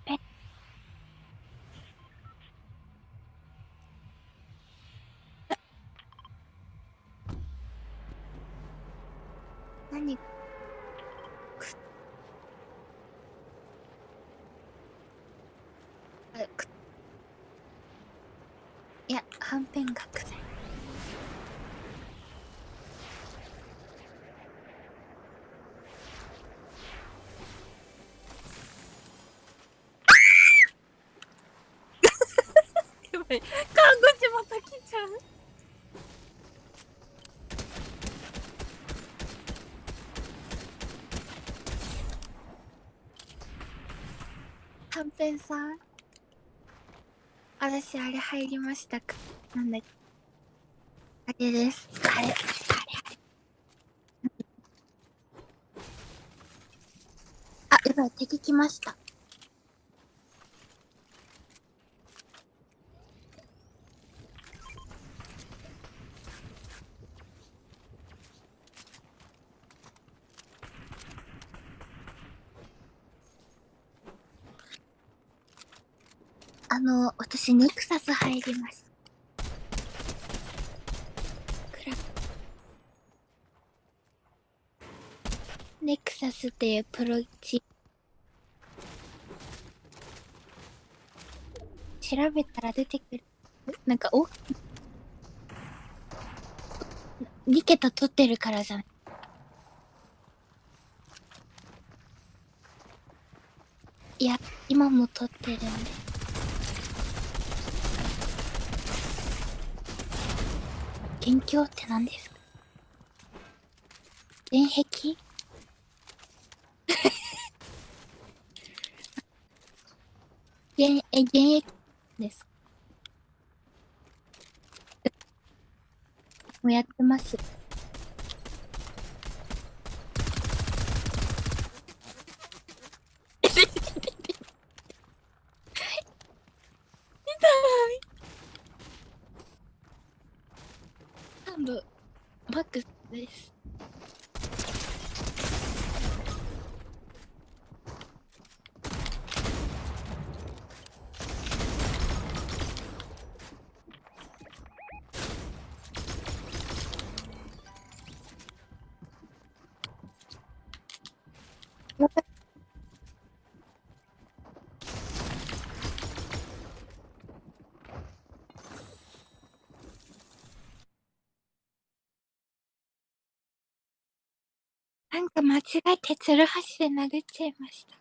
ぺん。何いや、はんぺんが臭い。やばい、看護師また来ちゃう。はんぺんさん、私あれ入りましたか。なんだっけ、あれです。あれ。あ、やばい、敵来ました。私ネクサス入ります。ネクサスっていうプロチ調べたら出てくる。なんか2桁取ってるからじゃない。いや、今も取ってるんで。元凶って何ですか。前壁現役です。もうやってます。3部マックスです。なんか間違えてツルハシで殴っちゃいました。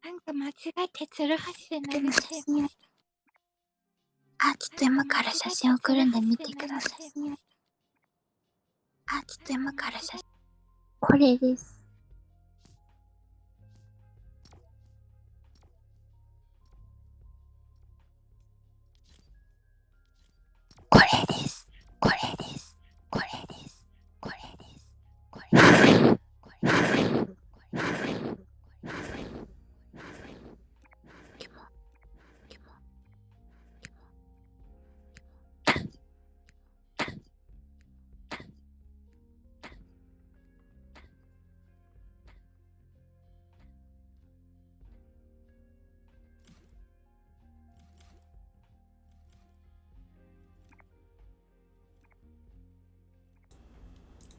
なんか間違えてツルハシで殴っちゃいました。あ、ちょっと今から写真送るんで見てください。あ、ちょっと今から写真。これです。これです。これです。これです。これです。これです。これです。キモ。キモ。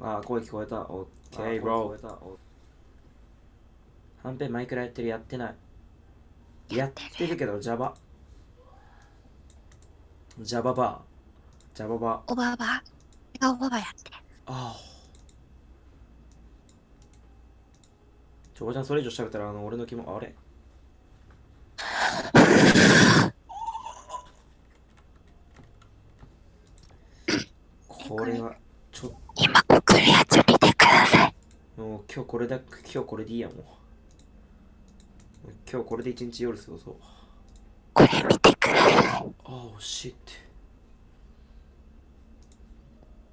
ああ、声聞こえた。オッケー、ブロー。はんぺんマイクラやってる、やってない。やってるけど、ジャバ。ジャババー。ジャババー。おばば。おばばやって。ああ。おばちゃんそれ以上喋ったら、俺の気も、あれこれは、ちょっと。今送るやつ見てください。もう今日これでいいや、もう。今日これで一日夜過ごそう。これ見てください。Oh shit.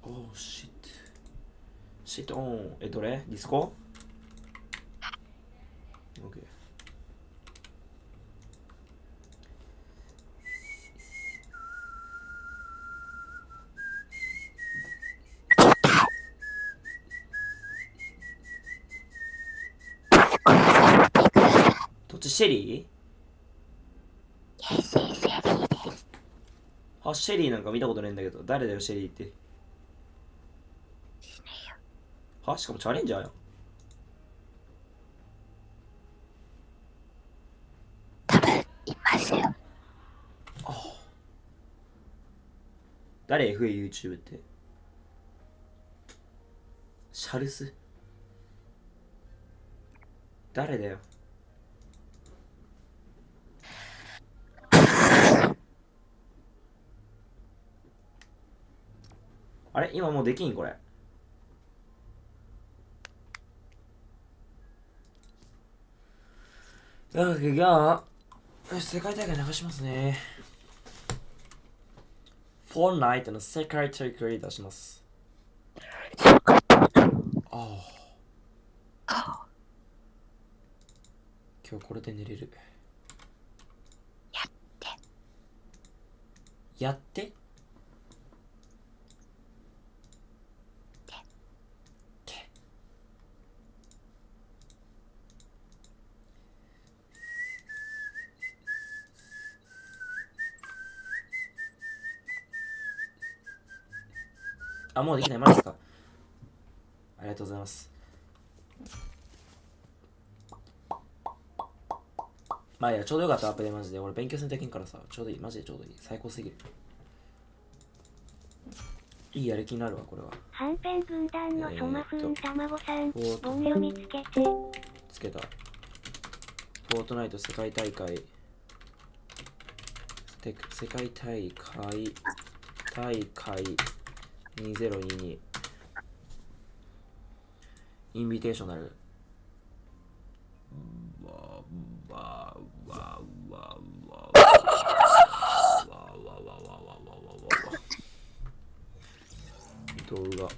Oh shit. Shit on. どれディスコ ?OK。どっっちシェリー？イエス、シェリーです。ー？シェリーなんか見たことないんだけど、誰だよシェリーって。しかもチャレンジャーやん。多分いますよ。誰 FAYouTube って。シャルス誰だよ。あれ今もうできんこれ。じゃあ世界大会流しますね。フォートナイトの世界大会出します。今日これで寝れる。やってもうできない。マジですか。ありがとうございます。まあいや、ちょうどよかった。アップでマジで。俺勉強せんといけんからさ、ちょうどいい。マジでちょうどいい。最高すぎる。いいやる気になるわ、これは。はんぺん軍団のソマフン卵さん、ボン読みつけて。つけた。フォートナイト世界大会。世界大会2022。インビテーショナル。動画。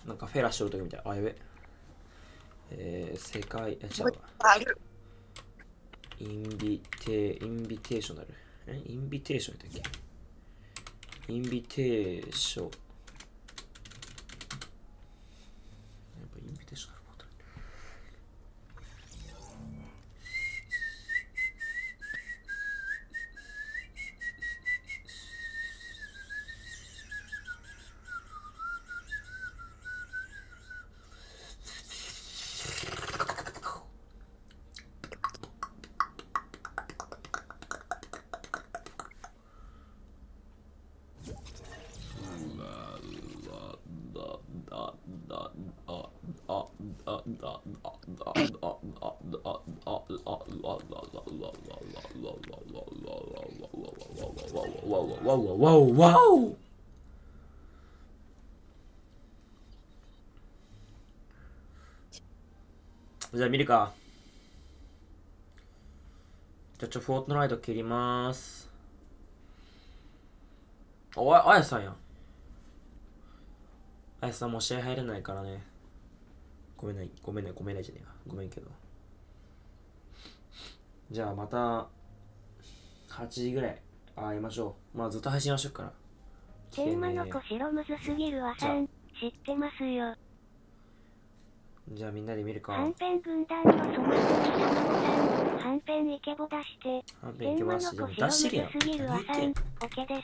なんかフェラしとるときみたい。あ、やべ。世界、違うわ。インビテーショナル。インビテーションだっけ？インビテーション。やっぱインビテーショナル。じゃあ見るか。じゃあフォートナイト切りまーす。あやさんやん。あやさんもう試合入れないからね。ごめんないじゃねえか。ごめんけど。じゃあまた8時ぐらい会いましょう。まあずっと配信はしよっから。テーマの小白むずすぎるわさん、知ってますよ。じゃあみんなで見るか。はんぺん軍団のソマフン卵さん、はんぺんイケボ出して。テーマの小白むずすぎるわさん、オケです。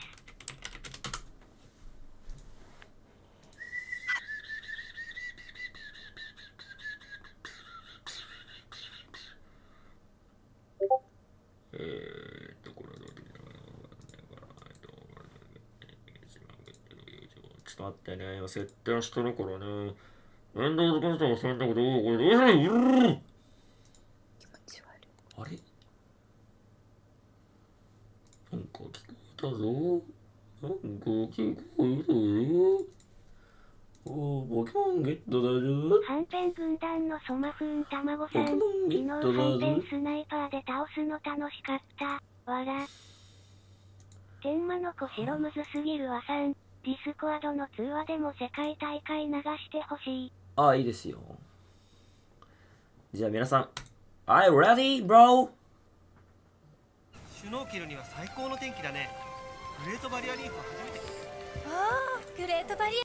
ちょっと待ってね、今設定してるからね。面倒くさい忘れたけど、これどうしたらいい？あれなんか聞こえたぞ。なんか聞こえたぞ。おー、ポケモンゲットだぞ。はんぺん軍団のソマフーンたまごさん。昨日はんぺんスナイパーで倒すの楽しかった。わら。天魔の子白むずすぎるわさん。ディスコアドの通話でも世界大会流してほしい。ああ、いいですよ。じゃあ皆さん、Are you ready, bro? シュノーケルには最高の天気だね。グレートバリアリーフは初めて。おー、グレートバリア。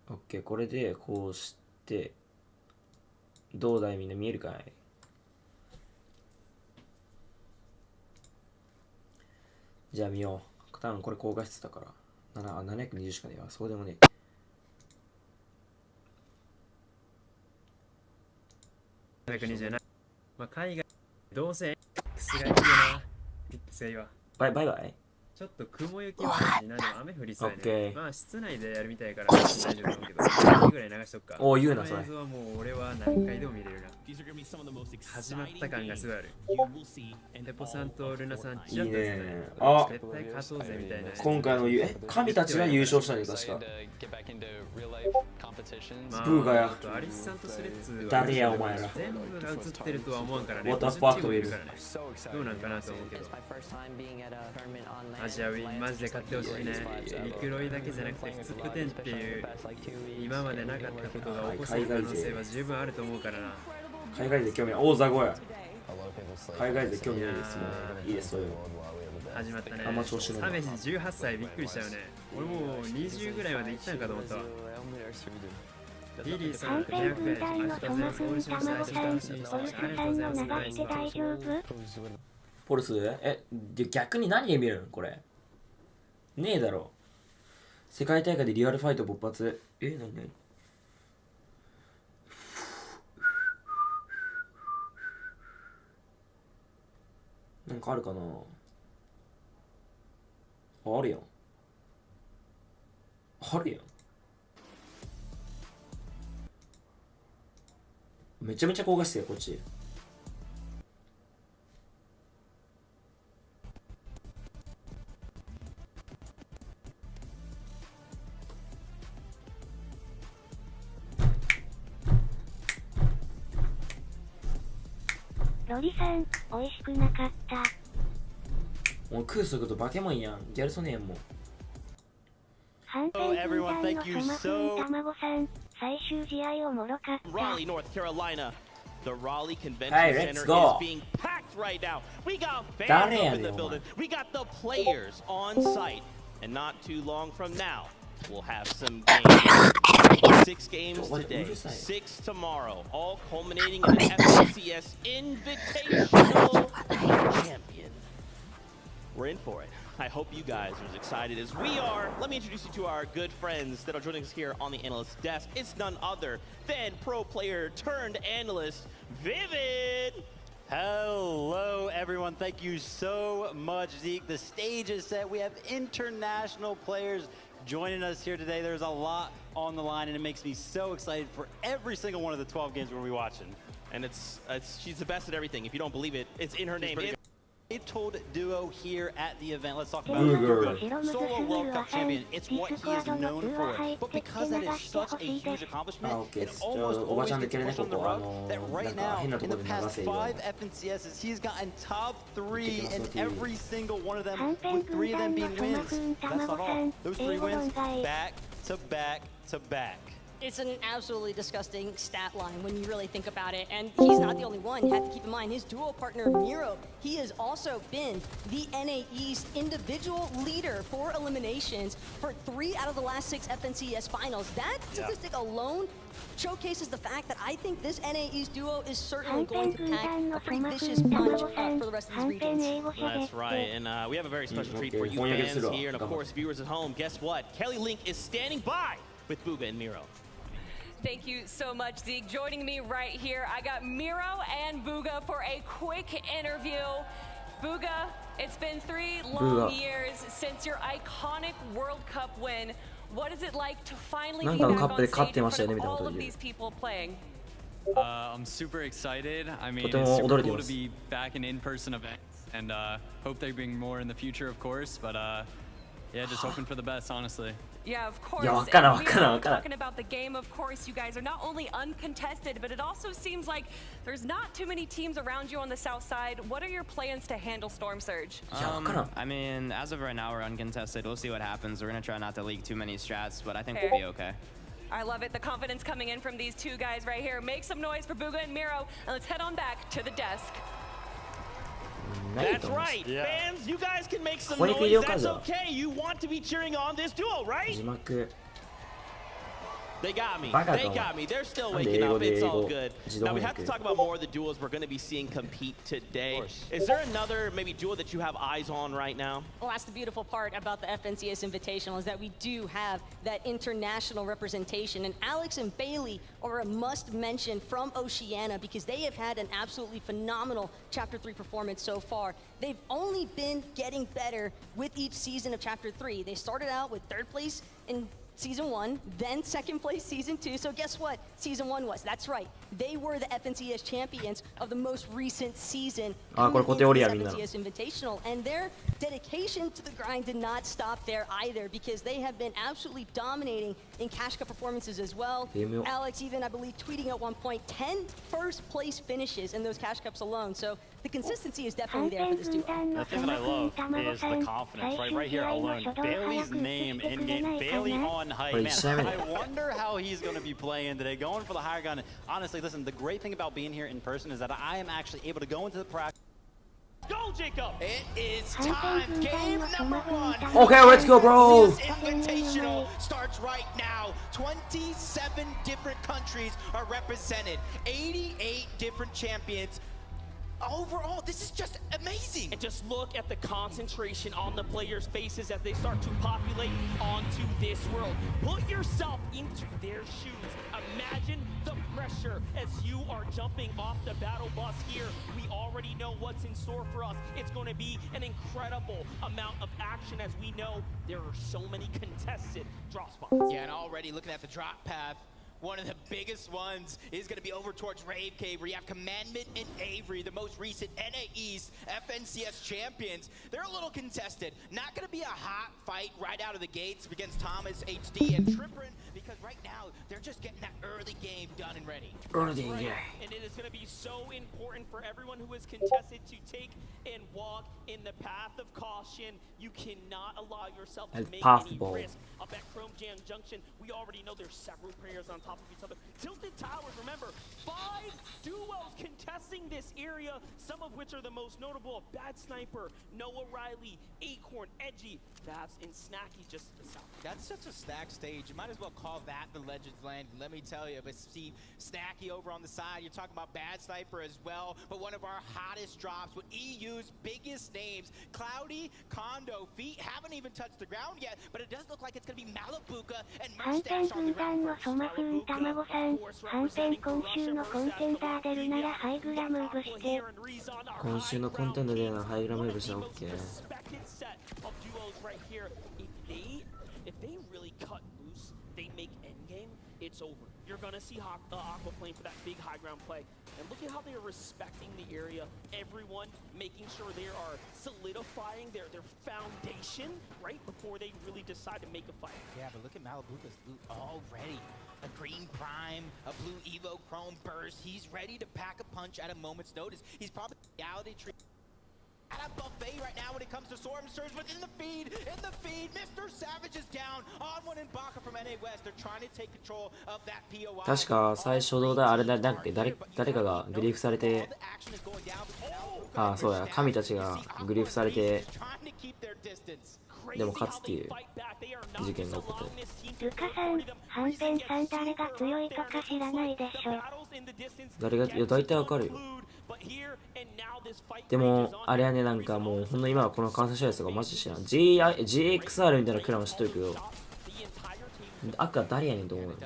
オッケー、これでこうしてどうだい、みんな見えるかい？じゃあ見よう。多分これ高画質だから720しかねえわ。そうでもねえ。720な。まあ、海外どうせ X がいいよな。X がいいわ。バイバイ。ちょっと雲行きはあるしな。でも雨降りそうやね。 OK まあ室内でやるみたいから大丈夫だろうけど、2ぐらい流しとくか。おー、言うなそれこの映像はもう俺は何回でも見れるな。始まった感がすごいある。テポさんとルナさんちらっといいね。あ、絶対勝とうぜみたいな。今回の神たちが優勝したね、確か。ブーガや。アリスさんとスレッズは誰やお前ら。全部が映ってるとは思わんからね。 What the fuck 50チームいるからね。どうなんかなと思うけど。アジアウィンマジで勝ってほしいね。リクロイだけじゃなくて普通プテンっていう今までなかったことが起こせる可能性は十分あると思うからな。海外で興味ある。おー、ザゴや。海外で興味ないです。もういいです、そういうの。始まったね。あんま調子乗るな。サメジ18歳びっくりしたよね。俺もう20ぐらいまで行ったんかと思ったわ。リリーさん、はんぺん軍団のソマフーンたまごさん。ポルスさんの流して大丈夫？ポルスで逆に何で見るのこれ。ねえだろ。世界大会でリアルファイト勃発。何なんかあるかなあ、あるやん。あるやん。めちゃめちゃ高画質や、こっち。ロリさん、美味しくなかった。もう食う速度バケモンやん。ギャルソネやんもん。はんぺん軍団のソマフーンたまごさん。最終試合おもろかった。Raleigh, North Carolina. The Raleigh Convention Hey, Center let's go. is being packed right now. We got fans up in the building. We got the players on site. And not too long from now, we'll have some games. 6 games today, 6 tomorrow, all culminating in an FCS Invitational Champion. We're in for it. I hope you guys are as excited as we are. Let me introduce you to our good friends that are joining us here on the analyst desk. It's none other than pro player turned analyst, Vivid. Hello, everyone. Thank you so much, Zeke. The stage is set. We have international players joining us here today. There's a lot on the line, and it makes me so excited for every single one of the 12 games we'll be watching. And she's the best at everything. If you don't believe it, it's in her name. Told duo here at the event. Let's talk about Booger. Solo World Cup champion. It's what he is known for. But because that is such a huge accomplishment, it almost always gets pushed on the rug. That right now, in the past 5 FNCSs, he's gotten top 3 in every single one of them, with 3 of them being wins. That's not all. Those 3 wins, back to back to back. It's an absolutely disgusting stat line when you really think about it. And he's not the only one. You have to keep in mind his duo partner, Miro. He has also been the NA East individual leader for eliminations for 3 out of the last 6 FNCS finals. That statistic alone showcases the fact that I think this NA East duo is certainly going to pack a pretty vicious punch for the rest of these regions. That's right, and we have a very special treat for you fans here, and of course viewers at home. Guess what? Kelly Link is standing by with Booga and Miro. Thank you so much, Zeke. Joining me right here, I got Miro and Booga for a quick interview. Booga, it's been 3 long years since your iconic World Cup win. What is it like to finally be back on stage in front of all of these people playing? I'm super excited. I mean, it's super cool to be back in in-person events, and hope they bring more in the future, of course. But yeah, just hoping for the best, honestly. Yeah, of course. Talking about the game, of course, you guys are not only uncontested, but it also seems like there's not too many teams around you on the south side. What are your plans to handle Storm Surge? I mean, as of right now, we're uncontested. We'll see what happens. We're gonna try not to leak too many strats, but I think we'll be okay. I love it. The confidence coming in from these two guys right here. Make some noise for Booga and Miro, and let's head on back to the desk. That's right. Fans, you guys can make some noise. That's okay. You want to be cheering on this duo, right? They got me. They got me. They're still waking up. It's all good. Now we have to talk about more of the duos we're going to be seeing compete today. Is there another maybe duo that you have eyes on right now? Well, that's the beautiful part about the FNCS Invitational is that we do have that international representation. And Alex and Bailey are a must-mention from Oceania because they have had an absolutely phenomenal Chapter 3 performance so far. They've only been getting better with each season of Chapter 3. They started out with 3rd place in Season 1, then 2nd place Season 2. So guess what Season 1 was? That's right. They were the FNCS champions of the most recent season. FNCS Invitational. And their dedication to the grind did not stop there either because they have been absolutely dominating in Cash Cup performances as well. Alex even, I believe, tweeting at one point 10 first place finishes in those Cash Cups alone. So the consistency is definitely there for this duo. The thing that I love is the confidence, right here alone. Bailey's name in-game, Bailey on hype. Man, I wonder how he's going to be playing today, going for the higher gun. Honestly, listen, the great thing about being here in person is that I am actually able to go into the practice. Go, Jacob! It is time. Game number 1. Okay, let's go, bro. Invitational starts right now. 27 different countries are represented. 88 different champions. Overall, this is just amazing. And just look at the concentration on the players' faces as they start to populate onto this world. Put yourself into their shoes. Imagine the pressure as you are jumping off the battle bus here. We already know what's in store for us. It's going to be an incredible amount of action as we know there are so many contested drop spots. Yeah, and already looking at the drop path, one of the biggest ones is going to be over towards Rave Cave, where you have Commandment and Avery, the most recent NA East FNCS champions. They're a little contested. Not going to be a hot fight right out of the gates against Thomas, HD, and Triprin, because right now they're just getting that early game done and ready. Early game. And it is going to be so important for everyone who is contested to take and walk in the path of caution. You cannot allow yourself to make any risk. Up at Chrome Jam Junction, we already know there's several players on top of each other. Tilted Towers, remember, 5 duos contesting this area, some of which are the most notable. Bad Sniper, Noah Riley, Acorn, Edgy, Babs, and Snacky just to the south. That's such a stacked stage. You might as well call that the Legends Land. Let me tell you, but see Snacky over on the side. You're talking about Bad Sniper as well, but one of our hottest drops with EU's biggest names. Cloudy, Kondo, Feet haven't even touched the ground yet, but it does look like it's going to be Malibuka and Mustache on the ground first. ソマフン卵さん、はんぺん今週のコンテンダー出るならハイグラムーブして。今週のコンテンダー出るならハイグラムーブして OK。 If they really cut loose, they make endgame, it's over. You're gonna see Aqua playing for that big high ground play. And look at how they are respecting the area. Everyone making sure they are solidifying their foundation, right, before they really decide to make a fight. Yeah, but look at Malibuka's loot already. A green prime, a blue Evo chrome burst. He's ready to pack a punch at a moment's notice. He's probably reality tree. At a buffet right now when it comes to Storm Surge, but in the feed, Mr. Savage is down on one in Baka from NA West. They're trying to take control of that POI. 確か最初のあれだ誰かがグリーフされて、ああそうや、神たちがグリーフされて、でも勝つっていう事件が起こって。ルカさん、はんぺんさん誰が強いとか知らないでしょ。誰が、いや大体わかるよ。でもあれはね、なんかもうほんの今はこの関西試合ですがマジで知らん。GXR みたいなクランは知っとるけど、赤誰やねんと思うよ。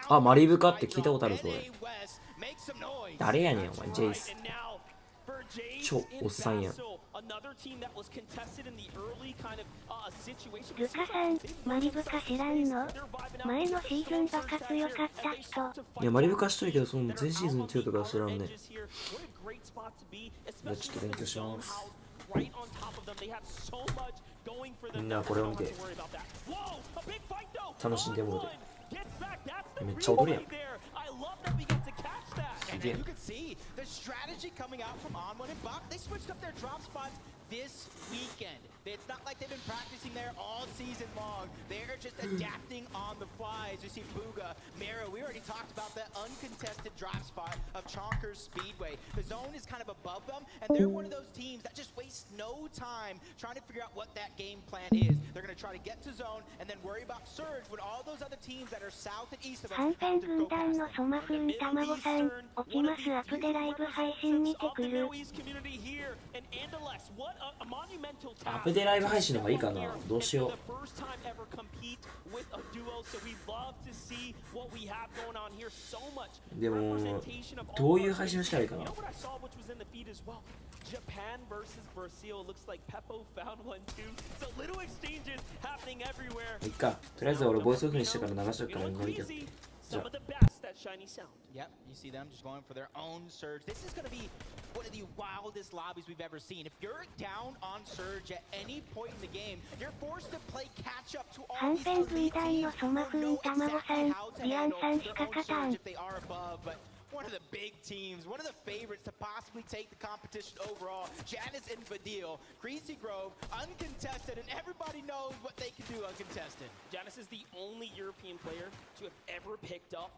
あ、マリブカって聞いたことあるぞ俺。誰やねんお前、ジェイス。超おっさんやん。ルカさん、マリブカ知らんの？前のシーズンバカ強かった人。いや、マリブカしとるけど、その前シーズン2とか知らんね。じゃあちょっと勉強します。みんなこれを見て楽しんでもらって。めっちゃ踊るやん。すげえ。This weekend. It's not like they've been practicing there all season long. They're just adapting on the fly. As you see Booga, Mero, we already talked about that uncontested drop spot of Chonkers Speedway. The zone is kind of above them, and they're one of those teams that just wastes no time trying to figure out what that game plan is. They're going to try to get to zone and then worry about surge when all those other teams that are south and east of them はんぺん軍団のソマフンたまごさん、起きますアプデライブ配信見てくる。アップデライブ配信の方がいいかな。どうしよう。でもどういう配信をしたらいいかな。いいか。とりあえず俺ボイスオフにしてから流しとくから乗り気。じゃあ。Yep, you see them just going for their own surge. This is going to be one of the wildest lobbies we've ever seen. If you're down on surge at any point in the game, you're forced to play catch up to all these elite teams who know exactly how to handle their own surge if they are above. But one of the big teams, one of the favorites to possibly take the competition overall, Janice and Fadil, Greasy Grove, uncontested, and everybody knows what they can do uncontested. Janice is the only European player to have ever picked up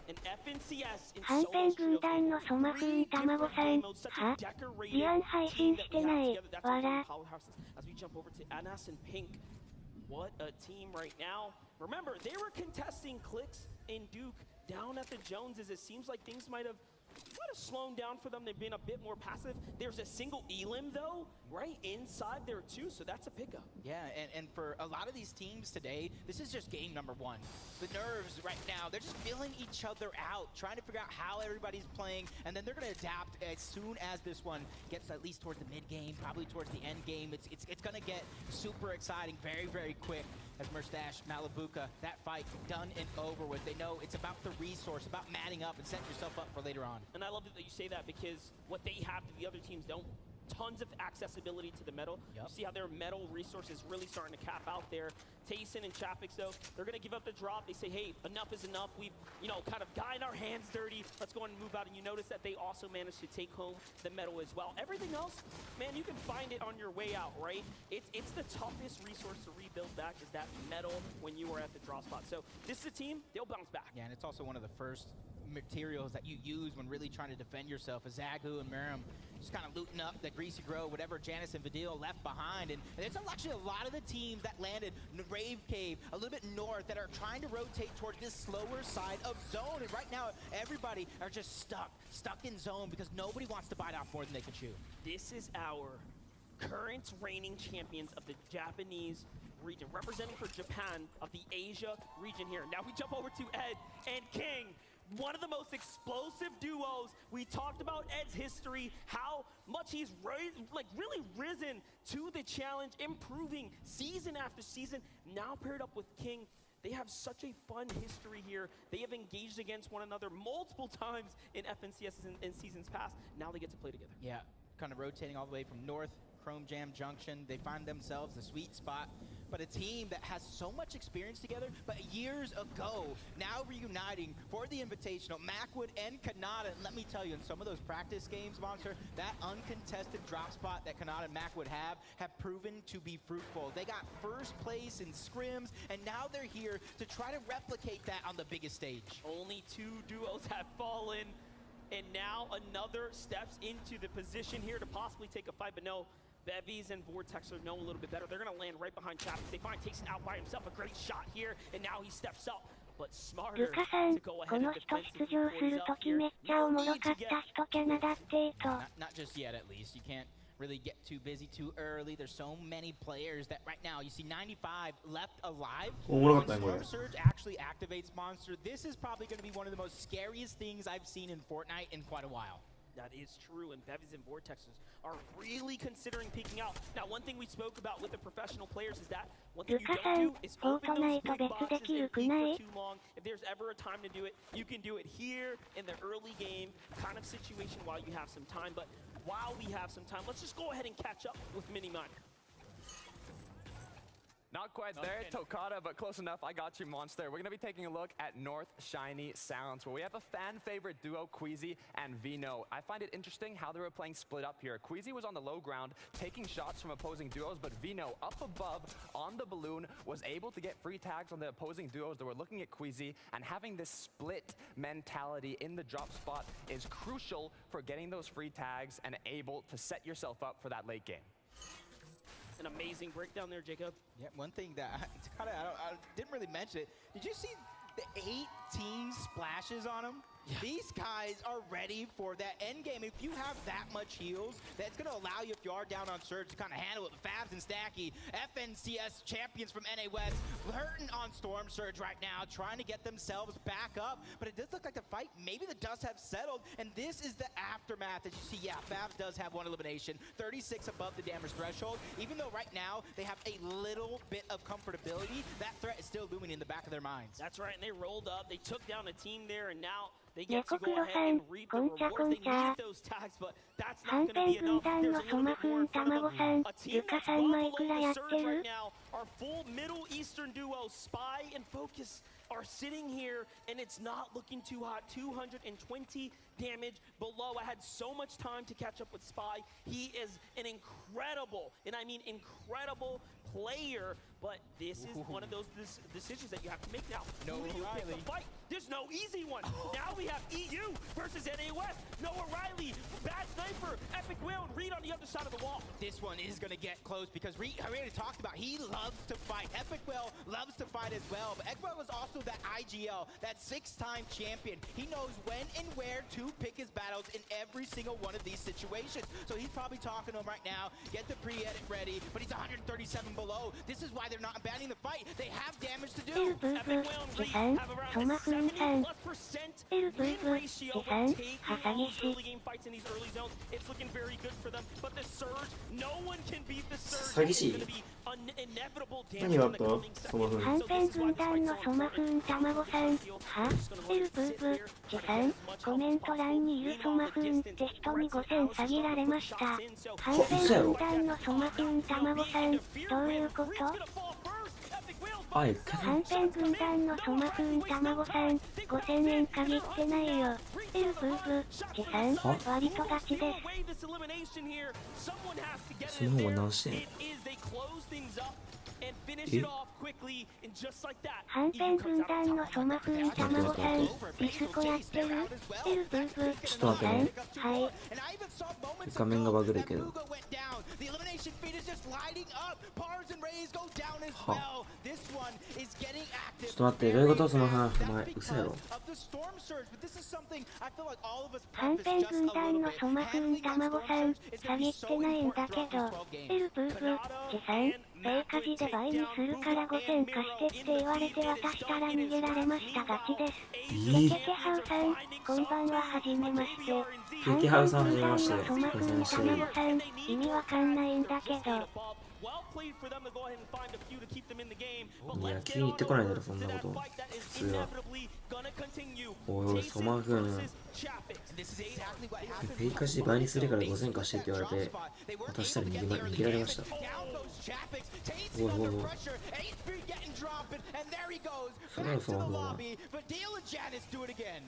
an FNCS in はんぺん軍団のソマフンたまごさん、は？リアン配信してない。わら。As we jump over to Anas and Pink, what a team right now. Remember, they were contesting clicks in Duke down at the Joneses. It seems like things might have slowed down for them. They've been a bit more passive. There's a single elim though, right inside there too, so that's a pickup. Yeah, and for a lot of these teams today, this is just game number one. The nerves right now, they're just feeling each other out, trying to figure out how everybody's playing, and then they're going to adapt as soon as this one gets at least towards the mid game, probably towards the end game. It's going to get super exciting very, very quick. As Merstash, Malibuka, that fight done and over with. They know it's about the resource, about matting up and setting yourself up for later on. And I love that you say that because what they have that the other teams don't, tons of accessibility to the metal. Yep. You see how their metal resources really starting to cap out there. Tayson and Chapix though, they're gonna give up the drop. They say, hey, enough is enough. We've, kind of gotten our hands dirty. Let's go and move out. And you notice that they also managed to take home the metal as well. Everything else, man, you can find it on your way out, right? It's the toughest resource to rebuild back is that metal when you are at the drop spot. So this is a team, they'll bounce back. Yeah, and it's also one of the first materials that you use when really trying to defend yourself. As Zagu and Miram just kind of looting up the Greasy Grove, whatever Janice and Vadil left behind. And there's actually a lot of the teams that landed in Rave Cave, a little bit north, that are trying to rotate towards this slower side of zone. And right now, everybody are just stuck in zone because nobody wants to bite off more than they can chew. This is our current reigning champions of the Japanese region, representing for Japan of the Asia region here. Now we jump over to Ed and King. One of the most explosive duos. We talked about Ed's history, how much he's really risen to the challenge, improving season after season. Now paired up with King, they have such a fun history here. They have engaged against one another multiple times in FNCS in seasons past. Now they get to play together. Yeah, kind of rotating all the way from north, Chrome Jam Junction. They find themselves the sweet spot. But a team that has so much experience together, but years ago, now reuniting for the Invitational, Macwood and Kanata. And let me tell you, in some of those practice games, Monster, that uncontested drop spot that Kanata and Macwood have proven to be fruitful. They got first place in scrims, and now they're here to try to replicate that on the biggest stage. Only two duos have fallen, and now another steps into the position here to possibly take a fight, but no. Bevies and Vortex are known a little bit better. They're going to land right behind Chapix. They find Tayson out by himself. A great shot here, and now he steps up. But smarter to go ahead and defend the boys up here. Not just yet, at least. You can't really get too busy too early. There's so many players that right now you see 95 left alive. When Storm Surge actually activates Monster, this is probably going to be one of the most scariest things I've seen in Fortnite in quite a while. That is true, and Bevies and Vortexes are really considering peeking out. Now, one thing we spoke about with the professional players is that one thing you don't do is open those big boxes and keep for too long. If there's ever a time to do it, you can do it here in the early game kind of situation while you have some time. But while we have some time, let's just go ahead and catch up with Miniminer. Not quite there, Tokata, but close enough. I got you, Monster. We're going to be taking a look at North Shiny Silence, where we have a fan-favorite duo, Queasy and Vino. I find it interesting how they were playing split up here. Queasy was on the low ground, taking shots from opposing duos, but Vino, up above on the balloon, was able to get free tags on the opposing duos that were looking at Queasy, and having this split mentality in the drop spot is crucial for getting those free tags and able to set yourself up for that late game. An amazing breakdown there, Jacob. Yeah, one thing that I didn't really mention it. Did you see the 18 splashes on him? Yeah. These guys are ready for that end game. If you have that much heals, that's going to allow you, if you are down on Surge, to kind of handle it. Fabs and Stacky, FNCS champions from NA West, hurting on Storm Surge right now, trying to get themselves back up. But it does look like the fight, maybe the dust have settled, and this is the aftermath. As you see, yeah, Fabs does have one elimination, 36 above the damage threshold. Even though right now they have a little bit of comfortability, that threat is still looming in the back of their minds. That's right, and they rolled up, they took down a team there, and now they get to go ahead and reap the reward. They need those tags, but that's not going to be enough. There's a little bit more in front of them. A team that's well below the surge right now. Our full Middle Eastern duo, Spy and Focus, are sitting here, and it's not looking too hot. 220 damage below. I had so much time to catch up with Spy. He is an incredible, and I mean incredible player, but this is one of those decisions that you have to make now. No Riley. The fight. There's no easy one. Now we have EU versus NA West. Noah Riley, bad sniper, Epic Will, and Reed on the other side of the wall. This one is going to get close because Reed, I already talked about, he loves to fight. Epic Will loves to fight as well, but Epic Will is also that IGL, that 6-time champion. He knows when and where to pick his battles in every single one of these situations. So he's probably talking to him right now, get the pre-edit ready, but he's 137 below. This is why they're not abandoning the fight. They have damage to do. Epic Will and Reed have around a 70+% win ratio when taking on early game fights in these early zones. It's looking very good for them, but the Surge, no one can beat the Surge. It's going to be inevitable damage in the coming seconds. はんぺん軍団のソマフン卵さんはエルブーブチさんコメント欄にいるソマフンって人に5000下げられました。はんぺん軍団のソマフン卵さんどういうこと？はんぺん軍団のソマフン卵さん5000円限ってないよ。エルブーブチさん割とガチです。その方が何してんの？はんぺん軍団のソマフン卵さんディスコやってる？エルブーブちょっと待ってね。はい。画面がバグるけど。はちょっと待って、どういうことその話、お前、嘘やろ。はんぺん軍団のソマフン卵さん下げってないんだけど、エルブーブチさんペイカジで倍にするから5000貸してって言われて渡したら逃げられましたガチです。ケケハウさん、こんばんははじめまして。ケケハウさんはじめまして。ソマフン卵さん、意味わかんないんだけど。いや、急に言ってこないだろ、そんなこと。普通は。おいおい、ソマフン。ペイカジで倍にするから5000貸してって言われて、渡したら逃げられました。おいおいおい。それはソマフンは。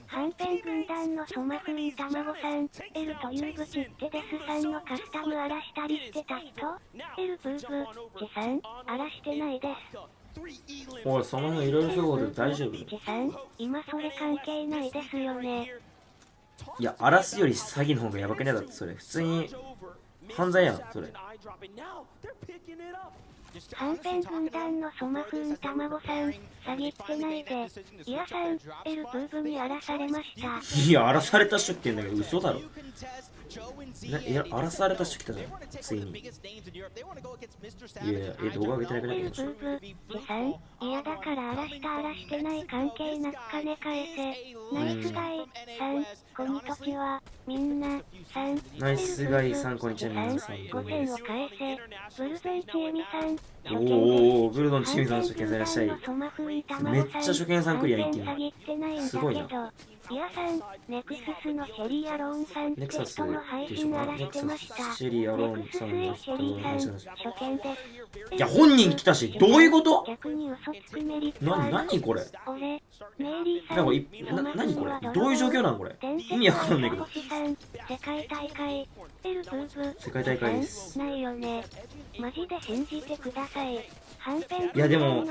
はんぺん軍団のソマフン卵さん、エルというブチってデスさんのカスタム荒らしたりしてた人？エルブーブチさん、荒らしてないです。おい、その辺いろいろ情報で大丈夫？チさん、今それ関係ないですよね。いや、荒らすより詐欺の方がやばくねだって、それ。普通に犯罪やん、それ。はんぺん軍団のソマフン卵さん、詐欺ってないで。いやさん、エルプーブに荒らされました。いや、荒らされた人来てんだけど、嘘だろ。いや、荒らされた人来たじゃん、ついに。いや、動画上げてなくなエルプーブ、ジさん、嫌だから荒らした荒らしてない関係なく金返せ。ナイスガイ、さん、こんにちは、みんな、さん。ナイスガイさん、こんにちは、皆さん。5000を返せ。ブルゾンチエミさん、おー、ブルドンチームさん初見さんいらっしゃい。めっちゃ初見さんクリア一気に。すごいな。いやさん、ネクススのシェリーアローンさんって人の配信荒らしてました。シェリーアローンさんの人の配信。初見です。いや、本人来たし、どういうこと？逆に嘘つくメリット何これ？俺、メイリーさん、何これ？どういう状況なのこれ？意味わかんないけど。世界大会、エルプーブ、世界大会です。ないよね。マジで信じてください。はんぺんいやでも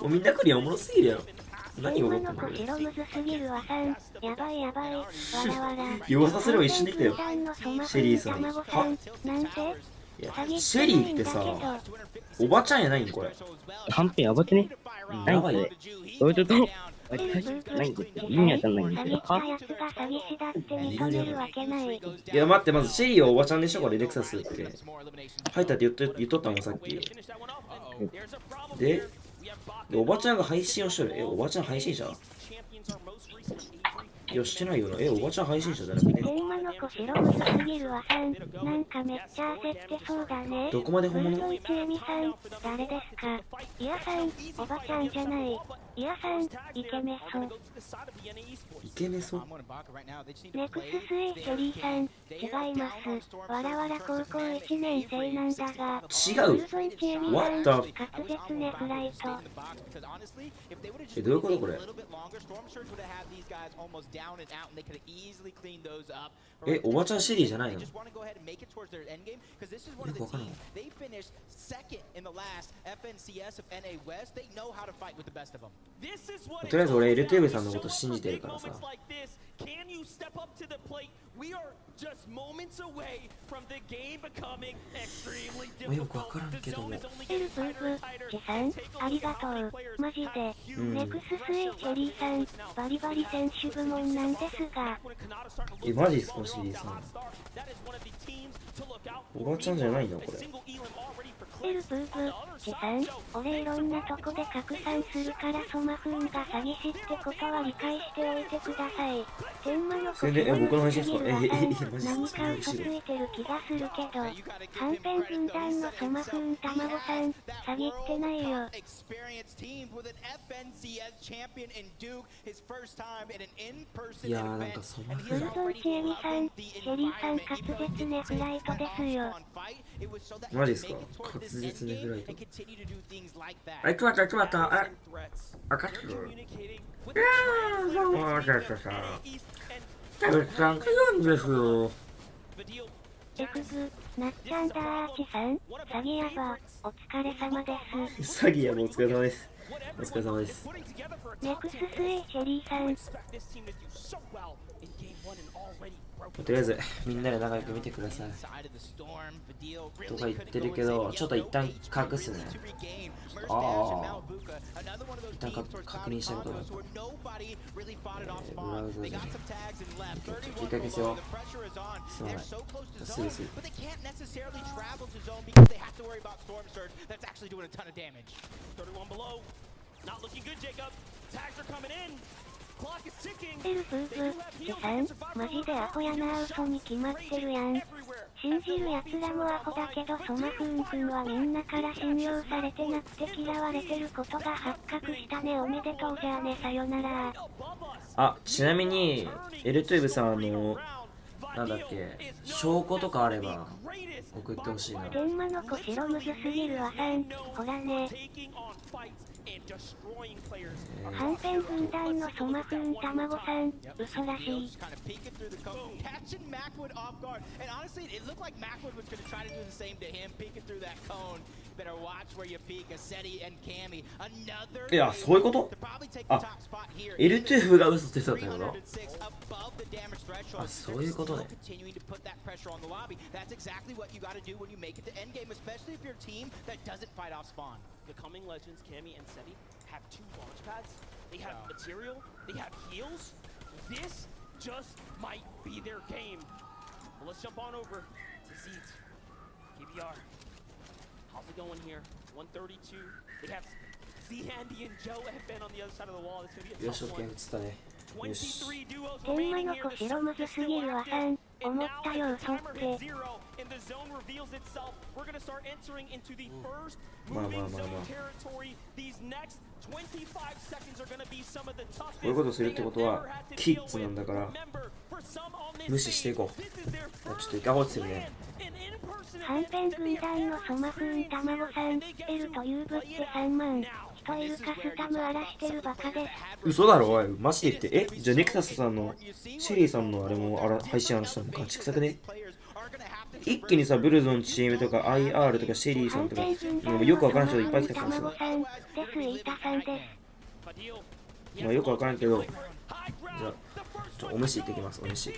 みんなクリアおもろすぎるやろ。何が起こったの？白むずすぎるわさん。やばいやばい。わらわら。弱させれば一緒に来たよ。シェリーさん。は？いや、シェリーってさ、おばちゃんやないんこれ。はんぺんやばくね？何これ？どういうこと？何これ？意味わかんないんだけど。いや待って、まずシェリーはおばちゃんでしょこれ、レクサスって。入ったって言っとったもんさっき。で、おばちゃんが配信をしとる。おばちゃん配信者？いや、してないよな。おばちゃん配信者じゃなくて。今の子白むずすぎるわさん。なんかめっちゃ焦ってそうだね。どこまで本物？イチエミさん、誰ですか？いやさん、おばちゃんじゃない。いやさん、イケメソ。イケメソ？ネクススエイシェリーさん、違います。わらわら高校1年生なんだが。違う。What the？滑舌ネフライト。どういうことこれ？おばちゃんシェリーじゃないの？よくわからん。とりあえず俺 LTV さんのこと信じてるからさ。よくわからんけども。エルプーブ、ジさん、ありがとう。マジで。ネクススエイシェリーさん、バリバリ選手部門なんですが。マジっすか、シェリーさん。おばちゃんじゃないのこれ。エルプーブ、ジさん、俺いろんなとこで拡散するからソマフンが詐欺師ってことは理解しておいてください。天魔の子僕の配信ですか？何か嘘ついてる気がするけど、はんぺん軍団のソマフン卵さん、詐欺ってないよ。いやーなんかソマフン。ブルゾンチエミさん、シェリーさん滑舌ネフライトですよ。マジっすか？滑舌ネフライト。決まった。あかっつ。いやー、どうも、さ田口さんが言うんですよ。エクズ、なっちゃんだーちさん、詐欺やば、お疲れ様です。詐欺やば、お疲れ様です。お疲れ様です。ネクススエイシェリーさん。とりあえずみんなで仲良く見てくださいとか言ってるけど、ちょっと一旦隠すね。一旦確認したことがあった。ブラウザでね、一回消すよ。すまない。すぐエルプーブ、ジさん、マジでアホやな、嘘に決まってるやん。信じる奴らもアホだけどソマフーンくんはみんなから信用されてなくて嫌われてることが発覚したね。おめでとうじゃあね、さよなら。ちなみにエルトゥーブさんなんだっけ、証拠とかあれば送ってほしいな。天魔の子白むずすぎるわさん、ほらね。はんぺん軍団のソマフン卵さん、嘘らしい。いや、そういうこと？あ、L2 が嘘ついてたってこと？あ、そういうことね。The coming legends, Cammy and Seti, have 2 launch pads. They have material. They have heals. This just might be their game. Well, let's jump on over to Zeet. KBR. How's it going here? 132. They have Z, Andy, and Joe have been on the other side of the wall. It's going to be a tough one. 23 duos remaining here. The shift is still active. And now the timer hits 0 and the zone reveals itself. We're going to start entering into the first moving zone territory. These next 25 seconds are going to be some of the toughest. こういうことするってことはキッズなんだから無視していこう。ちょっとイカ放置するね。はんぺん軍団のソマフーン卵さん、L というぶって3万。人いるカスタム荒らしてるバカです。嘘だろおい、マジで言って。じゃあネクタスさんのシェリーさんのあれも配信したのか、ちくさくね。一気にさ、ブルゾンチームとか IR とかシェリーさんとかよくわからん人いっぱい来たからさ。まあよくわからんけど、じゃあお飯行ってきます。お飯。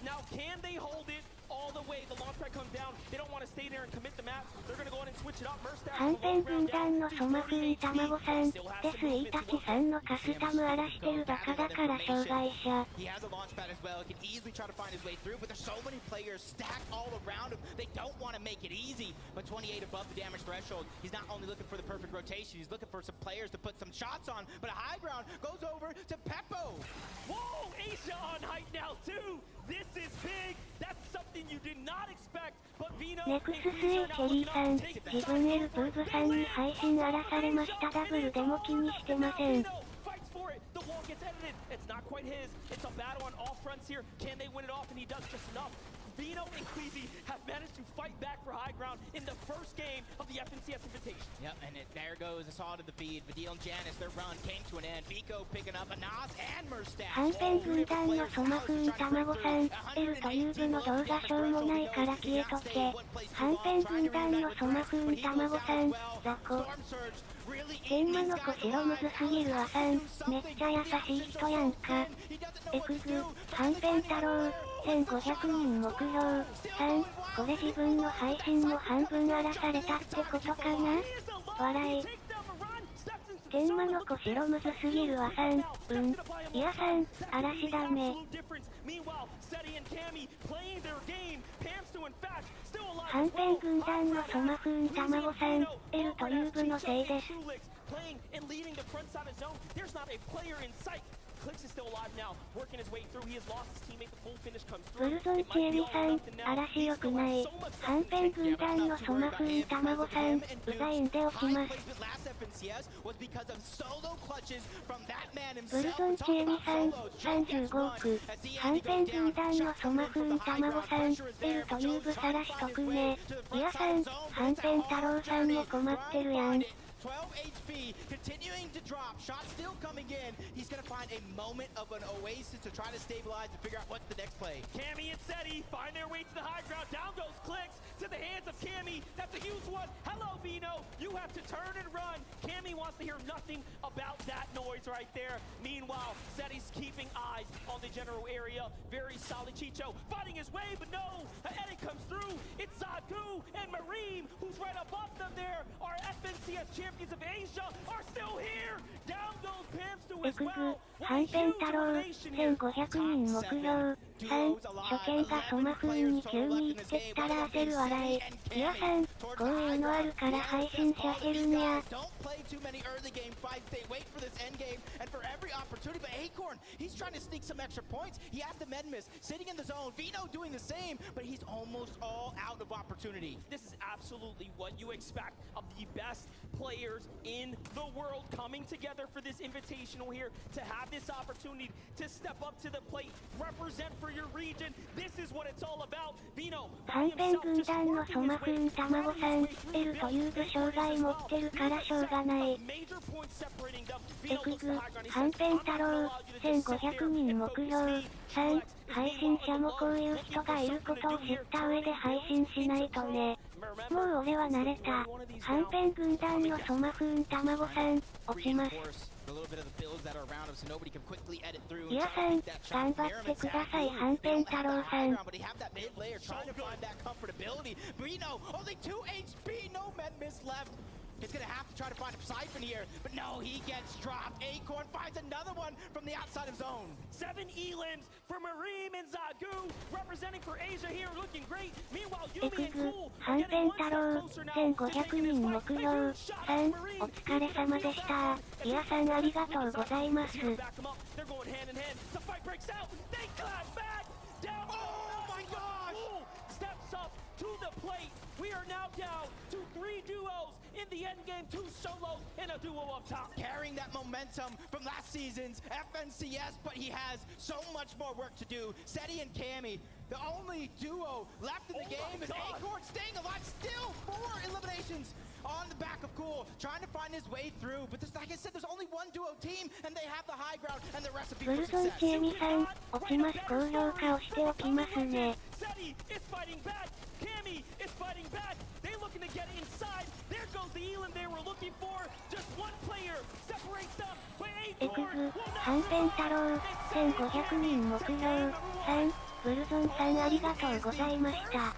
Now, can they hold it all the way? The launch pad comes down. They don't want to stay there and commit the map. They're going to go ahead and switch it up. はんぺん軍団のソマフーン卵さん、デスイタチさんのカスタム荒らしてるバカだから障害者。He has a launch pad as well. He can easily try to find his way through, but there's so many players stacked all around him. They don't want to make it easy. But 28 above the damage threshold. He's not only looking for the perfect rotation, he's looking for some players to put some shots on. But a high ground goes over to Peppo. Whoa, Asia on height now too. This is big. That's something you did not expect. But Vino ネクススへチェリーさん、自分エルプーブさんに配信荒らされました。ダブルでも気にしてません。Fights for it. The wall gets edited. It's not quite his. It's a battle on all fronts here. Can they win it off? And he does just enough. Vino and Queasy have managed to fight back for high ground in the first game of the FNCS Invitation. Yep, and there goes a saw to the feed. Vidil and Janice, their run came to an end. Vico picking up a Nas and Merstack. はんぺん軍団のソマフーン卵さん、L という部の動画しょうもないから消えとけ。はんぺん軍団のソマフーン卵さん、雑魚。天魔の子白むずすぎるわさん、めっちゃ優しい人やんか。エクグ、はんぺん太郎、1500人目標。3、これ自分の配信も半分荒らされたってことかな？笑い。天魔の子白むずすぎるわさん、いやさん、嵐ダメ。はんぺん軍団のソマフーン卵さん、L という部のせいです。ブルゾンチエリさん、嵐良くない。はんぺん軍団のソマフーン卵さん、うざいんでおきます。ブルゾンチエリさん、35億。はんぺん軍団のソマフーン卵さん、L という部さらしとくね。いやさん、はんぺん太郎さんも困ってるやん。12 HP, continuing to drop. Shots still coming in. He's going to find a moment of an oasis to try to stabilize and figure out what's the next play. Cammy and Seti find their way to the high ground. Down goes Clicks to the hands of Cammy. That's a huge one. Hello, Vino. You have to turn and run. Cammy wants to hear nothing about that noise right there. Meanwhile, Seti's keeping eyes on the general area. Very solid. Chicho fighting his way, but no. An edit comes through. It's Zagu and Mareem, who's right above them there. Our FNCS champions of Asia are still here. Down goes Pamstu as well. はんぺん太郎、1500人目標。3、初見がソマフーンに急に行ってきたら焦る笑い。いやさん、こういうのあるから配信者減るんや。Too many early game fights. They wait for this end game and for every opportunity. But Acorn, he's trying to sneak some extra points. He has the med miss sitting in the zone. Vino doing the same, but he's almost all out of opportunity. This is absolutely what you expect of the best players in the world coming together for this invitational here to have this opportunity to step up to the plate, represent for your region. This is what it's all about. Vino, はんぺん軍団のソマフーン卵さん、L という部障害持ってるから障害がない。エクグ、はんぺん太郎、1500人目標。3、配信者もこういう人がいることを知った上で配信しないとね。もう俺は慣れた。はんぺん軍団のソマフーン卵さん、落ちます。いやさん、頑張ってください、はんぺん太郎さん。He's gonna have to try to find a siphon here, but no, he gets dropped. Acorn finds another one from the outside of zone. 7 elims for Mareem and Zagu, representing for Asia here, looking great. Meanwhile, エクグ、はんぺん太郎、1500人目標。3、お疲れ様でした。いやさんありがとうございます。They're going hand in hand. The fight breaks out. They clap back down. Oh my gosh! Steps up to the plate. We are now down to 3 duos. In the end game, 2 solos and a duo up top. Carrying that momentum from last season's FNCS, but he has so much more work to do. Seti and Cammy, the only duo left in the game is Acorn staying alive. Still 4 eliminations on the back of Cool, trying to find his way through. But there's, like I said, there's only one duo team, and they have the high ground and the recipe for ブルゾンsuccess. チエミさん、落ちます。高評価をしておきますね。Seti is fighting back. Cammy is fighting back. They're looking to get inside. There goes the Elam they were looking for. Just one player separates them. But エク Acorn グ、はんぺん太郎、1500人目標。3、ブルゾンさんありがとうございました。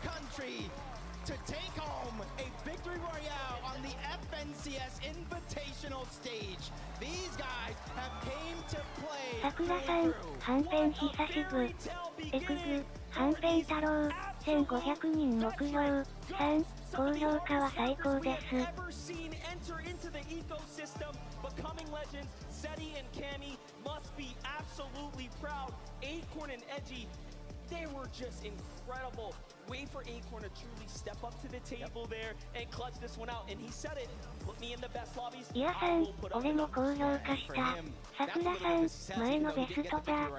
To take home a victory royale on the FNCS Invitational stage. These guys have came to play. さくらさん、はんぺん久しぶり。エクグ、はんぺん太郎、1500人目標。3、高評価は最高です。Becoming legends, Seti and Cammy must be absolutely proud. Acorn and Edgy, they were just incredible. Wait for Acorn to truly step up to the table there and clutch this one out. And he said it, put me in the best lobbies. いやさん、俺も高評価した。さくらさん、前のベストだ。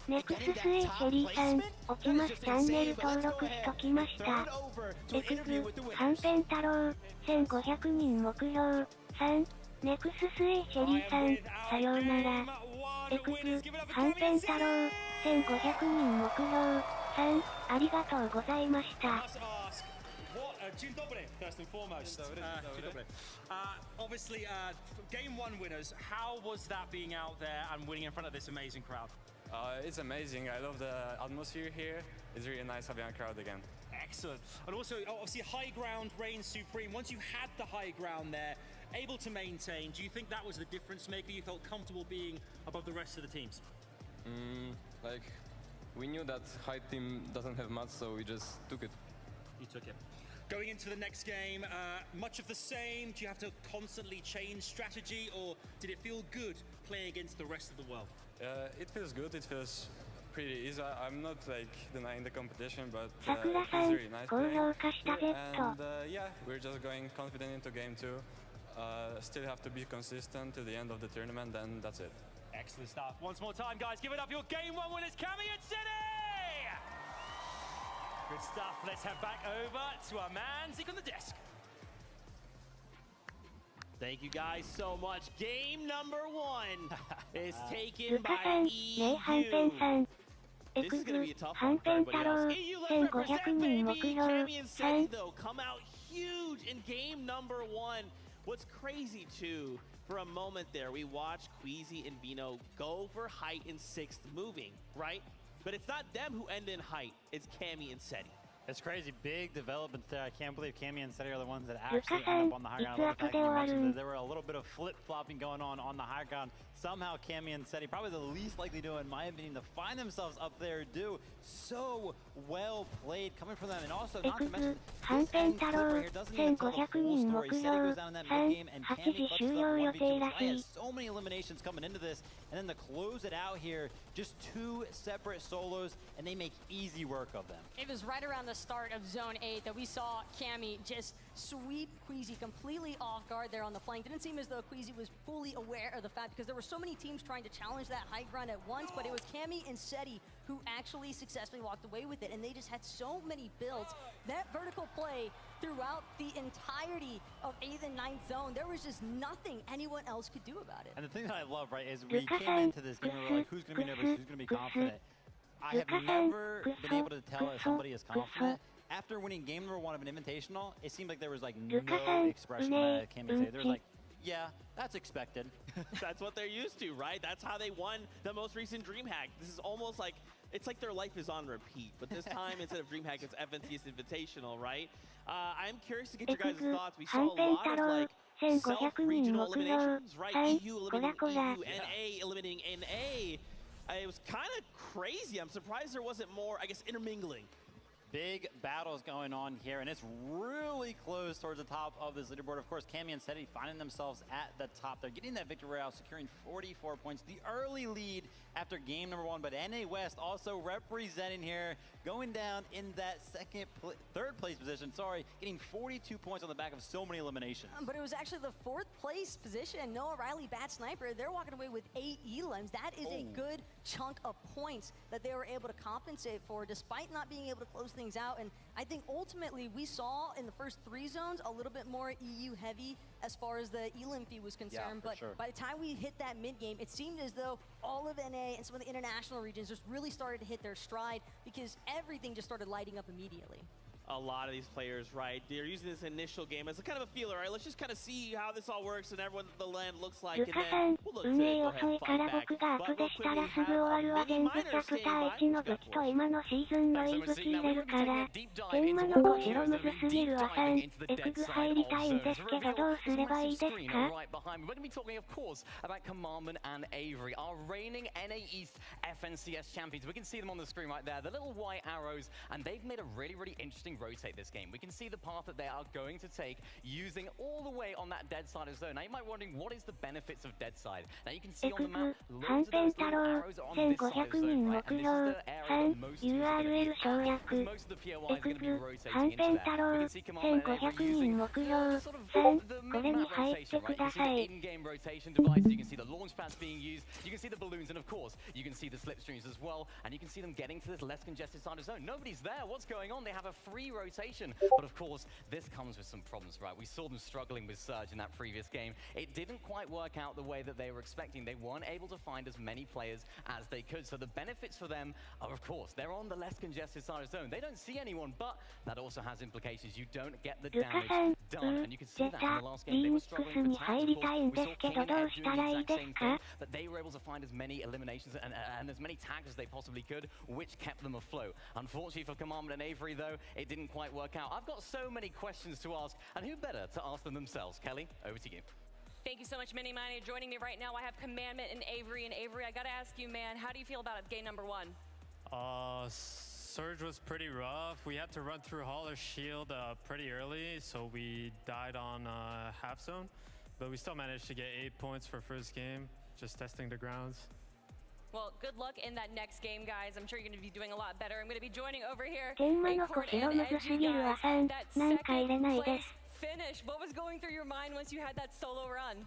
ネクススエイシェリーさん、落ちます。チャンネル登録しときました。エクグ、はんぺん太郎、1500人目標。3、ネクススエイシェリーさん、さようなら。エクグ、はんぺん太郎、1500人目標。3、ありがとうございました。Dzień dobry, first and foremost. Obviously, game 1 winners. How was that being out there and winning in front of this amazing crowd? It's amazing. I love the atmosphere here. It's really nice having a crowd again. Excellent. And also, obviously, high ground reigns supreme. Once you had the high ground there, able to maintain, do you think that was the difference maker? You felt comfortable being above the rest of the teams? Like, we knew that high team doesn't have much, so we just took it. You took it. Going into the next game, much of the same? Do you have to constantly change strategy, or did it feel good playing against the rest of the world? It feels good. It feels pretty easy. I'm not like denying the competition, but it's さくらさん、 really nice 高 playing. 評価した Z。 And yeah, we're just going confident into game 2. Still have to be consistent to the end of the tournament, and that's it. Excellent stuff. Once more time, guys, give it up. Your game 1 winners, Cammy and City! Good stuff. Let's head back over to our man Zeke on the desk. Thank you guys so much. Game number 1 is ル taken カ by さん、ねえはんぺんさん。エ This ク is グ、 going to be a tough は one ん for ぺん everybody 太郎、 else. EU, let's 1500 represent, 人目 baby. 標。 Cammy and Seti, 3、though, come out huge in game number 1. What's crazy, too, for a moment there, we watched Queasy and Vino go for height in 6th moving, right? But it's not them who end in height. It's Cammy and Seti. It's crazy, big development there. I can't believe Cammy and Seti are the ones that Luka actually san, end up on the high ground. I love the fact that you it's mentioned that there were a little bit of flip-flopping going on the high ground. Somehow Cammy and Seti, probably the least likely duo in my opinion, to find themselves up there, do so well played coming from them. And also, not to mention, はんぺん太郎、1500人目標。3、8時終了予定らしい。 So many eliminations coming into this, and then to close it out here, just 2 separate solos, and they make easy work of them. It was right around the start of Zone 8 that we saw Cammy just sweep Queasy completely off guard there on the flank. Didn't seem as though Queasy was fully aware of the fact because there were so many teams trying to challenge that high ground at once, but it was Cammy and Seti who actually successfully walked away with it, and they just had so many builds. That vertical play throughout the entirety of 8th and 9th zone, there was just nothing anyone else could do about it. And the thing that I love, right, is we came into this game and we were like, who's going to be nervous, who's going to be confident? I have never been able to tell if somebody is confident. After winning game number 1 of an invitational, it seemed like there was like no expression that I can't say. There was like, yeah, that's expected. That's what they're used to, right? That's how they won the most recent DreamHack. This is almost like, it's like their life is on repeat, but this time instead of DreamHack, it's FNCS Invitational, right? I'm curious to get your guys' thoughts. We saw a lot of like self-regional eliminations, right? EU eliminating EU, NA eliminating NA. It was kind of crazy. I'm surprised there wasn't more, I guess, intermingling. Big battles going on here, and it's really close towards the top of this leaderboard. Of course, Cammy and Seti finding themselves at the top. They're getting that victory royale, securing 44 points. The early lead after game number 1, but NA West also representing here, going down in that third place position, getting 42 points on the back of so many eliminations. But it was actually the 4th place position. Noah Riley, Bat Sniper, they're walking away with 8 elims. That is a good chunk of points that they were able to compensate for, despite not being able to close things out. And I think ultimately we saw in the first 3 zones a little bit more EU heavy as far as the elim fee was concerned. But by the time we hit that mid game, it seemed as though all of NA and some of the international regions just really started to hit their stride because everything just started lighting up immediately. A lot of these players, right, they're using this initial game as a kind of a feeler, right? Let's just kind of see how this all works and everyone the land looks like, and then we'll look to go ahead and fight back. But real quick, we have Mini Miner standing by. Who's got for us? Right behind me. We're going to be talking, of course, about Commandment and Avery, our reigning NA East FNCS champions. We can see them on the screen right there, the little white arrows, and they've made a really interesting rotate this game. We can see the path that they are going to take, using all the way on that dead side of zone. Now you might be wondering, what is the benefits of dead side? Now you can see on the map, loads of those little arrows are on this side of zone, right? And this is the area that most teams are going to be at. Most of the POIs are going to be rotating into there. We can see Commandment and Avery using sort of the mid-map rotation, right? You can see the in-game rotation devices, you can see the launch pads being used, you can see the balloons, and of course, you can see the slipstreams as well, and you can see them getting to this less congested side of zone. Nobody's there. What's going on? They have a free rotation, but of course this comes with some problems, right? We saw them struggling with Surge in that previous game. It didn't quite work out the way that they were expecting. They weren't able to find as many players as they could, so the benefits for them are, of course, they're on the less congested side of zone. They don't see anyone, but that also has implications. You don't get the damage done, and you can see that in the last game. They were struggling for tags, of course. We saw King and Ed doing the exact same thing, but they were able to find as many eliminations and as many tags as they possibly could, which kept them afloat. Unfortunately for Commandment and Avery, though, it didn't quite work out. I've got so many questions to ask, and who better to ask them themselves? Kelly, over to you. Thank you so much, Mini Miner. Joining me right now, I have Commandment and Avery. And Avery, I gotta ask you, man, how do you feel about it, game number 1? Surge was pretty rough. We had to run through Hauler's shield pretty early, so we died on half zone. But we still managed to get 8 points for first game, just testing the grounds. Well, good luck in that next game, guys. I'm sure you're going to be doing a lot better. I'm going to be joining over here. That second place finish. What was going through your mind once you had that solo run?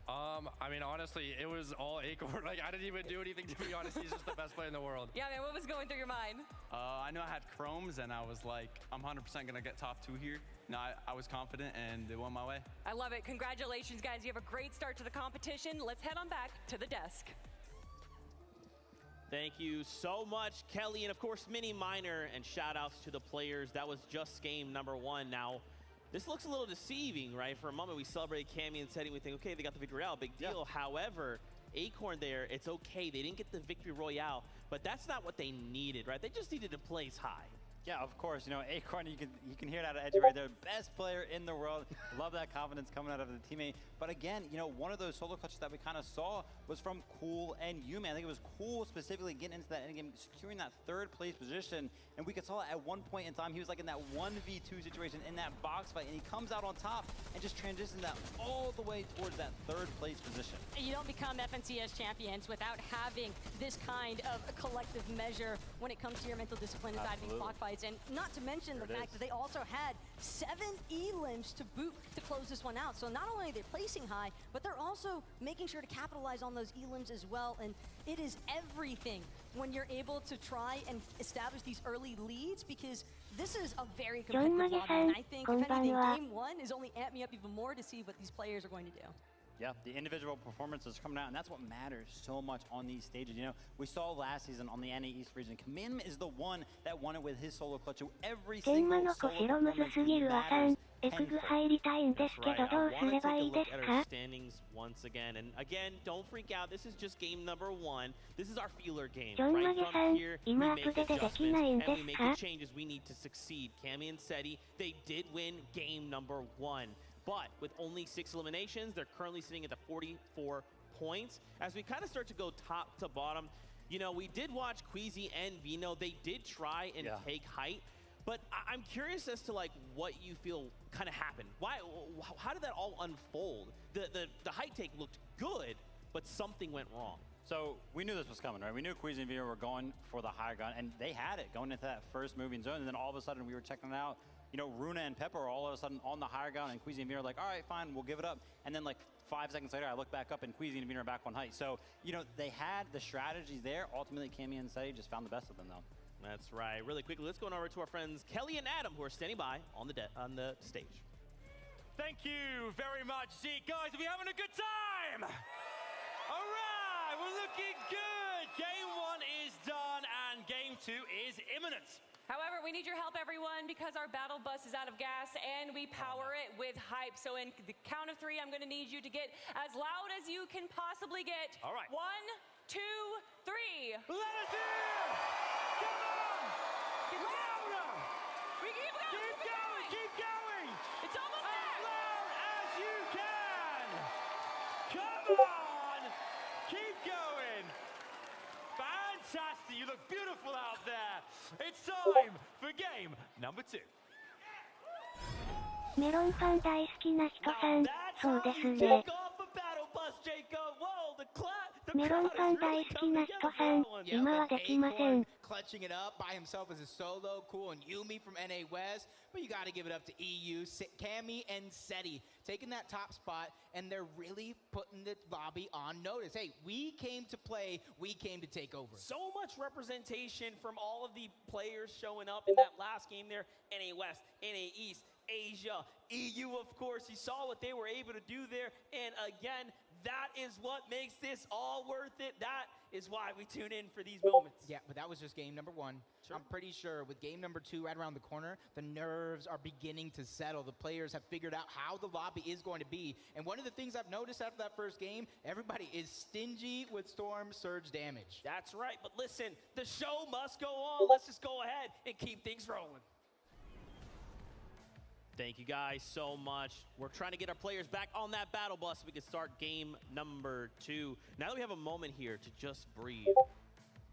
I mean, honestly, it was all Acorn. Like, I didn't even do anything, to be honest. He's just the best player in the world. Yeah, man, what was going through your mind? I know I had chromes, and I was like, I'm 100% going to get top 2 here. No, I was confident, and it went my way. I love it. Congratulations, guys. You have a great start to the competition. Let's head on back to the desk. Thank you so much, Kelly, and of course, Mini Miner, and shout outs to the players. That was just game number 1. Now, this looks a little deceiving, right? For a moment, we celebrate Cammy and Seti, we think, okay, they got the victory royale, big deal. Yeah. However, Acorn there, it's okay. They didn't get the victory royale, but that's not what they needed, right? They just needed to place high. Yeah, of course. You know, Acorn, you can hear that at Edge right there. Best player in the world. Love that confidence coming out of the teammate. But again, you know, one of those solo clutches that we kind of saw was from Cool and Yuman. I think it was Cool specifically getting into that endgame, securing that third place position. And we could saw at one point in time, he was like in that 1v2 situation in that box fight, and he comes out on top and just transitions that all the way towards that third place position. You don't become FNCS champions without having this kind of a collective measure when it comes to your mental discipline inside these block fights. And not to mention the fact that they also had 7 elims to boot to close this one out. So not only are they placing high, but they're also making sure to capitalize on those elims as well. And it is everything when you're able to try and establish these early leads, because this is a very competitive lobby. And I think, if anything, game 1 is only amped me up even more to see what these players are going to do. Yeah, the individual performances coming out, and that's what matters so much on these stages. You know, we saw last season on the NA East region, Commandment is the one that won it with his solo clutch. So every single solo performance matters. That's right. I want to take a look at our standings once again. And again, don't freak out. This is just game number 1. This is our feeler game. Right from here, we make adjustments and we make the changes we need to succeed. Cammy and Seti, they did win game number 1. But with only 6 eliminations, they're currently sitting at the 44 points. As we kind of start to go top to bottom, you know, we did watch Queasy and Vino. They did try and take height. But I'm curious as to like what you feel kind of happened. Why? How did that all unfold? The height take looked good, but something went wrong. So we knew this was coming, right? We knew Queasy and Vino were going for the high ground, and they had it going into that first moving zone. And then all of a sudden we were checking it out. You know, Runa and Pepper are all of a sudden on the higher ground, and Queasy and Vino are like, all right, fine, we'll give it up. And then like 5 seconds later, I look back up, and Queasy and Vino are back on height. So, you know, they had the strategies there. Ultimately, Cammy and Seti just found the best of them, though. That's right. Really quickly, let's go on over to our friends Kelly and Adam, who are standing by on the stage. Thank you very much, Zeke. Guys, are we having a good time? All right, we're looking good. Game 1 is done, and game 2 is imminent. However, we need your help, everyone, because our battle bus is out of gas and we power it with hype. So in the count of 3, I'm going to need you to get as loud as you can possibly get. All right. 1, 2, 3. Let us hear! Come on! Get louder! We keep going! Keep going! Keep going! It's almost as there! As loud as you can! Come on! Keep going! Fantastic! You look beautiful out there! It's time for game number 2. メロンパン大好きな人さん、そうですね。メロンパン大好きな人さん、今はできません。 Clutching it up by himself as a solo, Cool and Yumi from NA West, but you got to give it up to EU, Cammy and Seti, taking that top spot, and they're really putting the lobby on notice. Hey, we came to play, we came to take over. So much representation from all of the players showing up in that last game there. NA West, NA East, Asia, EU, of course. You saw what they were able to do there, and again, that is what makes this all worth it. That is why we tune in for these moments. Yeah, but that was just game number 1. Sure. I'm pretty sure with game number 2 right around the corner, the nerves are beginning to settle. The players have figured out how the lobby is going to be. And one of the things I've noticed after that first game, everybody is stingy with Storm Surge damage. That's right, but listen, the show must go on. Let's just go ahead and keep things rolling. Thank you guys so much. We're trying to get our players back on that battle bus so we can start game number 2. Now that we have a moment here to just breathe,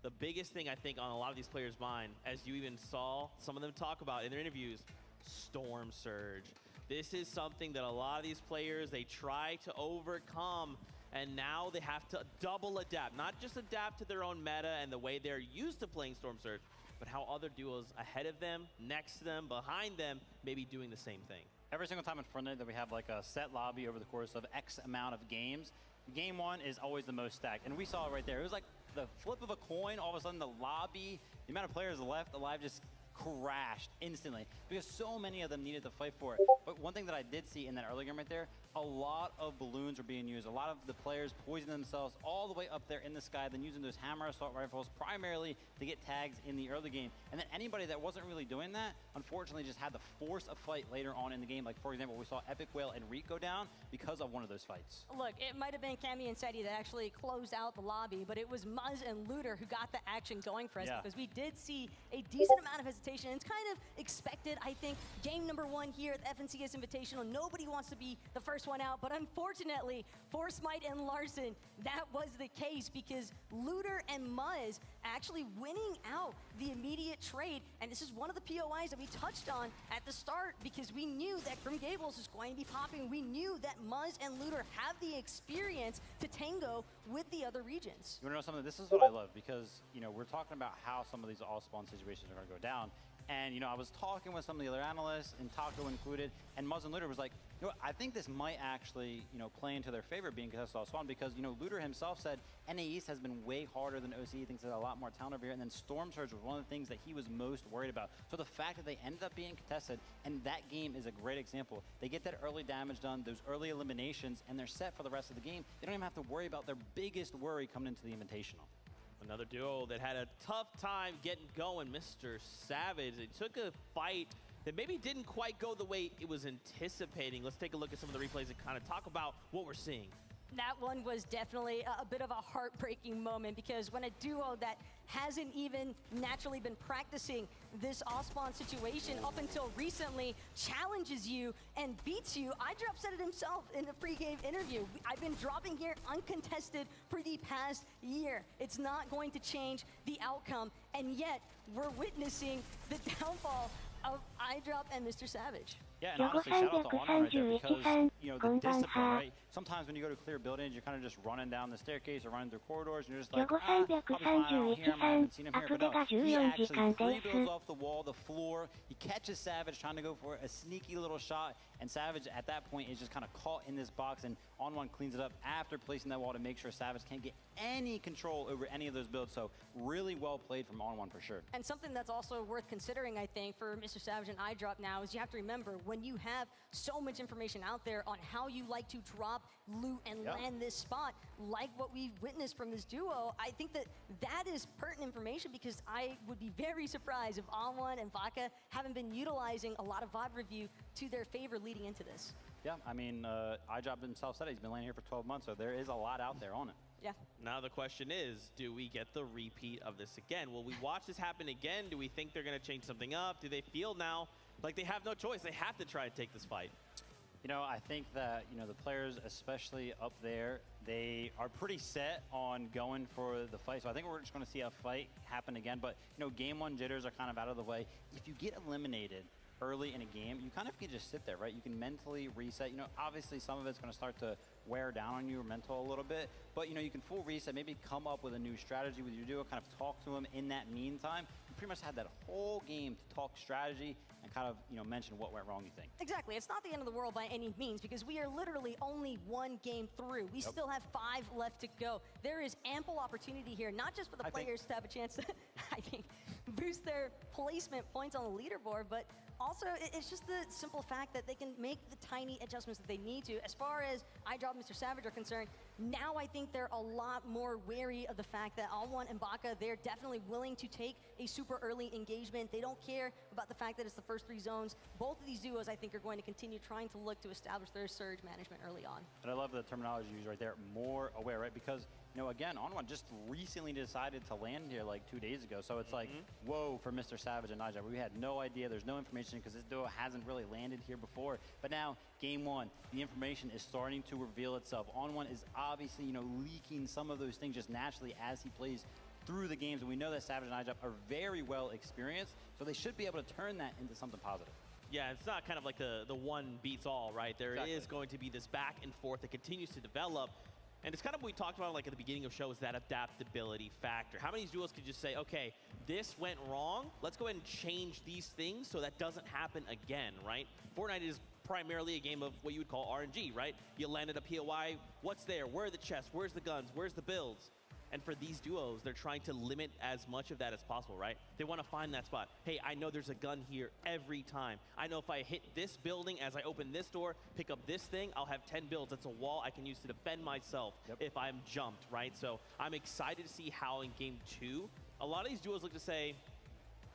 the biggest thing I think on a lot of these players' mind, as you even saw some of them talk about in their interviews, Storm Surge. This is something that a lot of these players, they try to overcome, and now they have to double adapt. Not just adapt to their own meta and the way they're used to playing Storm Surge, but how other duos ahead of them, next to them, behind them, may be doing the same thing. Every single time in Fortnite that we have like a set lobby over the course of X amount of games, game 1 is always the most stacked. And we saw it right there. It was like the flip of a coin. All of a sudden the lobby, the amount of players left alive just crashed instantly because so many of them needed to fight for it. But one thing that I did see in that early game right there, a lot of balloons were being used. A lot of the players poisoning themselves all the way up there in the sky, then using those hammer assault rifles primarily to get tags in the early game. And then anybody that wasn't really doing that, unfortunately just had to force a fight later on in the game. Like for example, we saw Epic Whale and Reek go down because of one of those fights. Look, it might have been Cammy and Seti that actually closed out the lobby, but it was Muzz and Looter who got the action going for us because we did see a decent amount of hesitation Invitation. It's kind of expected, I think. Game number 1 here at the FNCS Invitational. Nobody wants to be the first one out, but unfortunately, for Smite and Larson, that was the case because Looter and Muzz actually winning out the immediate trade. And this is one of the POIs that we touched on at the start because we knew that Grim Gables is going to be popping. We knew that Muzz and Looter have the experience to tango with the other regions. You want to know something? This is what I love because, you know, we're talking about how some of these all-spawn situations are going to go down. And, you know, I was talking with some of the other analysts, and Taco included, and Muzz and Looter was like, you know, I think this might actually, you know, play into their favor being contested all-spawn because, you know, Looter himself said NA East has been way harder than OC. He thinks there's a lot more talent over here. And then Storm Surge was one of the things that he was most worried about. So the fact that they ended up being contested, and that game is a great example. They get that early damage done, those early eliminations, and they're set for the rest of the game. They don't even have to worry about their biggest worry coming into the Invitational. Another duo that had a tough time getting going, Mr. Savage. They took a fight that maybe didn't quite go the way it was anticipating. Let's take a look at some of the replays and kind of talk about what we're seeing. That one was definitely a bit of a heartbreaking moment because when a duo that hasn't even naturally been practicing this all-spawn situation up until recently challenges you and beats you. iDrop said it himself in the pre-game interview. I've been dropping here uncontested for the past year. It's not going to change the outcome, and yet we're witnessing the downfall of iDrop and Mr. Savage. Yeah, and honestly, shout out to Honor right there because, you know, the discipline, right? Sometimes when you go to clear buildings, you're kind of just running down the staircase or running through corridors, and you're just like, I'll be fine out here, I haven't seen him here. But no, he actually 3 builds off the wall, the floor. He catches Savage trying to go for a sneaky little shot, and Savage at that point is just kind of caught in this box, and On1 cleans it up after placing that wall to make sure Savage can't get any control over any of those builds. So really well played from On1 for sure. And something that's also worth considering, I think, for Mr. Savage and iDrop now is you have to remember when you have so much information out there on how you like to drop, loot, and land this spot, like what we've witnessed from this duo, I think that that is pertinent information because I would be very surprised if On1 and Vaca haven't been utilizing a lot of VOD review to their favor leading into this. Yeah, I mean, iDrop himself said he's been landing here for 12 months, so there is a lot out there on it. Yeah. Now the question is, do we get the repeat of this again? Will we watch this happen again? Do we think they're going to change something up? Do they feel now like they have no choice? They have to try and take this fight. You know, I think that, you know, the players, especially up there, they are pretty set on going for the fight. So I think we're just going to see a fight happen again. But, you know, game 1 jitters are kind of out of the way. If you get eliminated early in a game, you kind of can just sit there, right? You can mentally reset. You know, obviously some of it's going to start to wear down on your mental a little bit, but you know, you can full reset, maybe come up with a new strategy with your duo, kind of talk to them in that meantime. You pretty much had that whole game to talk strategy and kind of, you know, mention what went wrong, you think. Exactly. It's not the end of the world by any means because we are literally only 1 game through. We still have 5 left to go. There is ample opportunity here, not just for the players to have a chance to, I think, boost their placement points on the leaderboard, but also it's just the simple fact that they can make the tiny adjustments that they need to. As far as iDrop and Mr. Savage are concerned, now I think they're a lot more wary of the fact that On1 and Baca, they're definitely willing to take a super early engagement. They don't care about the fact that it's the first 3 zones. Both of these duos, I think, are going to continue trying to look to establish their surge management early on. And I love the terminology used right there, more aware, right? Because, you know, again, On1 just recently decided to land here like 2 days ago. So it's like, whoa, for Mr. Savage and iDrop. We had no idea. There's no information because this duo hasn't really landed here before. But now, game 1, the information is starting to reveal itself. On1 is obviously, you know, leaking some of those things just naturally as he plays through the games. And we know that Savage and iDrop are very well experienced, so they should be able to turn that into something positive. Yeah, it's not kind of like the one beats all, right? There is going to be this back and forth that continues to develop. And it's kind of what we talked about like at the beginning of shows, that adaptability factor. How many duos could just say, okay, this went wrong, let's go ahead and change these things so that doesn't happen again, right? Fortnite is primarily a game of what you would call RNG, right? You landed a POI, what's there? Where are the chests? Where's the guns? Where's the builds? And for these duos, they're trying to limit as much of that as possible, right? They want to find that spot. Hey, I know there's a gun here every time. I know if I hit this building as I open this door, pick up this thing, I'll have 10 builds. That's a wall I can use to defend myself if I'm jumped, right? So I'm excited to see how in game 2, a lot of these duos look to say,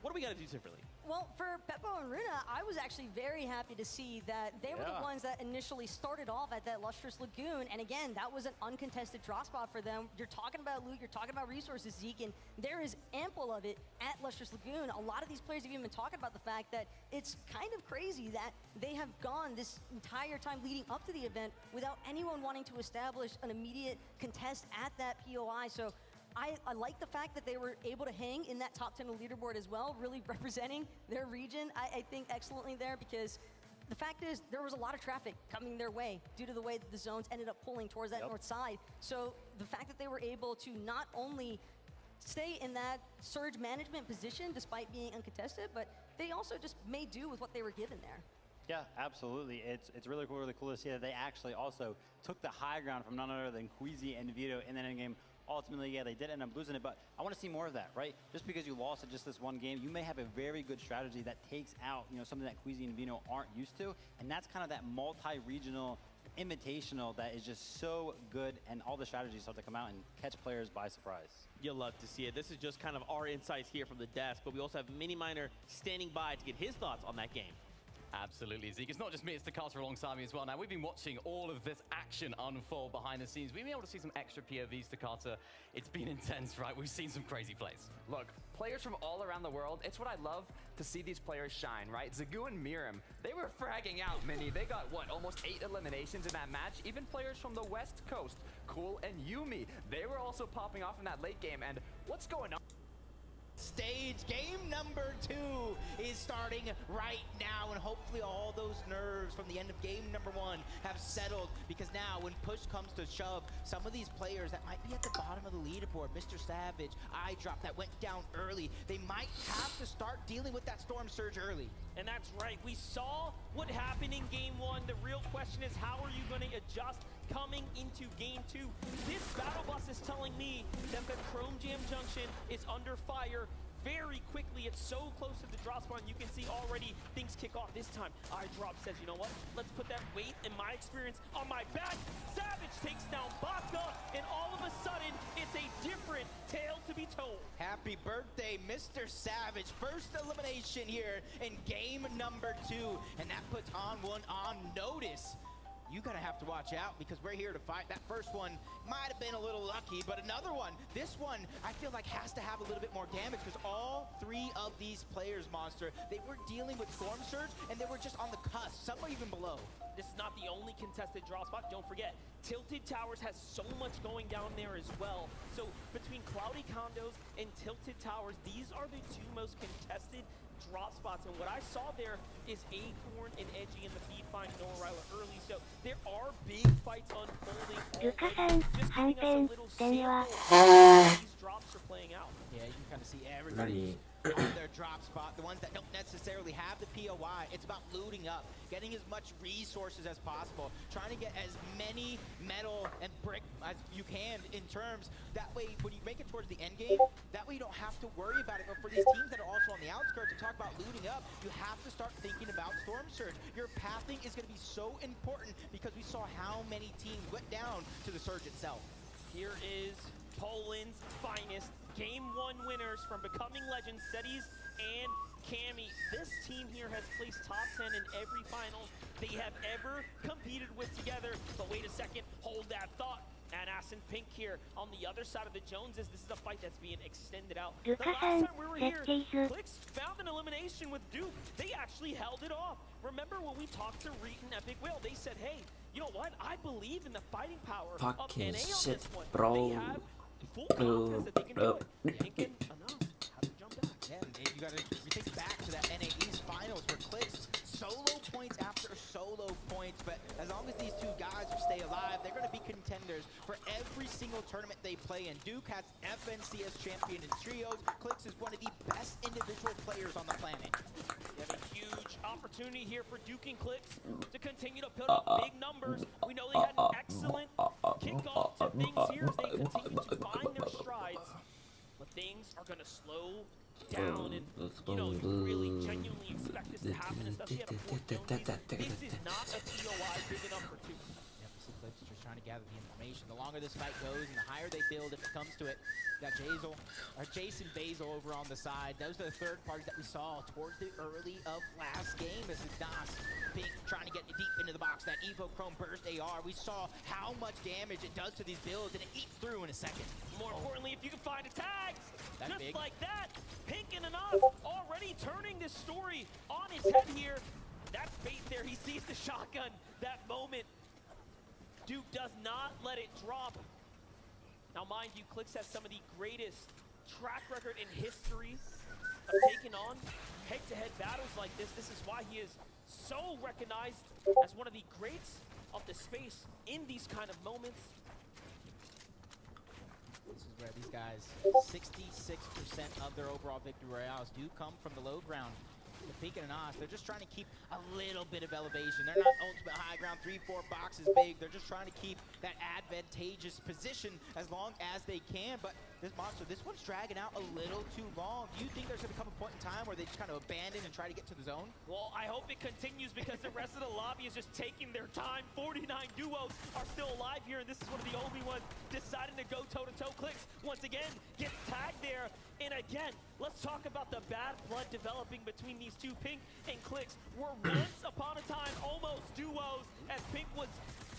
what do we got to do differently? Well, for Beppo and Runa, I was actually very happy to see that they were the ones that initially started off at that Lustrous Lagoon. And again, that was an uncontested draw spot for them. You're talking about loot, you're talking about resources, Zeke, and there is ample of it at Lustrous Lagoon. A lot of these players have even been talking about the fact that it's kind of crazy that they have gone this entire time leading up to the event without anyone wanting to establish an immediate contest at that POI. So I like the fact that they were able to hang in that top 10 leaderboard as well, really representing their region, I think, excellently there, because the fact is there was a lot of traffic coming their way due to the way that the zones ended up pulling towards that north side. So the fact that they were able to not only stay in that surge management position despite being uncontested, but they also just made do with what they were given there. Yeah, absolutely. It's really cool to see that they actually also took the high ground from none other than Queasy and Vito in that endgame. Ultimately, yeah, they did end up losing it, but I want to see more of that, right? Just because you lost at just this one game, you may have a very good strategy that takes out, something that Queasy and Vino aren't used to, and that's kind of that multi-regional invitational that is just so good, and all the strategies start to come out and catch players by surprise. You'll love to see it. This is just kind of our insights here from the desk, but we also have Mini Miner standing by to get his thoughts on that game. Absolutely, Zeke. It's not just me, it's Takata alongside me as well. Now, we've been watching all of this action unfold behind the scenes. We've been able to see some extra POVs, Takata. It's been intense, right? We've seen some crazy plays. Look, players from all around the world, it's what I love to see these players shine, right? Zagu and Miram, they were fragging out, Mini. They got, what, almost 8 eliminations in that match? Even players from the West Coast, Cool and Yumi, they were also popping off in that late game. And what's going on? Stage game number 2 is starting right now, and hopefully all those nerves from the end of game number 1 have settled, because now when push comes to shove, some of these players that might be at the bottom of the leaderboard, Mr. Savage, iDrop, that went down early, they might have to start dealing with that storm surge early. And that's right, we saw what happened in game 1. The real question is, how are you going to adjust coming into game 2? This battle bus is telling me that the Chrome Jam Junction is under fire very quickly. It's so close to the drop spawn. You can see already things kick off. This time, iDrop says, you know what? Let's put that weight and my experience on my back. Savage takes down Baka, and all of a sudden, it's a different tale to be told. Happy birthday, Mr. Savage. First elimination here in game number 2, and that puts On1 on notice. You gotta have to watch out, because we're here to fight. That first one might have been a little lucky, but another one, this one, I feel like has to have a little bit more damage, because all 3 of these players, Monster, they were dealing with Storm Surge, and they were just on the cusp, some were even below. This is not the only contested draw spot. Don't forget, Tilted Towers has so much going down there as well. So between Cloudy Condos and Tilted Towers, these are the 2 most contested drop spots, and what I saw there is Acorn and Edgy in the feed find Noah Ryler early, so there are big fights unfolding. Just giving us a little sample of how these drops are playing out. Yeah, you can kind of see everybody on their drop spot. The ones that don't necessarily have the POI, it's about looting up, getting as much resources as possible, trying to get as many metal and brick as you can in terms. That way, when you make it towards the end game, that way you don't have to worry about it. But for these teams that are also on the outskirts and talk about looting up, you have to start thinking about Storm Surge. Your pathing is going to be so important, because we saw how many teams went down to the Surge itself. Here is Poland's finest. Game 1 winners from Becoming Legends, Cetis and Cammy. This team here has placed top 10 in every finals they have ever competed with together. But wait a second, hold that thought. And Ascent Pink here on the other side of the Joneses. This is a fight that's being extended out. The last time we were here, Clicks found an elimination with Duke. They actually held it off. Remember when we talked to Reet and Epic Whale, they said, hey, you know what? I believe in the fighting power of NA on shit, this one. bro. They have full confidence that they can do it. Thinking enough. How to jump back. Yeah, and you gotta think back to that NA East finals where Clicks solo points after solo points, but as long as these 2 guys stay alive, they're going to be contenders for every single tournament they play in. Duke has FNCS champion in trios. Clicks is one of the best individual players on the planet. You have a huge opportunity here for Duke and Clicks to continue to put up big numbers. We know they had an excellent kickoff to things here as they continue to find their strides, but things are going to slow down, and you really genuinely expect this to happen, especially at a 4th Jones. This is not a POI driven up for 2. Yeah, Clicks just trying to gather the information. The longer this fight goes and the higher they build, if it comes to it. Got Jason Basil over on the side. Those are the third parties that we saw towards the early of last game. This is Nas Pink trying to get deep into the box. That Evo Chrome Burst AR. We saw how much damage it does to these builds, and it eats through in a second. More importantly, if you can find a tags, That's just big. like that, Pink and Anas already turning this story on its head here. That bait there, he sees the shotgun. That moment, Duke does not let it drop. Now, mind you, Clix has some of the greatest track record in history of taking on head-to-head battles like this. This is why he is so recognized as one of the greats of the space in these kind of moments. This is where these guys, 66% of their overall victory royales do come from the low ground. The Pink and Anas, they're just trying to keep a little bit of elevation. They're not ultimate high ground, 3-4 boxes big. They're just trying to keep that advantageous position as long as they can. But this monster, this one's dragging out a little too long. Do you think there's going to come a point in time where they just kind of abandon and try to get to the zone? Well, I hope it continues because the rest of the lobby is just taking their time. 49 duos are still alive here, and this is one of the only ones deciding to go toe-to-toe. Clix, once again, gets tagged there. And again, let's talk about the bad blood developing between these two, Pink and Clix. Were once upon a time almost duos, as Pink was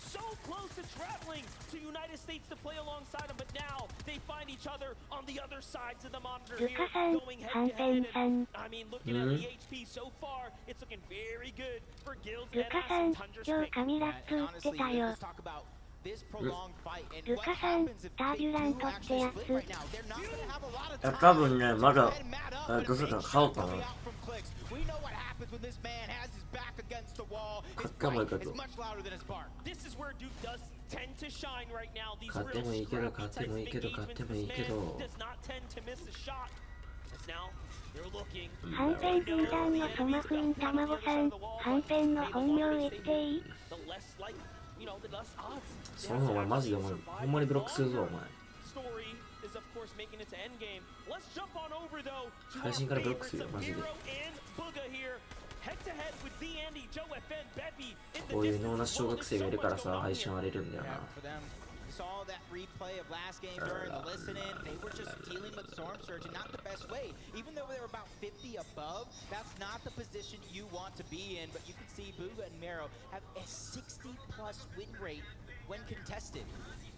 so close to traveling to United States to play alongside him, but now they find each other on the other sides of the monitor here, going head-to-head. And I mean, looking at the HP so far, it's looking very good for Guilds and Ass and Tundra's Pick. And honestly, let's talk about this prolonged fight and what happens if they do actually split right now. They're not going to have a lot of time. 多分ね、まだどうするか買おうかな。 We know what happens when this man has his back against the wall. His 買ってもいい bite けど。 is much louder than his bark. This is where Duke does tend to shine right now. These 買ってもいいけど、買ってもいいけど、買 engagements, ってもいい this け man ど。 does not tend to miss a shot. As now they're looking. はんぺん軍団のソマフンたまごさん、はんぺんの本名言っていい？ The less like, you know, the less odds. そのお前マジでお前ほんまにブロックするぞお前。 Story is of course making it to end game. Let's jump on over though to 配信からブロックするよマジで。 Miro and Booga here. Head to head with Z Andy, Joe FN, Bevy in the こういう脳なし小学生がいるからさ、配信割れるんだよな。 Saw that replay of last game during the listen-in. They were just dealing with Storm Surge and not the best way. Even though they were about 50 above, that's not the position you want to be in. But you can see Booga and Mero have a 60-plus win rate when contested.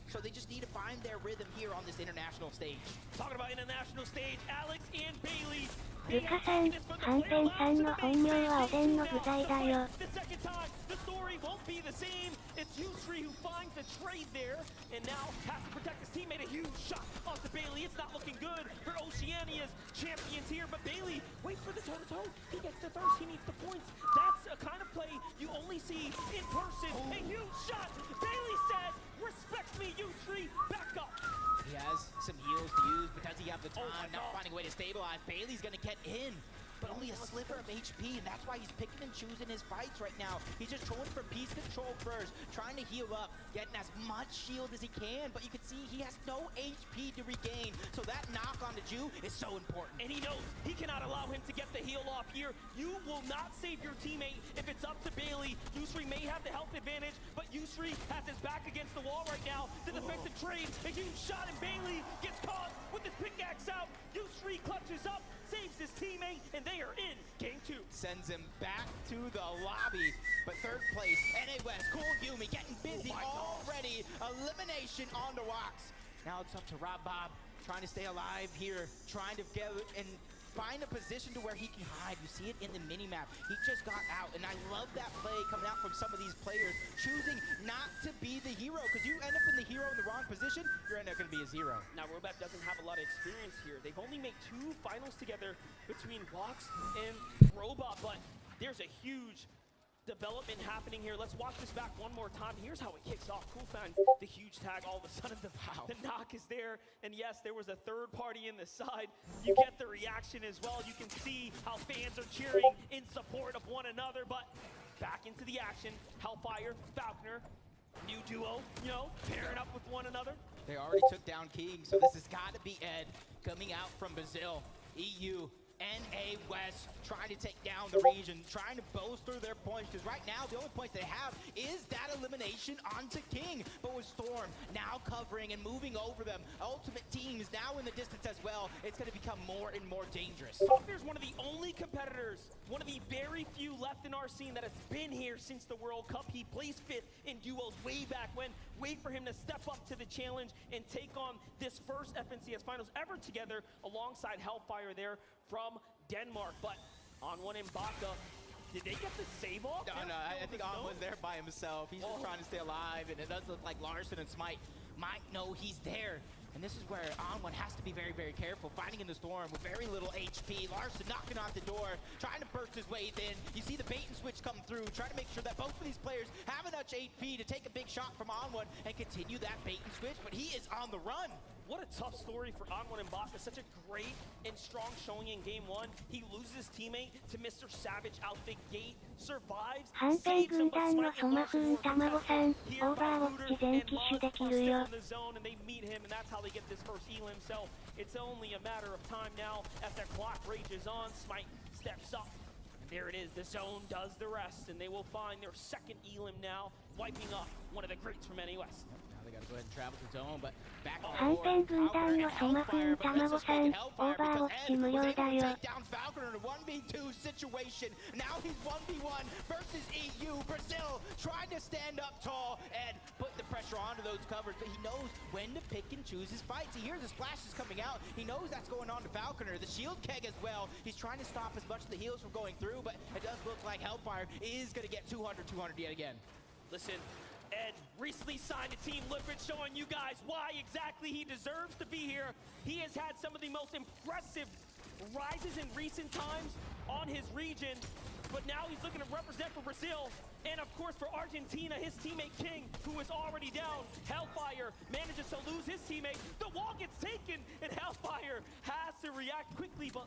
So they just need to find their rhythm here on this international stage. Talking about international stage, Alex and Bailey. ルカさん、はんぺんさんの本名はおでんの具材だよ。 The second time, the story won't be the same. It's Yusri who finds the trade there, and now has to protect his teammate. A huge shot onto Bailey. It's not looking good for Oceania's champions here, but Bailey waits for the toe-to-toe. He gets the thirst. He needs the points. That's a kind of play you only see in person. A huge shot. Bailey said, "Respect me, Yusri. Back up." He has some heals to use, but does he have the time? Not finding a way to stabilize. Bailey's gonna get in, but only a sliver of HP, and that's why he's picking and choosing his fights right now. He's just going for piece control first, trying to heal up, getting as much shield as he can, but you can see he has no HP to regain, so that knock on the Jew is so important. And he knows he cannot allow him to get the heal off here. You will not save your teammate if it's up to Bailey. Yusri may have the health advantage, but Yusri has his back against the wall right now. The defensive trade, a huge shot, and Bailey gets caught with his pickaxe out. Yusri clutches up, saves his teammate, and they are in game 2. Sends him back to the lobby, but third place, NA West, Cool Yumi getting busy already. Elimination on the Wox. Now it's up to Rob Bob, trying to stay alive here, trying to get and find a position to where he can hide. You see it in the mini-map. He just got out, and I love that play coming out from some of these players, choosing not to be the hero, because you end up in the hero in the wrong position, you're end up going to be a zero. Now, Robap doesn't have a lot of experience here. They've only made 2 finals together between Wox and Robot, but there's a huge development happening here. Let's watch this back one more time. Here's how it kicks off. Cool finds the huge tag. All of a sudden, the knock is there. And yes, there was a third party in the side. You get the reaction as well. You can see how fans are cheering in support of one another. But back into the action. Hellfire, Falconer, new duo, you know, pairing up with one another. They already took down King, so this has got to be Ed coming out from Brazil. EU NA West trying to take down the region, trying to bolster their points, because right now the only points they have is that elimination onto King. But with Storm now covering and moving over them, Ultimate Team is now in the distance as well. It's going to become more and more dangerous. There's one of the only competitors, one of the very few left in our scene that has been here since the World Cup. He placed 5th in duos way back when. Wait for him to step up to the challenge and take on this first FNCS Finals ever together alongside Hellfire there from Denmark. But On1 and Baka, did they get the save off? No, I think On1's there by himself. He's just trying to stay alive, and it does look like Larson and Smite might know he's there. And this is where On1 has to be very, very careful. Fighting in the storm with very little HP. Larson knocking on the door, trying to burst his way in. You see the bait and switch come through, trying to make sure that both of these players have enough HP to take a big shot from On1 and continue that bait and switch, but he is on the run. What a tough story for On1 and Baka. Such a great and strong showing in game 1. He loses his teammate to Mr. Savage out the gate, survives, はんぺん軍団のソマフン卵さん、オーバーウォッチ全機種できるよ。 in the zone, and they meet him, and that's how they get this first elim. So it's only a matter of time now as that clock rages on. Smite steps up, and there it is. The zone does the rest, and they will find their second elim now, wiping up one of the greats from NA West. Now they got to go ahead and travel to zone, but back on はんぺん軍団のソマフン卵さん、オーバーウォッチ無料だよ。 Falconer in a 1v2 situation. Now he's 1v1 versus EU. Brazil trying to stand up tall and put the pressure onto those covers, but he knows when to pick and choose his fights. He hears the splashes coming out. He knows that's going on to Falconer. The shield keg as well. He's trying to stop as much of the heals from going through, but it does look like Hellfire is going to get 200 yet again. Listen, Ed recently signed a team Liquid, showing you guys why exactly he deserves to be here. He has had some of the most impressive rises in recent times on his region, but now he's looking to represent for Brazil, and of course for Argentina, his teammate King, who is already down. Hellfire manages to lose his teammate. The wall gets taken, and Hellfire has to react quickly, but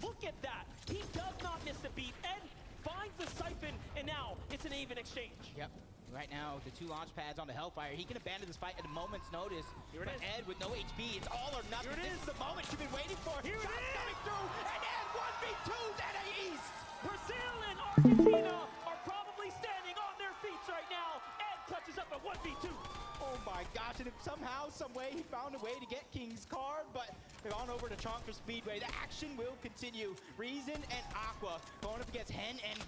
look at that. He does not miss a beat. Ed finds the siphon, and now it's an even exchange. Yep. Right now, the 2 launch pads on the Hellfire. He can abandon this fight at a moment's notice. Here it but is. Ed with no HP, it's all or nothing. Here it This is. is the moment you've been waiting for. Here it Shots is. coming through, and Ed 1v2s NA East. Brazil and Argentina are probably standing on their feet right now. Ed touches up a 1v2. Oh my gosh, and if somehow, some way, he found a way to get King's card, but they're on over to Chonker Speedway. The action will continue. Reason and Aqua going up against Hen and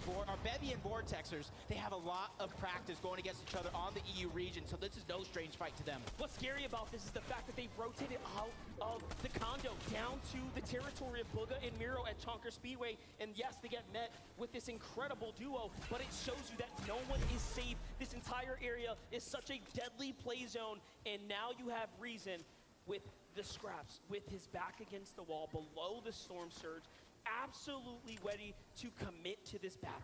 Bevy and Vortexers. They have a lot of practice going against each other on the EU region, so this is no strange fight to them. What's scary about this is the fact that they've rotated out of the condo down to the territory of Booga and Miro at Chonker Speedway. And yes, they get met with this incredible duo, but it shows you that no one is safe. This entire area is such a deadly play zone, and now you have Reason with the scraps, with his back against the wall, below the Storm Surge, absolutely ready to commit to this battle.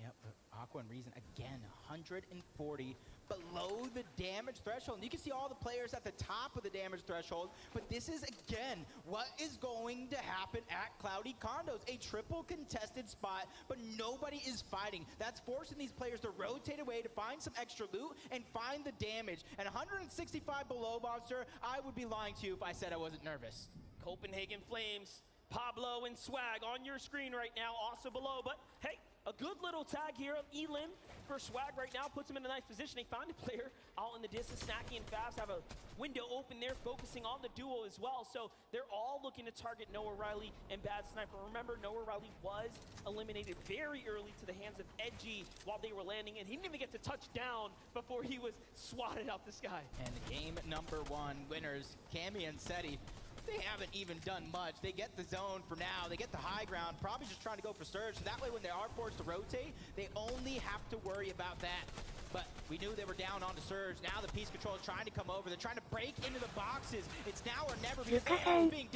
Yep, Aqua and Reason again, 140 below the damage threshold. And you can see all the players at the top of the damage threshold, but this is again what is going to happen at Cloudy Condos. A triple contested spot, but nobody is fighting. That's forcing these players to rotate away to find some extra loot and find the damage. And 165 below, Monster, I would be lying to you if I said I wasn't nervous. Copenhagen Flames, Pablo and Swag on your screen right now, also below, but hey, a good little tag here of Elim for Swag right now, puts him in a nice position. They found a player out in the distance. Snacky and Fabs have a window open there, focusing on the duo as well. So they're all looking to target Noah Riley and Bad Sniper. Remember, Noah Riley was eliminated very early to the hands of Edgy while they were landing, and he didn't even get to touch down before he was swatted out the sky. And game number 1 winners, Cammy and Seti. They haven't even done much. They get the zone for now. They get the high ground, probably just trying to go for Surge. So that way when they are forced to rotate, they only have to worry about that. But we knew they were down onto Surge. Now the Peace Control is trying to come over. They're trying to break into the boxes. It's now or never. Bevy,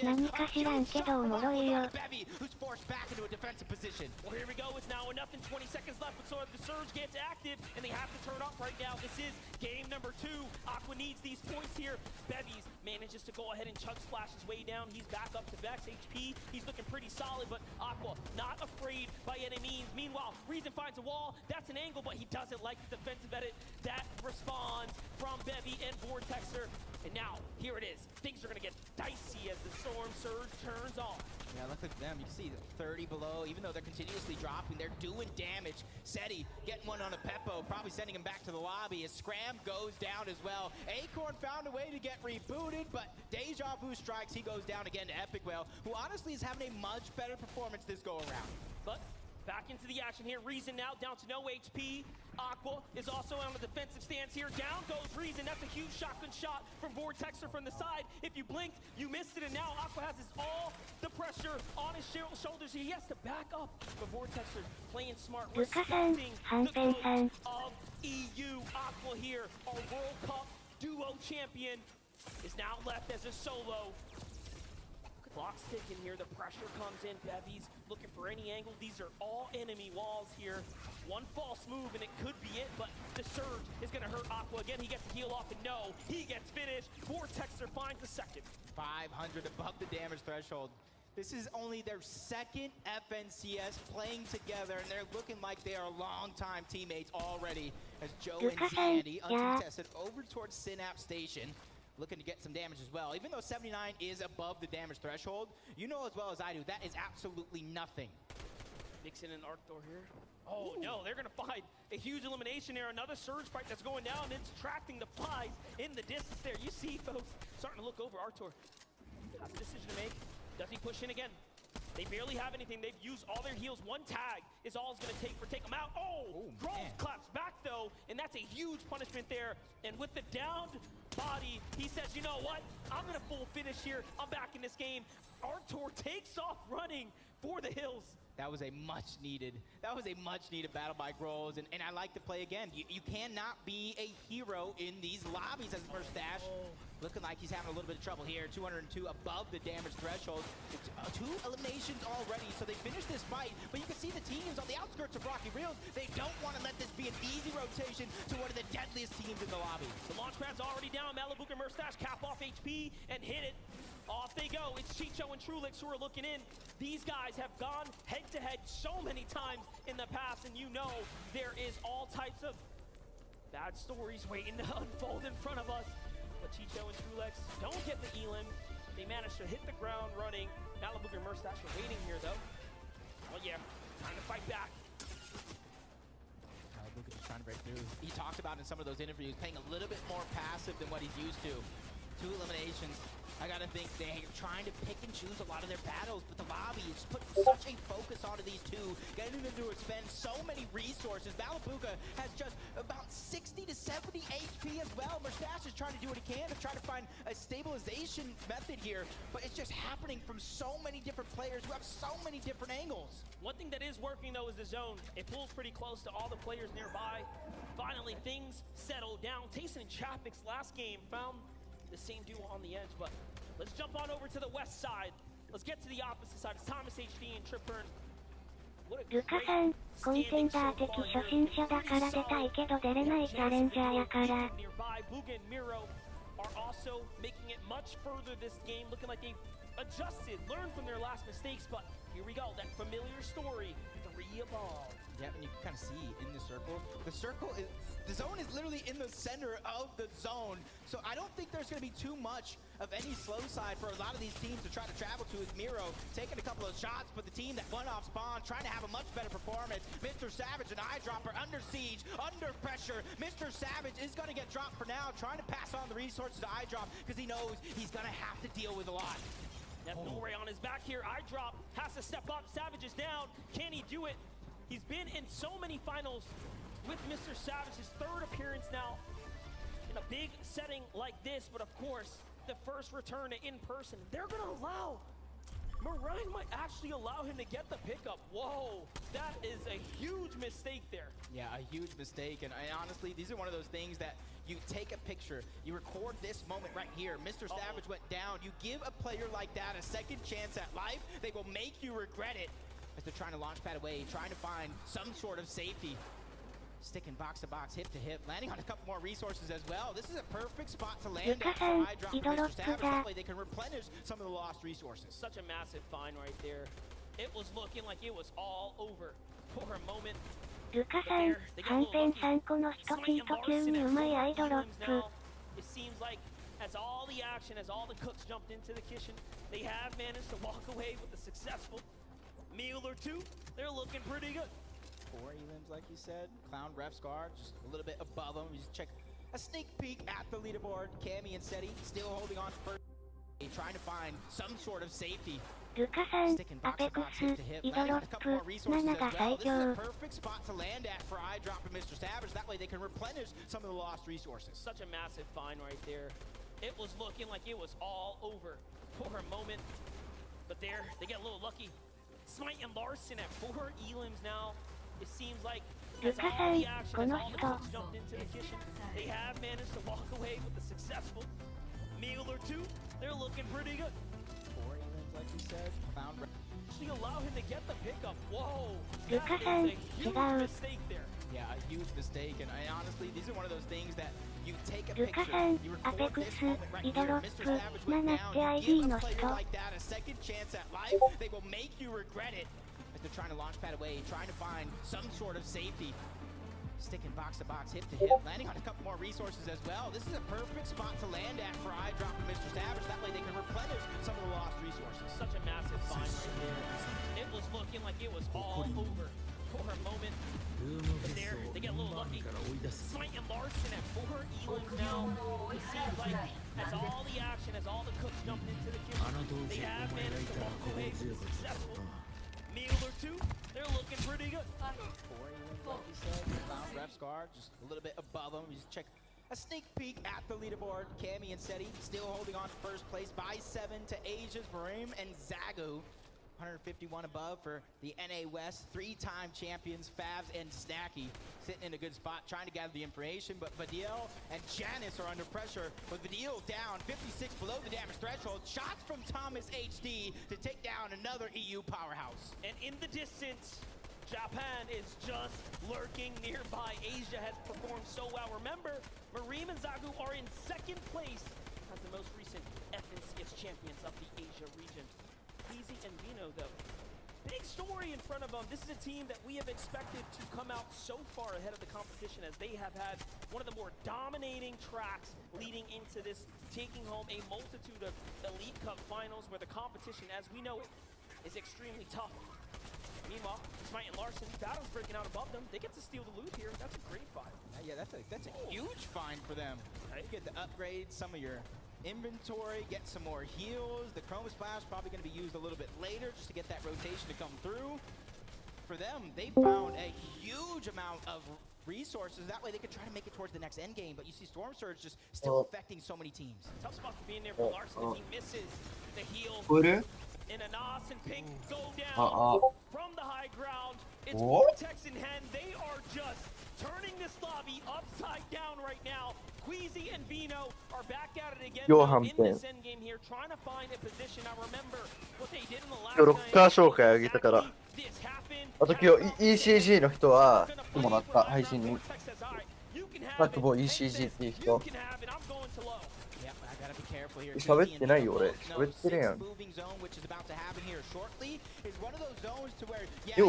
who's forced back into a defensive position. Well, here we go. It's now enough in 20 seconds left, but so the Surge gets active, and they have to turn up right now. This is game number 2. Aqua needs these points here. Bevies manages to go ahead and chug splash his way down. He's back up to Vex HP. He's looking pretty solid, but Aqua not afraid by any means. Meanwhile, Reason finds a wall. That's an angle, but he doesn't like the defensive edit that responds from Bevy and Vortexer. And now, here it is. Things are going to get dicey as the Storm Surge turns on. Yeah, look at them. You see 30 below, even though they're continuously dropping, they're doing damage. Seti getting one on a Peppo, probably sending him back to the lobby as Scram goes down as well. Acorn found a way to get rebooted, but Deja Vu strikes. He goes down again to Epic Whale, who honestly is having a much better performance this go around. But back into the action here. Reason now down to no HP. Aqua is also on the defensive stance here. Down goes Reason. That's a huge shotgun shot from Vortexer from the side. If you blinked, you missed it, and now Aqua has all the pressure on his shoulders. He has to back up. But Vortexer playing smart, respecting the growth of EU. Aqua here, our World Cup duo champion, is now left as a solo. Clock's ticking here, the pressure comes in, Bevy's looking for any angle. These are all enemy walls here. One false move and it could be it, but the surge is gonna hurt Aqua. Again, he gets the heal off and no, he gets finished. Vortexer finds the second. 500 above the damage threshold. This is only their second FNCS playing together, and they're looking like they are longtime teammates already as Joe and Zandy uncontested over towards Synapse Station. Looking to get some damage as well. Even though 79 is above the damage threshold, you know as well as I do, that is absolutely nothing. Nixon and Arctor here. Oh no, they're gonna find a huge elimination there. Another surge fight that's going down. It's tracking the flies in the distance there. You see folks starting to look over. Arctor has a decision to make. Does he push in again? They barely have anything. They've used all their heals. One tag is all it's going to take for take them out. Oh, Grove claps back, though, and that's a huge punishment there. And with the downed body, he says, you know what? I'm going to full finish here. I'm back in this game. Arctor takes off running for the hills. That was a much needed battle by Groves, and I like to play again. You cannot be a hero in these lobbies as Mustache. Looking like he's having a little bit of trouble here. 202 above the damage threshold. 2 eliminations already, so they finished this fight, but you can see the teams on the outskirts of Rocky Reels, they don't want to let this be an easy rotation to one of the deadliest teams in the lobby. The launch pad's already down. Malibu and Mustache cap off HP and hit it. Off they go. It's Chicho and Trulix who are looking in. These guys have gone head-to-head so many times in the past, and you know there is all types of bad stories waiting to unfold in front of us. But Chicho and Trulix don't get the elim. They manage to hit the ground running. Malibu and Mustache are waiting here, though. Oh, yeah. Time to fight back. Malibu just trying to break through. He talked about in some of those interviews playing a little bit more passive than what he's used to. 2 eliminations. I gotta think they're trying to pick and choose a lot of their battles, but the lobby is putting such a focus onto these 2, getting them to expend so many resources. Malabuka has just about 60 to 70 HP as well. Mustache is trying to do what he can to try to find a stabilization method here, but it's just happening from so many different players who have so many different angles. One thing that is working, though, is the zone. It pulls pretty close to all the players nearby. Finally, things settle down. Tayson and Chapik's last game found the same duo on the edge, but let's jump on over to the west side. Let's get to the opposite side. It's Thomas HD and Tripburn. ルカさん、コンテンダー的初心者だから出たいけど出れないチャレンジャーやから。Nearby, Booga and Miro are also making it much further this game, looking like they've adjusted, learned from their last mistakes, but here we go, that familiar story, 3 evolve. Yeah, and you can kind of see in the circle is, the zone is literally in the center of the zone. So I don't think there's going to be too much of any slow side for a lot of these teams to try to travel to. Is Miro taking a couple of shots, but the team that went off spawn trying to have a much better performance. Mr. Savage and Eyedropper under siege, under pressure. Mr. Savage is going to get dropped for now, trying to pass on the resources to Eyedrop because he knows he's going to have to deal with a lot. Nore on his back here. Eyedrop has to step up. Savage is down. Can he do it? He's been in so many finals with Mr. Savage, his 3rd appearance now in a big setting like this, but of course, the first return to in-person. They're gonna allow, Marine might actually allow him to get the pickup. Whoa, that is a huge mistake there. Yeah, a huge mistake, and honestly, these are one of those things that you take a picture, you record this moment right here. Mr. Savage went down. You give a player like that a second chance at life, they will make you regret it. As they're trying to launch pad away, trying to find some sort of safety. Sticking box to box, hip to hip, landing on a couple more resources as well. This is a perfect spot to land at for Eyedrop and Mr. Savage. That way they can replenish some of the lost resources. Such a massive find right there. It was looking like it was all over for a moment. ルカさん、はんぺんさんこの1チート級にうまいアイドロップ。It seems like as all the action, as all the cooks jumped into the kitchen, they have managed to walk away with a successful meal or two. They're looking pretty good. 4 elims, like you said. Clown Ref's guard, just a little bit above him. You just check a sneak peek at the leaderboard. Cammy and Seti still holding on to first. Trying to find some sort of safety. ルカさん、アペクス、イドロップ、7が最強。 Perfect spot to land at for Eyedrop and Mr. Savage. That way they can replenish some of the lost resources. Such a massive find right there. It was looking like it was all over for a moment, but there they get a little lucky. Smite and Larson at 4 elims now. It seems like as all the action, as all the cooks jumped into the kitchen, they have managed to walk away with a successful meal or two. They're looking pretty good. 4 elims, like you said. Clown Ref actually allow him to get the pickup. Whoa, that is a huge mistake there. Yeah, a huge mistake, and honestly, these are one of those things that you take a ルカ picture, さん、 you アペ record ク this ス、 moment right イド here. ロッ Mr. プ、 Savage went 7 っ down. て You ID give の a 人。 player like that a second chance at life. They will make you regret it as they're trying to launch pad away, trying to find some sort of safety. Sticking box to box, hip to hip, landing on a couple more resources as well. This is a perfect spot to land at for Eyedrop and Mr. Savage. That way they can replenish some of the lost resources. Such a massive find right there. It was looking like it was all over for a moment, but there they get a little lucky. Smite and Larson at 4 elims now. It seems like as all the action, as all the cooks jumped into the kitchen, they have managed to walk away with a successful meal or two. They're looking pretty good. 4 elims, like you said. Clown Ref's guard, just a little bit above him. You just check a sneak peek at the leaderboard. Cammy and Seti still holding on to first place by 7 to Asia's Barim and Zagu. 151 above for the NA West. 3-time champions, Favs and Snacky sitting in a good spot trying to gather the information, but Vadiel and Janice are under pressure. With Vadiel down, 56 below the damage threshold. Shots from Thomas HD to take down another EU powerhouse. And in the distance, Japan is just lurking nearby. Asia has performed so well. Remember, Marim and Zagu are in 2nd place as the most recent FNCS champions of the Asia region. Easy and Vino, though. Big story in front of them. This is a team that we have expected to come out so far ahead of the competition as they have had one of the more dominating tracks leading into this, taking home a multitude of Elite Cup finals where the competition, as we know it, is extremely tough. Meanwhile, Smite and Larson, battle's breaking out above them. They get to steal the loot here. That's a great find. Yeah, that's a huge find for them. You get to upgrade some of your inventory, get some more heals. The Chroma Splash probably going to be used a little bit later just to get that rotation to come through. For them, they found a huge amount of resources. That way they could try to make it towards the next end game. But you see Storm Surge just still affecting so many teams. Tough spot to be in there for Larson as he misses the heal. And Anas and Pink go down from the high ground. It's Vortex in hand. They are just turning this lobby upside down right now. Queasy and Vino are back at it again in this end game here, trying to find a position. Now remember what they did in the last ロッカー紹介あげたから。あと今日 ECG の人はもらった配信に。マクボ ECG っていう人。喋ってないよ俺。喋ってるやん。俺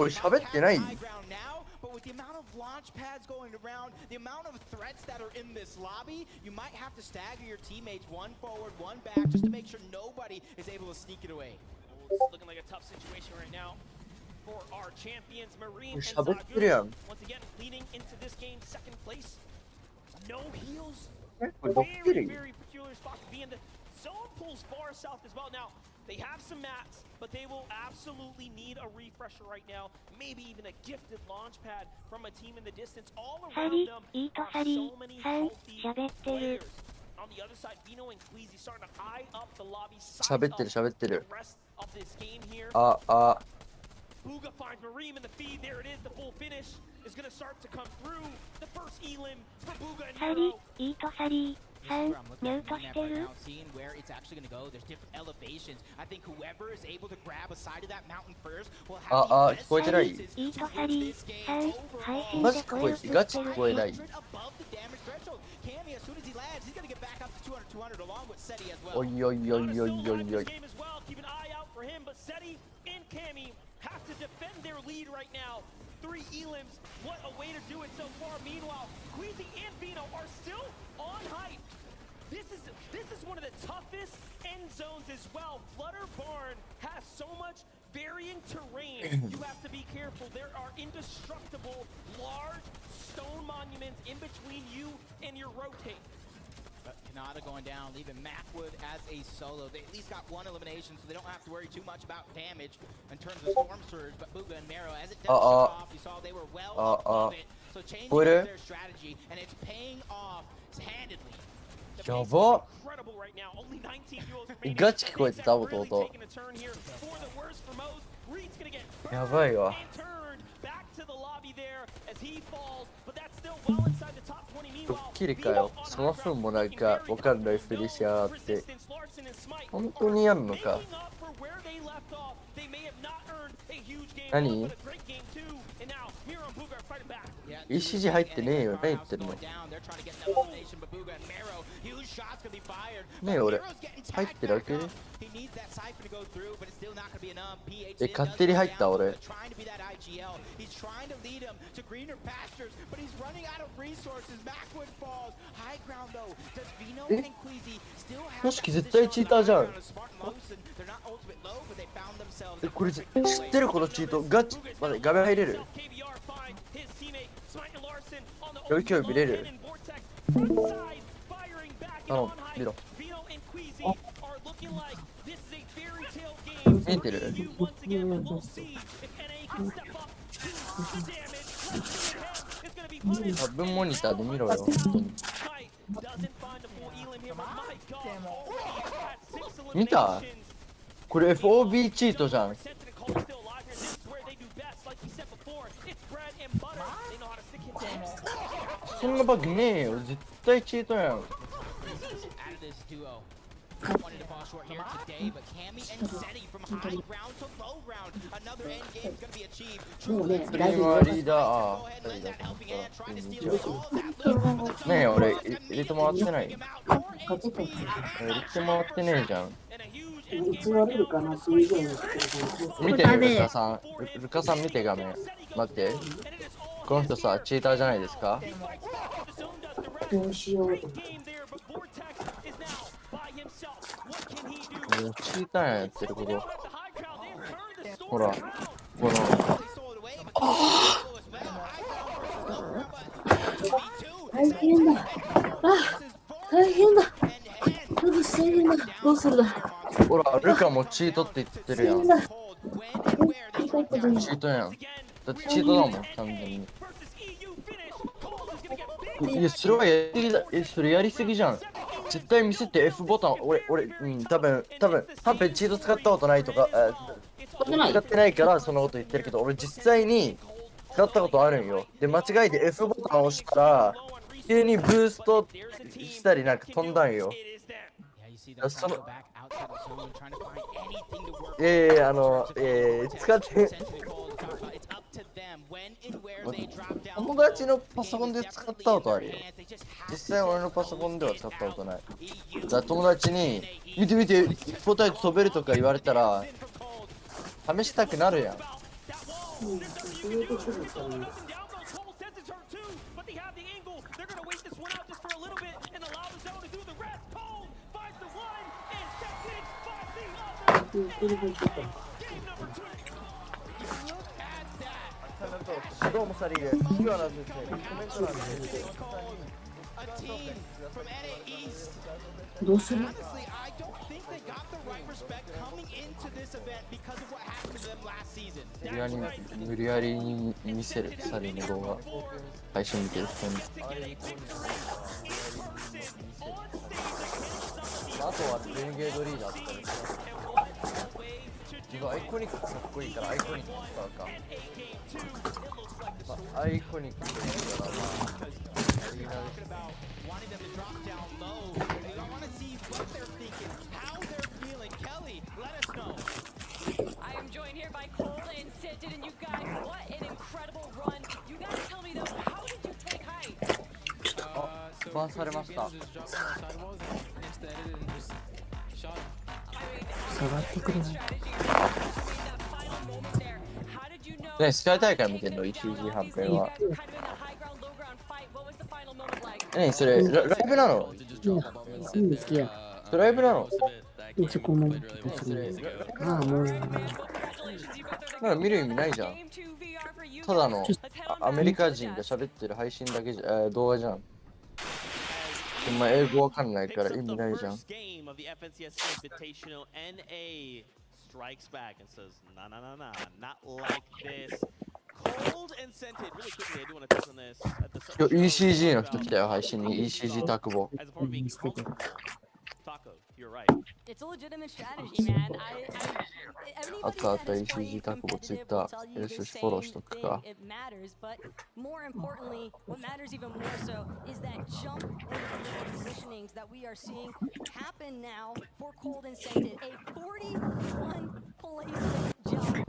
喋ってない。But with the amount of launch pads going around, the amount of threats that are in this lobby, you might have to stagger your teammates one forward, one back, just to make sure nobody is able to sneak it away. It's looking like a tough situation right now for our champions, Marine and Zagu. Once again, leading into this game, 2nd place. No heals. Very, very peculiar spot to be in. The zone pulls far south as well. Now, they have some mats, but they will absolutely need a refresher right now. Maybe even a gifted launch pad from a team in the distance. All around them are so many healthy players. On the other side, Vino and Queasy starting to eye up the lobby side of the rest of this game here. Booga finds Mareem in the feed. There it is. The full finish is going to start to come through. The first elim for Booga and Hero. I'm looking at right now, seeing where it's actually going to go. There's different elevations. I think whoever is able to grab a side of that mountain first will have the best chances to win this game overall. マジ聞こえてガチ聞こえない。 Above the damage threshold. Cammy, as soon as he lands, he's going to get back up to 200 along with Seti as well. おいおいおいおいおいおい。 Keep an eye out for him, but Seti and Cammy have to defend their lead right now. 3 elims. What a way to do it so far. Meanwhile, Queasy and Vino are still on hype. This is one of the toughest end zones as well. Flutter Barn has so much varying terrain. You have to be careful. There are indestructible, large stone monuments in between you and your rotate. But Kanata going down, leaving Macwood as a solo. They at least got one elimination, so they don't have to worry too much about damage in terms of Storm Surge. But Booga and Mero, as it does off, you saw they were well above it. So changing up their strategy, and it's paying off handedly. やばガチ聞こえてた弟やばいわドッキリかよその分もなんかわかんないふりしやがって本当にやんのか何ECG 入ってねえよ何言ってるのねえ俺入ってるわけ勝手に入った俺もしき絶対チーターじゃんこれ知ってるこのチートガチ待って画面入れるより興味見れる見ろ見えてるタブモニターで見ろよ本当に見たこれ FOB チートじゃんそんなバグねえよ絶対チートやんねえ俺入れてもらってない入れてもらってねえじゃん見てルカさん見て画面待ってこの人さチーターじゃないですかどうしようチーターやってることほらこの大変だ大変だどうするだほらルカもチートって言ってるやんチートやんだってチートだもん完全にいやそれはやりすぎだそれやりすぎじゃん絶対見せて F ボタン俺多分チート使ったことないとか使ってないからそんなこと言ってるけど俺実際に使ったことあるんよで間違えて F ボタンを押したら急にブーストしたりなんか飛んだんよその使って友達のパソコンで使ったことあるよ実際俺のパソコンでは使ったことないだから友達に見てフォートナイト飛べるとか言われたら試したくなるやんどうもサリーです。今日はですね、コメント欄でどうする無理やりに見せるサリーの動画配信見てる人にあとはレンゲードリーダーとかですアイコニックかっこいいからアイコニック使うか、アイコニックというからリーダーですI am joined here by Cole and Scented, and you guys, what an incredible run. You gotta tell me though, how did you take height? バンされました下がってくれないね、スカイ大会見てんの ECG 判定はね、それライブなのいいんですよ。ドライブなの？一応こんなに。ああ、もう。なんか見る意味ないじゃん。ただのアメリカ人が喋ってる配信だけじゃ、動画じゃん。お前英語わかんないから意味ないじゃん。今日 ECG の人来たよ、配信に。ECG タクボ。あったあった ECG タクボツイッター。よしよし、フォローしとくか。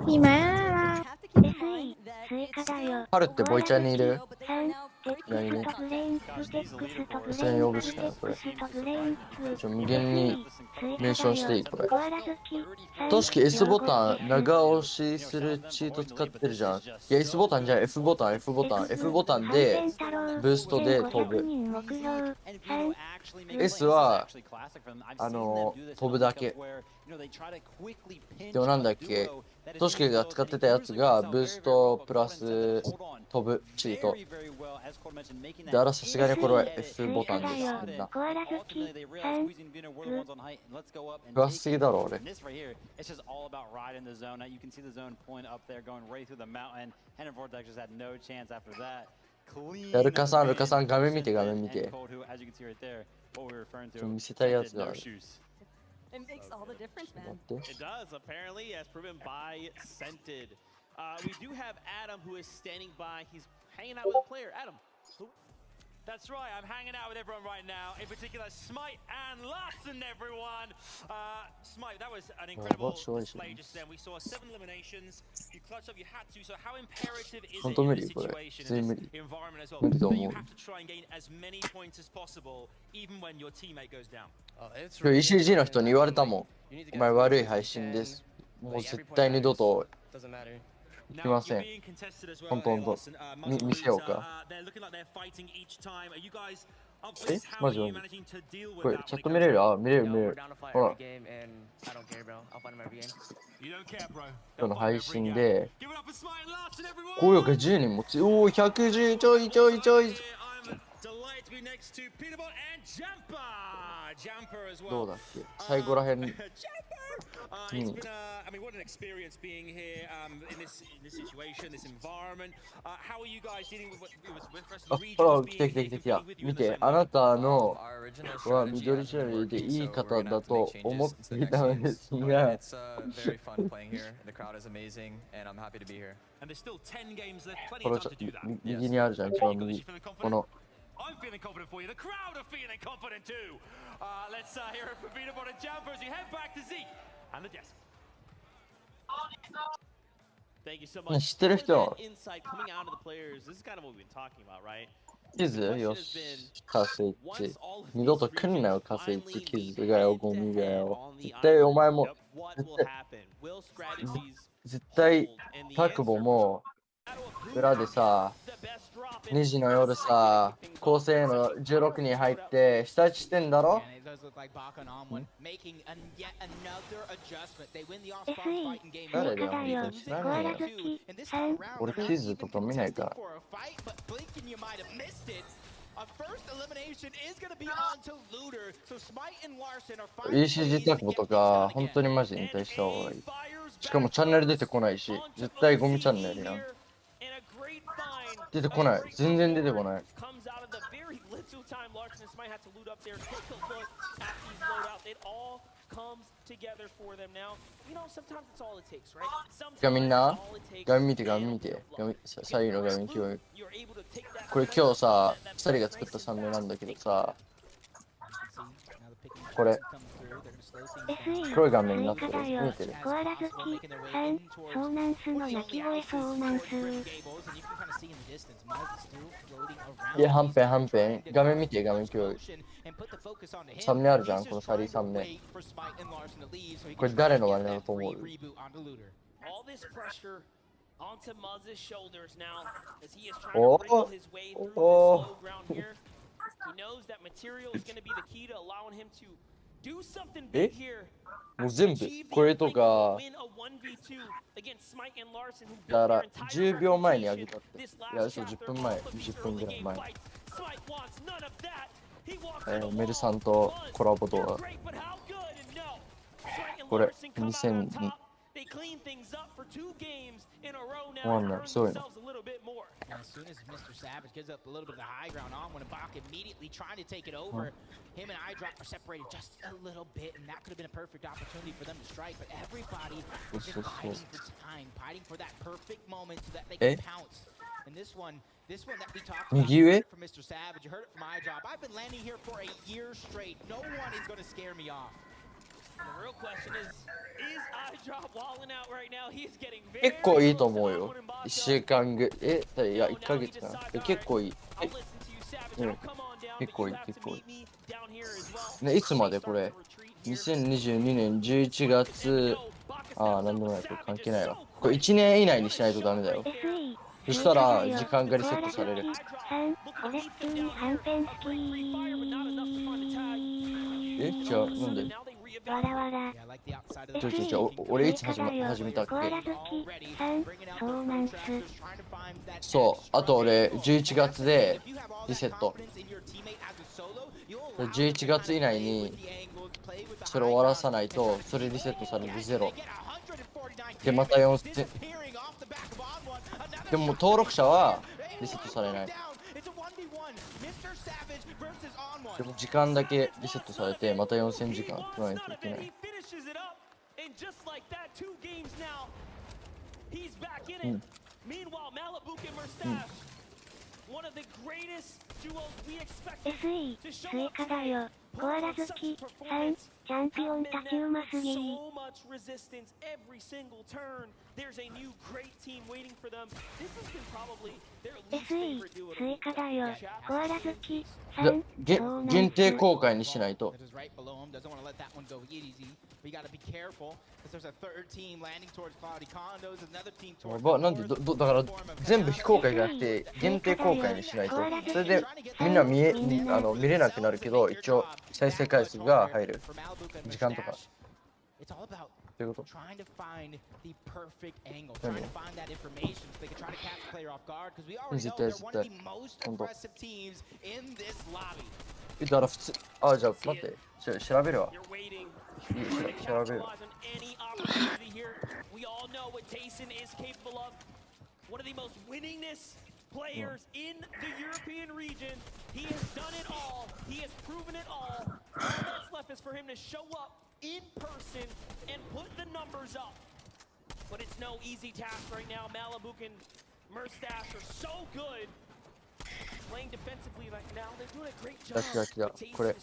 今は SE 追加だよ。春ってボイちゃんにいる？何に専用部しかないこれ。無限にメンションしていいこれ。としき S ボタン長押しするチート使ってるじゃん。いや S ボタンじゃん F ボタン F ボタン F ボタンでブーストで飛ぶ。S は飛ぶだけ。でもなんだっけ、としきが使ってたやつがブーストプラス飛ぶチート。で、あらさすがにこれは F ボタンです。みんな。詳しすぎだろ、俺。ルカさん、画面見て、画面見て。見せたいやつがある。It makes all the difference, man. It does, apparently, as proven by Scented. We do have Adam who is standing by. He's hanging out with a player. Adam, who? That's right, I'm hanging out with everyone right now, in particular Smite and Larson, everyone. Smite, that was an incredible display just then. We saw 7 eliminations. You clutched up, you had to. So how imperative is it in this situation, in this environment as well? That you have to try and gain as many points as possible, even when your teammate goes down. 今日 ECG の人に言われたもん。お前悪い配信です。もう絶対二度と行きません。本当。見せようか。マジこれ、チャット見れる？あ、見れる。ほら。今日の配信で、高評価10人もおお、110ちょい。どうだっけ最後らへん。ほら、来た。見て、あなたのは緑チャンネルでいい方だと思っていたのですが、これちょっと右にあるじゃん、一番右。この。I'm feeling confident for you. The crowd are feeling confident too. Let's hear it from Peanut Butter Jumper as we head back to Zeke and the desk. Thank you so much. 知ってる人？ Insight coming out of the players. This is kind of what we've been talking about, right? キズよし、カスイッチ。二度と来んなよ、カスイッチ。キズがよ、ゴミがよ。絶対お前も、絶対タクボも裏でさ、2時の夜さ、構成の16人入って下打ちしてんだろ？誰だよ、知らないよ。俺キズとか見ないから。ECG タクボとか、本当にマジで引退した方がいい。しかもチャンネル出てこないし、絶対ゴミチャンネルやん。出てこない。全然出てこない。画面な、画面見て。左右の画面今日。これ今日さ、2人が作ったサムネなんだけどさ、これ。黒い画面になってる。見えてる。コアラ好きさん、ソーナンスの鳴き声ソーナンス。いや、はんぺん。画面見て、画面今日。サムネあるじゃん、このサリーサムネ。これ誰の真似だと思う？えもう全部これとかだから10秒前にあげたって。いや、そう、10分前、20分ぐらい前。メルさんとコラボ動画。これ、2002。わかんない、すごいな。As soon as Mr. Savage gives up a little bit of the high ground on when Ibaka immediately trying to take it over, him and iDrop are separated just a little bit, and that could have been a perfect opportunity for them to strike. But everybody is just fighting for time, fighting for that perfect moment so that they can pounce. And this one that we talked about, you heard it from Mr. Savage, you heard it from iDrop. I've been landing here for a year straight. No one is going to scare me off. The real question is iDrop walling out right now? He's getting very 結構いいと思うよ。1週間ぐいや、1ヶ月かな。結構いい。結構いい、結構いい。ね、いつまでこれ ?2022 年11月。なんでもない、これ関係ないわ。これ1年以内にしないとダメだよ。そしたら時間がリセットされる。俺普通にはんぺん好きじゃあなんでわらわら俺いつ始めたっけ。そうなんす。そう、あと俺11月でリセット。11月以内にそれ終わらさないとそれリセットされる0で、また4000。でも登録者はリセットされない。でも時間だけリセットされてまた4000時間取らないといけない。SE、スイカだよ。コアラ好き。3、チャンピオン立ちうますぎ。SE、スイカだよ。コアラ好き。限定公開にしないと。なんでだから全部非公開じゃなくて限定公開にしないと。それでみんな見れなくなるけど、一応再生回数が入る時間とか。どういうこと？絶対絶対。本当。だから普通。じゃあ待って。調べるわ。調べるわ。Players in the European region. He has done it all. He has proven it all. All that's left is for him to show up in person and put the numbers up. But it's no easy task right now. Malabuk and Murstache are so good. Playing defensively right now. They're doing a great job. これ。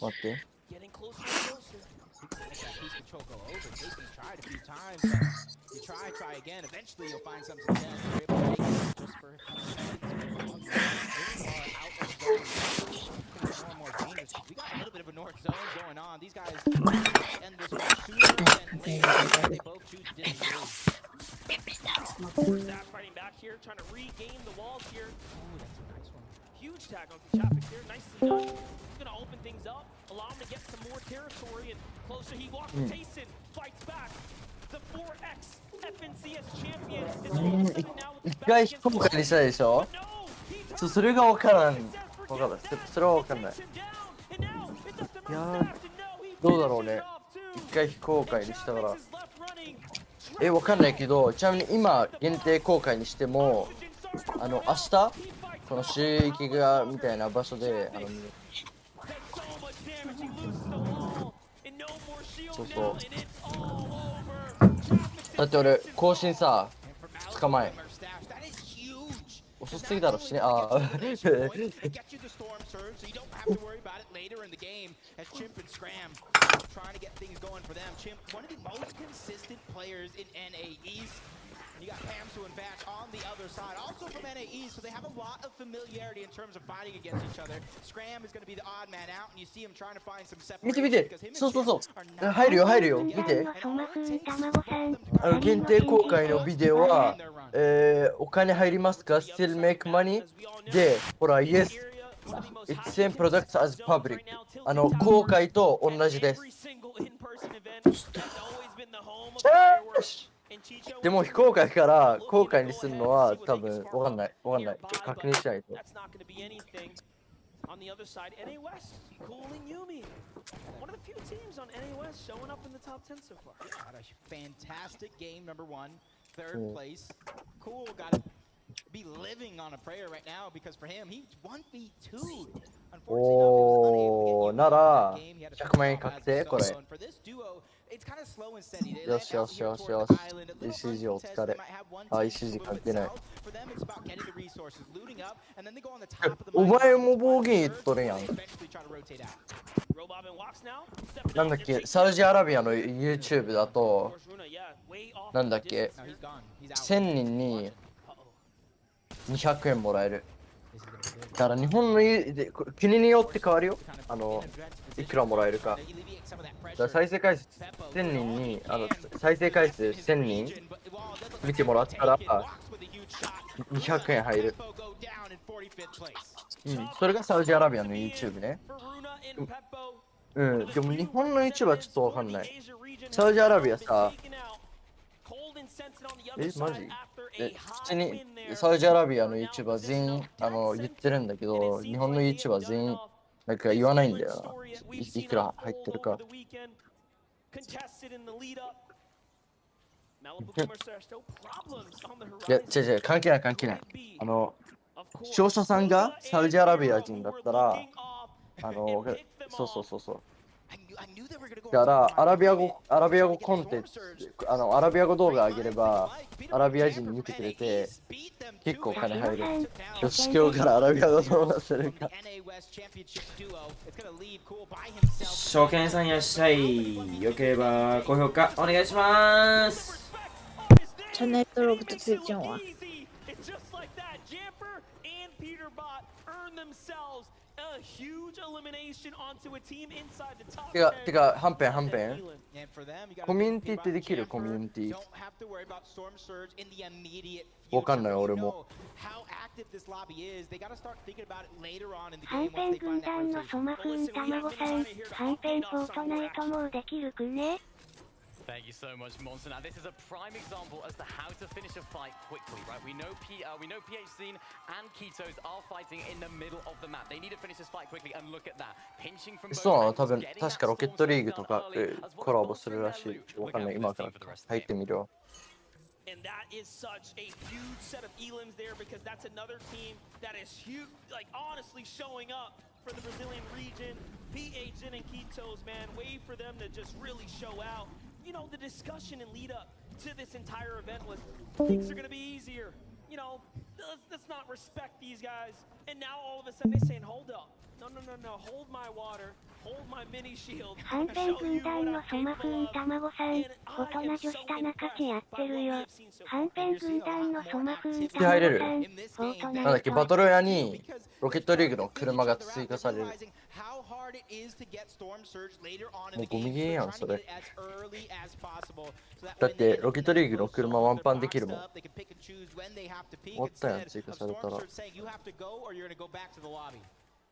待って。Getting closer and closer. Piece control go over. Jason tried a few times. You try again. Eventually you'll find some success. You're able to take it just for a few seconds. Out of zone. More dangerous. We got a little bit of a north zone going on. These guys end this one sooner than later. They both choose to disagree. Staff fighting back here, trying to regain the walls here. Ooh, that's a nice one. Huge tag on Kachapik here. Nicely done. He's going to open things up, allow him to get some more territory, and closer he walks. Tayson fights back. The 4X FNCS champion is all of a sudden now with the back against the wall. にしたでしょ。それが分からん。それは分かんない。いやどうだろうね。一回非公開にしたから。分かんないけど、ちなみに今限定公開にしても、明日この収益がみたいな場所でそうだって俺更新さ2日前遅すぎだろしね。Trying to get things going for them. Chimp, one of the most consistent players in NAEs. And you got Pamsu and Batch on the other side, also from NAEs, so they have a lot of familiarity in terms of fighting against each other. Scram is going to be the odd man out, and you see him trying to find some separation. 見て。そう。入るよ。見て。限定公開のビデオは、お金入りますか Still make money? で、ほら、Yes It's same products as public. 公開と同じです。でも非公開から公開にするのは多分わかんない。確認しないと。On the other side, NA West, cooling Yumi. One of the few teams on NA West showing up in the top 10 so far. Got a fantastic game, number one. Third place. Cool, gotta be living on a prayer right now because for him, he's 1v2. おー、なら100万円確定これ。よし。ECG お疲れ。ECG 関係ない。お前も暴言言っとるやん。なんだっけ、サウジアラビアの YouTube だと、なんだっけ、1000人に200円もらえる。だから日本の国によって変わるよ。いくらもらえるか。だから再生回数1000人に再生回数1000人見てもらったら200円入る。それがサウジアラビアの YouTube ね。でも日本の YouTube はちょっとわかんない。サウジアラビアさ、マジ普通にサウジアラビアの YouTuber は全員言ってるんだけど、日本の YouTuber は全員なんか言わないんだよな。いくら入ってるか。いや、違う、関係ない。視聴者さんがサウジアラビア人だったら、そう。だからアラビア語コンテンツ、アラビア語動画上げればアラビア人見てくれて結構金入る。よし、今日からアラビア語動画するか。証券さんいらっしゃい。よければ高評価お願いします。チャンネル登録と通知音はてか、はんぺん。コミュニティってできる？コミュニティ。わかんない、俺も。はんぺん軍団のソマフンたまごさん、はんぺんフォートナイトもうできるくね。Thank you so much, Monster. Now, this is a prime example as to how to finish a fight quickly, right? We know PH Scene and Ketos are fighting in the middle of the map. They need to finish this fight quickly, and look at that. Pinching from both そう、多分確かロケットリーグとかコラボするらしい。わかんない、今から入ってみるよ。And that is such a huge set of elims there because that's another team that is huge, like honestly showing up for the Brazilian region. PH and Ketos, man, wait for them to just really show out. You know, the discussion and lead up to this entire event was things are going to be easier. You know, let's not respect these guys. And now all of a sudden they're saying, hold up. No, hold my water. Hold my mini shield. はんぺん軍団のソマフンたまごさん、フォトナ女子田中地やってるよ。はんぺん軍団のソマフンたまごさん、フォートナイト。なんだっけ、バトル屋にロケットリーグの車が追加される。もうゴミゲーやん、それ。だってロケットリーグの車ワンパンできるもん。終わったやん、追加されたら。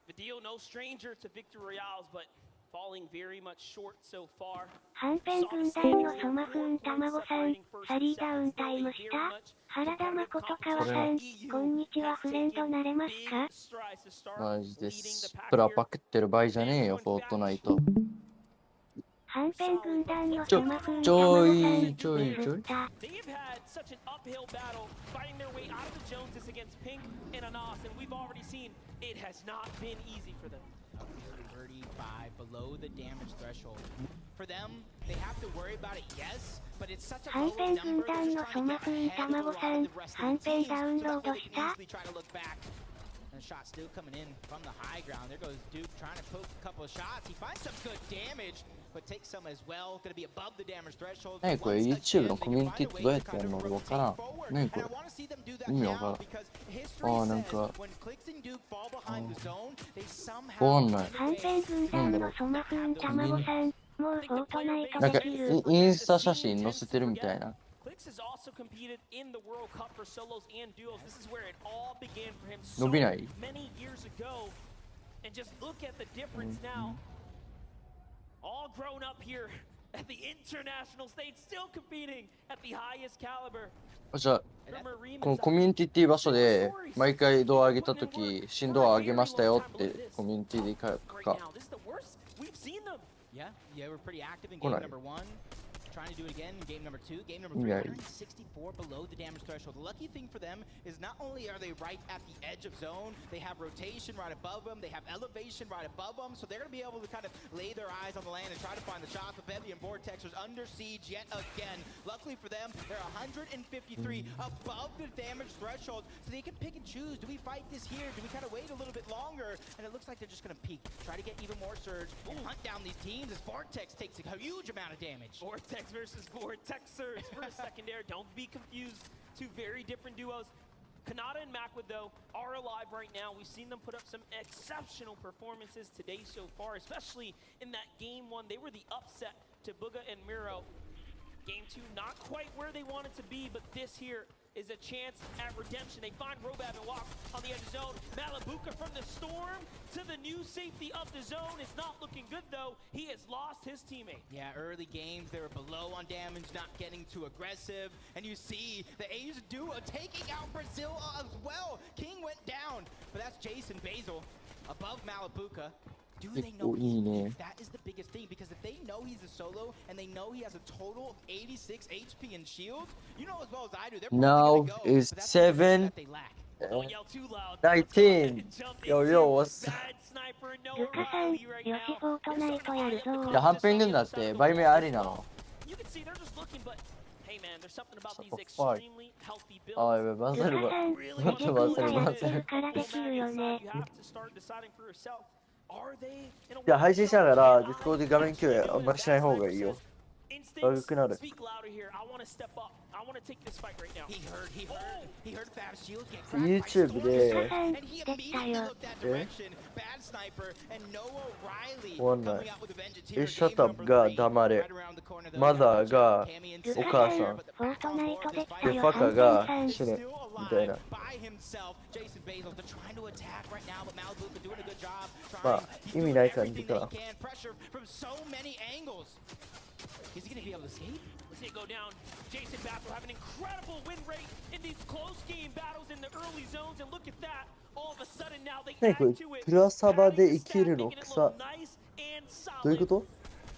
Video no stranger to victory royales, but falling very much short so far. はんぺん軍団のソマフンたまごさん、サリーダウンタイムした原田誠川さん、こんにちは、フレンドなれますか？マジです。プラパクってる場合じゃねえよ、フォートナイト。はんぺん軍団のソマフンたまごさん、ちょい。They've had such an uphill battle fighting their way out of the Joneses against Pink and Anas, and we've already seen it has not been easy for them. 35 below the damage threshold. For them, they have to worry about it, yes, but it's such a low number. はんぺん軍団のソマフンたまごさん、はんぺんダウンロードした？ And shot still coming in from the high ground. There goes Duke trying to poke a couple of shots. He finds some good damage, but takes some as well. Going to be above the damage threshold. 何これ YouTube のコミュニティってどうやってやるの？わからん。何これ意味わからん。なんかわかんない。はんぺん軍団のソマフンたまごさん、もうフォートナイトなんかできる。インスタ写真載せてるみたいな。伸びない？ And just look at the difference now. All grown up here at the international stage, still competing at the highest caliber. じゃあ、このコミュニティっていう場所で、毎回動画上げたとき、新動画上げましたよってコミュニティで書くか。Yeah, we're pretty active in game number 1. Trying to do it again in game number 2. Game number 3, 164 below the damage threshold. The lucky thing for them is not only are they right at the edge of zone, they have rotation right above them, they have elevation right above them, so they're going to be able to kind of lay their eyes on the land and try to find the shots. But Bevy and Vortex are under siege yet again. Luckily for them, they're 153 above the damage threshold, so they can pick and choose. Do we fight this here? Do we kind of wait a little bit longer? And it looks like they're just going to peek, try to get even more surge, and hunt down these teams as Vortex takes a huge amount of damage. Vortex versus Vortexers for a second there. Don't be confused. Two very different duos. Kanata and Macwood, though, are alive right now. We've seen them put up some exceptional performances today so far, especially in that game 1. They were the upset to Booga and Miro. Game 2, not quite where they wanted to be, but this here is a chance at redemption. They find Robab and Walk on the edge of zone. Malabuka from the storm to the new safety of the zone. It's not looking good, though. He has lost his teammate. Yeah, early games, they were below on damage, not getting too aggressive. And you see the A's duo taking out Brazil as well. King went down, but that's Jason Basil above Malabuka. Do they know that is the biggest thing? Because if they know he's a solo and they know he has a total of 86 HP and shield, you know as well as I do, they're Now is 7 19. Yo, what's ルカさん、よしフォートナイトやるぞ。いや、はんぺん軍だって倍目ありなの。あ、やべ、バズるわ。バズる。からできるよね。いや、配信しながら、ディスコードで画面共有あんまりしない方がいいよ。悪くなる。YouTube で、終わんない。シャットアップが黙れ。マザーがお母さん。で、ファカが死ね。みたいな。まあ、意味ない感じかな。Is he going to be able to escape? Let's see it go down. Jason Baffle have an incredible win rate in these close game battles in the early zones, and look at that. All of a sudden now they add to it. プラサバで生きるの草。どういうこと？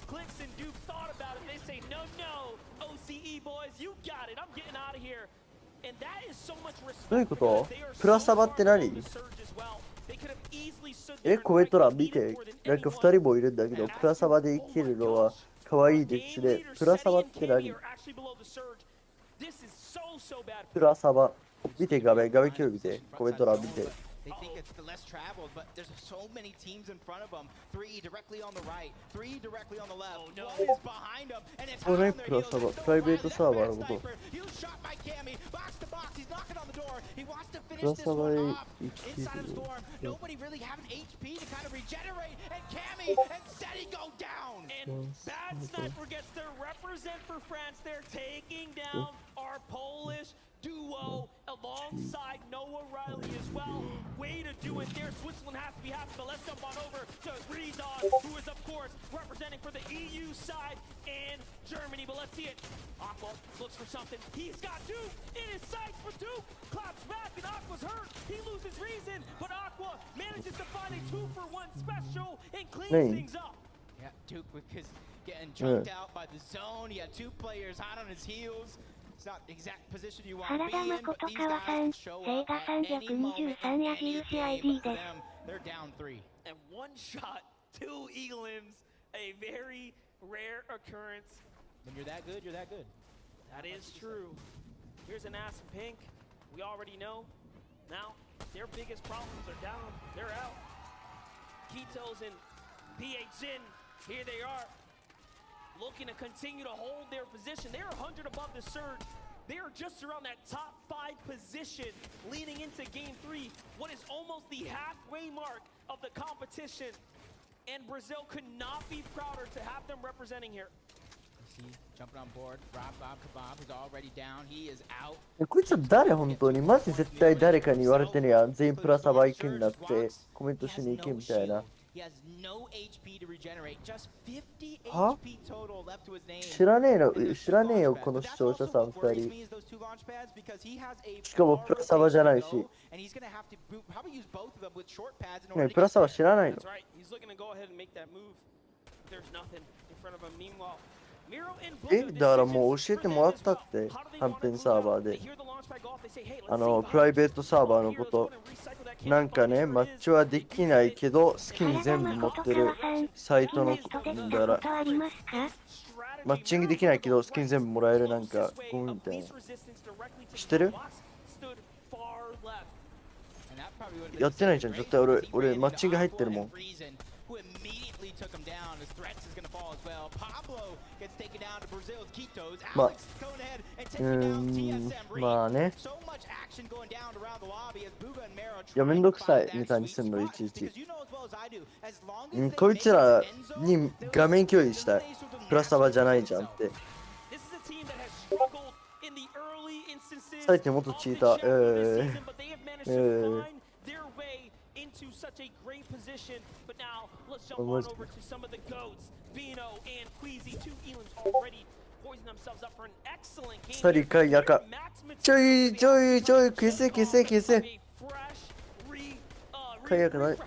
Clicks and Duke thought about it. They say no, no. OCE boys, you got it. I'm getting out of here. And that is so much respect. どういうこと？プラサバって何？コメント欄見て、なんか2人もいるんだけど、プラサバで生きるのは可愛いですね。プラサバって何？プラサバ。見て画面共有見て、コメント欄見て。They think it's the less traveled, but there's so many teams in front of them. 3 directly on the right, 3 directly on the left. One is behind them, and it's hot on their heels. You shot by Cammy, box to box. He's knocking on the door. He wants to finish this one off. Inside of Storm, nobody really having HP to kind of regenerate, and Cammy and Seti go down. And Bad Sniper gets their represent for France. They're taking down our Polish duo alongside Noah Riley as well. Way to do it there. Switzerland has to be happy, but let's jump on over to Rizan, who is of course representing for the EU side and Germany. But let's see it. Aqua looks for something. He's got Duke in his sights for Duke. Claps back and Aqua's hurt. He loses reason, but Aqua manages to find a 2-for-1 special and cleans things up. Yeah, Duke was getting jumped out by the zone. He had 2 players hot on his heels. It's not the exact position you want to be in, but these guys show up at any moment, any ID for them. They're down 3. And one shot, 2 Eaglems, a very rare occurrence. When you're that good, you're that good. That is true. Here's an ass in pink. We already know. Now, their biggest problems are down. They're out. Kitos and PHN, here they are. Looking to continue to hold their position. They're 100 above the surge. They are just around that top 5 position leading into game 3. What is almost the halfway mark of the competition. And Brazil could not be prouder to have them representing here. こいつは誰本当にマジ絶対誰かに言われてねや。全員プラサバ行くんだってコメントしに行けみたいな。は知らねえの、知らねえよこの視聴者さん2人。しかもプラサバじゃないし。ね、プラサバ知らないの。だからもう教えてもらったって、はんぺんサーバーで。プライベートサーバーのこと。なんかね、マッチはできないけど、スキン全部持ってるサイトの、だから、マッチングできないけど、スキン全部もらえるなんか、ゴミみたいな。知ってる？やってないじゃん、絶対俺マッチング入ってるもん。まあね。いや、めんどくさいネタにすんの、いちいち。こいつらに画面共有したい。プラサバじゃないじゃんって。さっきもっとチーター。into such a great position, but now let's jump on over to some of the goats. Vino and Queasy, two Elans already poising themselves up for an excellent game. Sorry, Kayaka. Joy, kiss. Kayaka,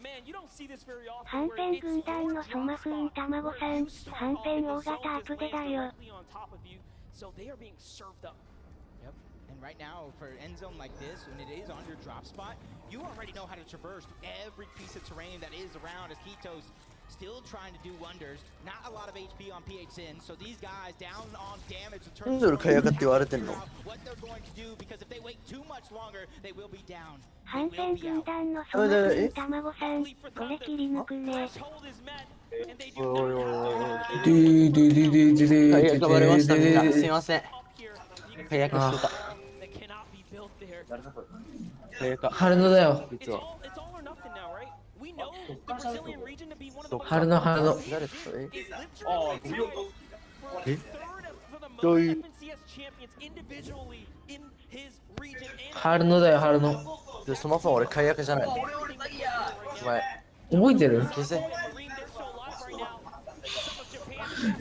Man, you don't see this very often. はんぺん軍団のソマフーン卵さん、はんぺん大型アプデだよ。So they are being served up. And right now, for end zone like this, when it is on your drop spot, you already know how to traverse every piece of terrain that is around as Kito's still trying to do wonders. Not a lot of HP on PHN, so these guys down on damage in terms of what they're going to do, because if they wait too much longer, they will be down. はんぺん軍団のソマフーン卵さん、これ切り抜くね。早くバレましたみんな、すいません。早くしてた。春野だよ。実は。春野。誰ですか？どういう。春野だよ、春野。で、そもそも俺解約じゃない。お前。覚えてる？消せ。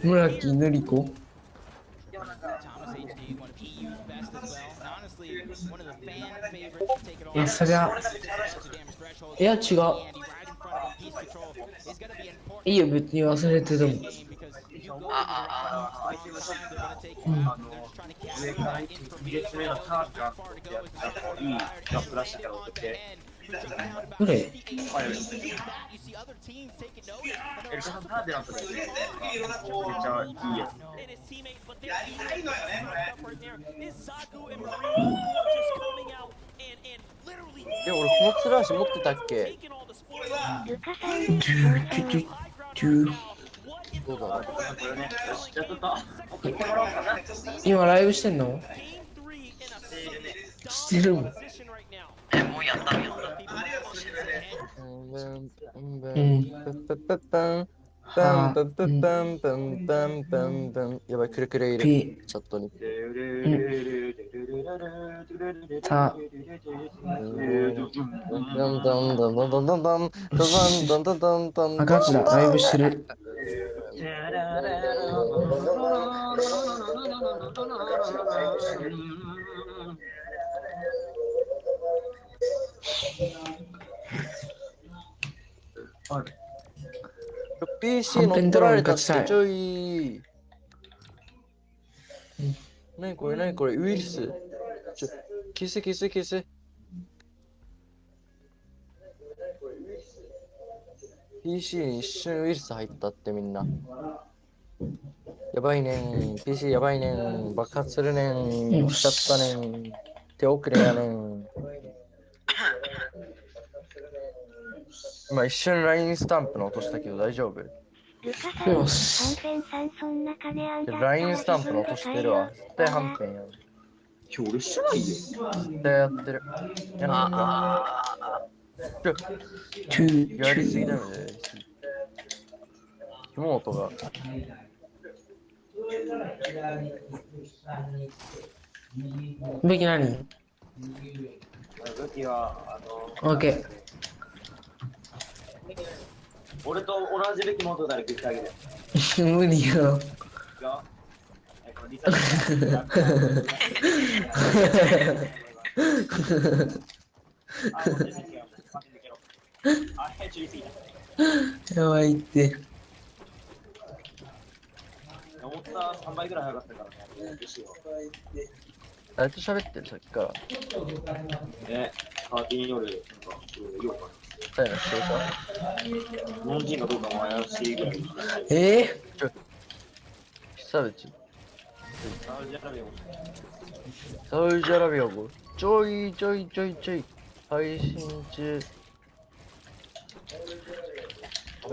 村木のりこ。いや、そりゃ。いや、違う。いいよ、別に忘れてても。上から2列目のターンがいいカップらしいから送って。どれ？エルカさんターンでなんとかめっちゃいいやつ。俺このツラーシ持ってたっけ？どうだ？今ライブしてんの？してるもん。もうやった。やばい、くるくるいる。チャットに。ガチだ、ライブしてる。PC 乗っ取られたってちょい。何これウイルス。消せ。PC に一瞬ウイルス入ったってみんな。やばいねん。PC やばいねん。爆発するねん。しちゃったねん。手遅れやねん。今一瞬 LINE スタンプの落としたけど大丈夫？よし。LINE スタンプの落としてるわ。絶対はんぺんやる。今日俺してないよ。絶対やってる。やらんのか。やりすぎだよね。妹が。武器何？武器は、オッケー。俺と同じ武器持ってたら食ってあげる。無理よ。やばいって。思った3倍ぐらい早かったからね。誰と喋ってるさっきから。パーティーによる、なんか、ようかな。誰の人か日本人かどうかも怪しいぐらい。サウジアラビア語ちょい配信中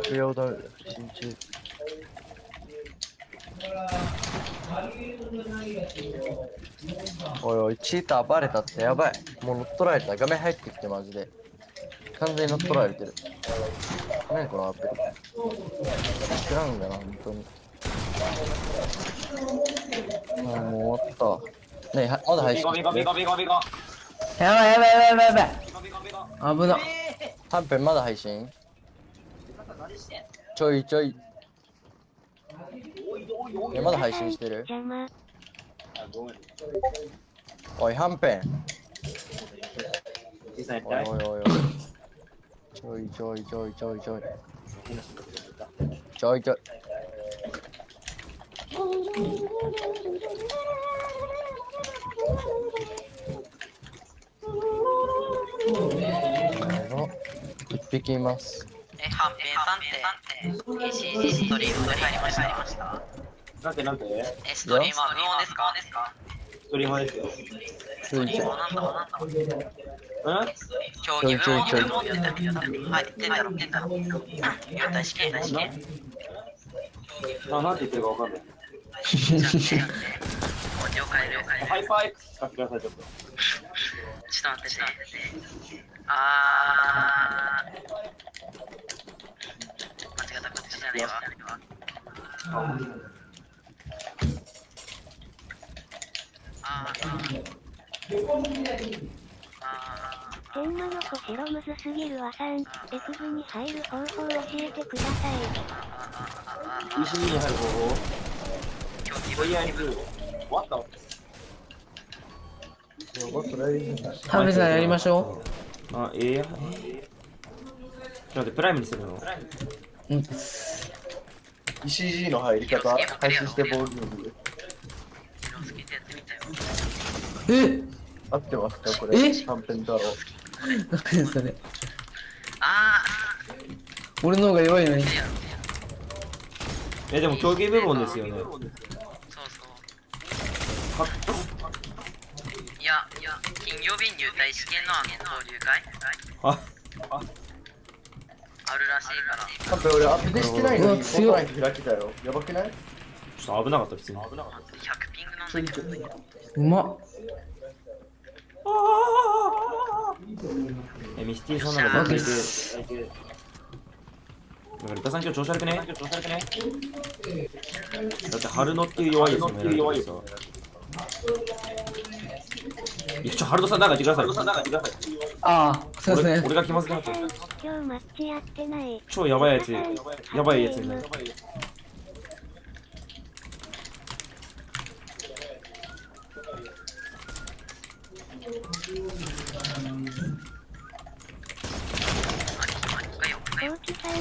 不要だ配信中おいおいチーターバレたってやばいもう乗っ取られた画面入ってきてマジで完全に乗っ取られてる何このアプリ知らんだな本当にもう終わったねえまだ配信やばい危な。半分まだ配信ちょいまだ配信してるおい半分おいちょい一匹います。はんぺんさんって ACG ストリームに入りました。なんてストリーマー無音ですか？ストリーマーですよ。ストリーマーなんだ競技無音やってみよう。はい、出たろ。大試験。なんて言ってるかわかんない。了解。ハイパー X 使ってください、ちょっと。ちょっと待って。間違ったこっちじゃねえわ。天魔の小白むずすぎるわさん、F 部に入る方法教えてください。石に入る方法とりあえず、終わったわ。ハメさんやりましょう。ちょっと待って、プライムにするのECG の入り方、配信してボールに合ってますかこれ。はんぺん太郎。何それ。俺の方が弱いのに。でも競技部門ですよね。いや、金曜日入隊試験の交流会あるらしいから。多分俺アップデしてないのにフォートナイト開けたよ。やばくない？ちょっと危なかった普通に。100ピングなんだけど。うまっ。ミスティさんなら全然いける。なんかリタさん今日調子悪くね？だって春野っていう弱いやつもやられてるさ。春野さんなんか言ってください。そうですね。俺が気まずくなっちゃう。今日マッチやってない。超やばいやつになる。大木さん、こ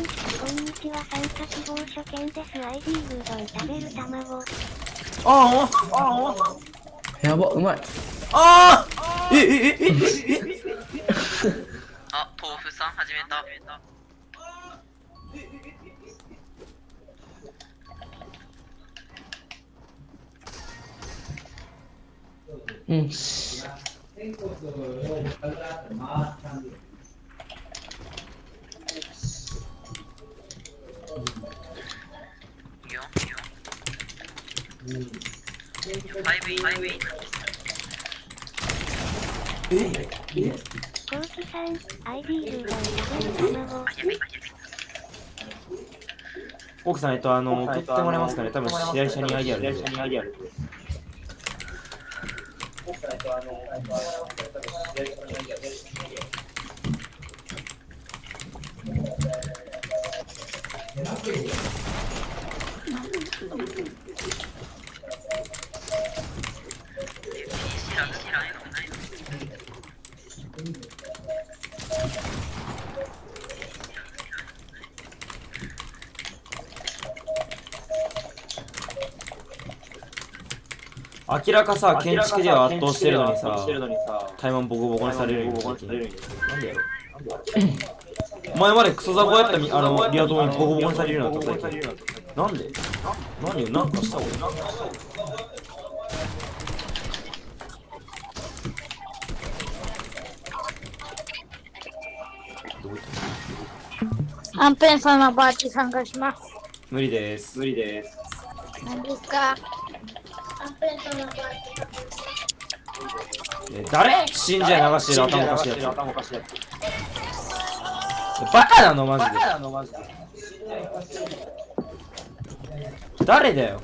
んにちは。参加希望書券です。ID 牛丼食べる卵。やば、うまい。豆腐さん始めた。うん。大木さん、ID 牛丼食べる卵。奥さん、送ってもらえますかね。多分試合者に ID あるんで。明らかさ、建築では圧倒してるのにさ、タイマンボコボコにされるよ。なんでやろ。前までクソザコやったリア友にボコボコにされるようになった最近。なんで何よ、なんかした俺。アンペンさんのパーティー参加します。無理です。何ですか？アンペンさんのパーティー。誰？信者流してる頭おかしいやつ。バカなのマジで。誰だよ。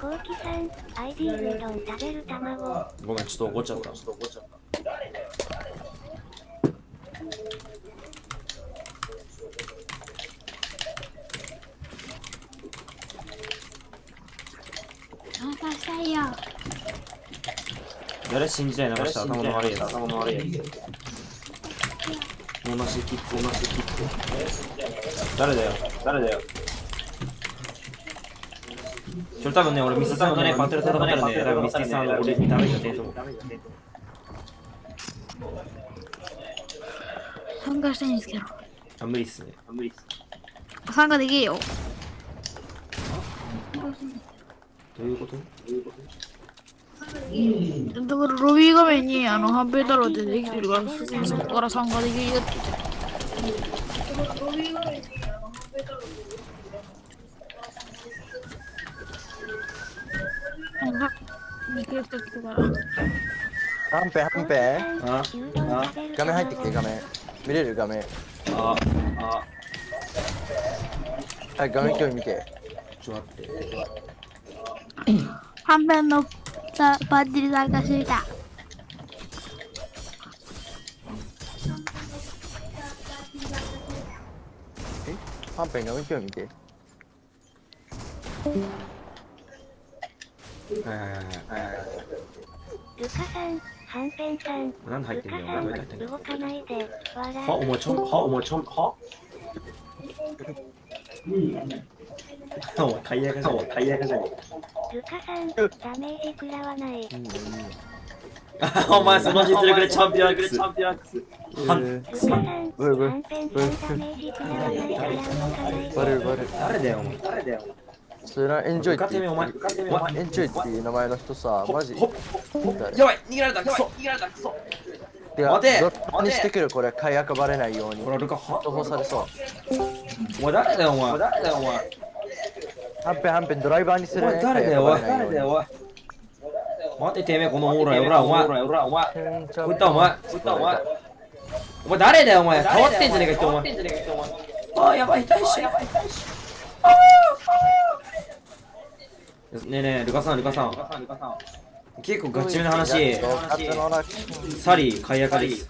コウキさん、ID うどん食べる卵。ごめん、ちょっと怒っちゃった。参加したいよ。誰信じない流した頭の悪いやつ。同じキッズ。誰だよ。それ多分ね、俺ミスさんとね、バトル戦ったらね、多分ミスティさんが俺にダメだねと思う。参加したいんですけど。あ、無理っすね。参加できるよ。どういうこと？だからロビー画面にはんぺん太郎ってできてるから、そこから参加できるよって言って。リクエスト来てから。はんぺん画面入ってきて、画面見れる画面。はい、画面共有見て。ちょっと待って。はんぺんのパーティーに参加してみた。はんぺん画面共有見て。ルカさん、はんぺんさん。なんで入ってんだよ、お前どうやって入ってんだよ。動かないで、笑は、お前ちょん、はお前タイヤがじゃねえ。ルカさん、ダメージ食らわない。お前その実力でチャンピオン X。ルカさん、はんぺんさん、ダメージ食らわないから動かないで。誰だよ、お前。それな、エンジョイっていう名前の人さ、マジ。やばい、逃げられた、クソ。待てドラにしてくる、これ、解約バレないように。ほら、ルカ、処方されそう。お前誰だよ、お前。はんぺんドライバーにするね。誰だよ、おい。待て、てめえ、このオーラよ、お前。こいったお前。お前誰だよ、お前。変わってんじゃねえか、お前。ああ、やばい、痛いし。ねえねえ、ルカさん。結構ガチめの話。サリー、解約です。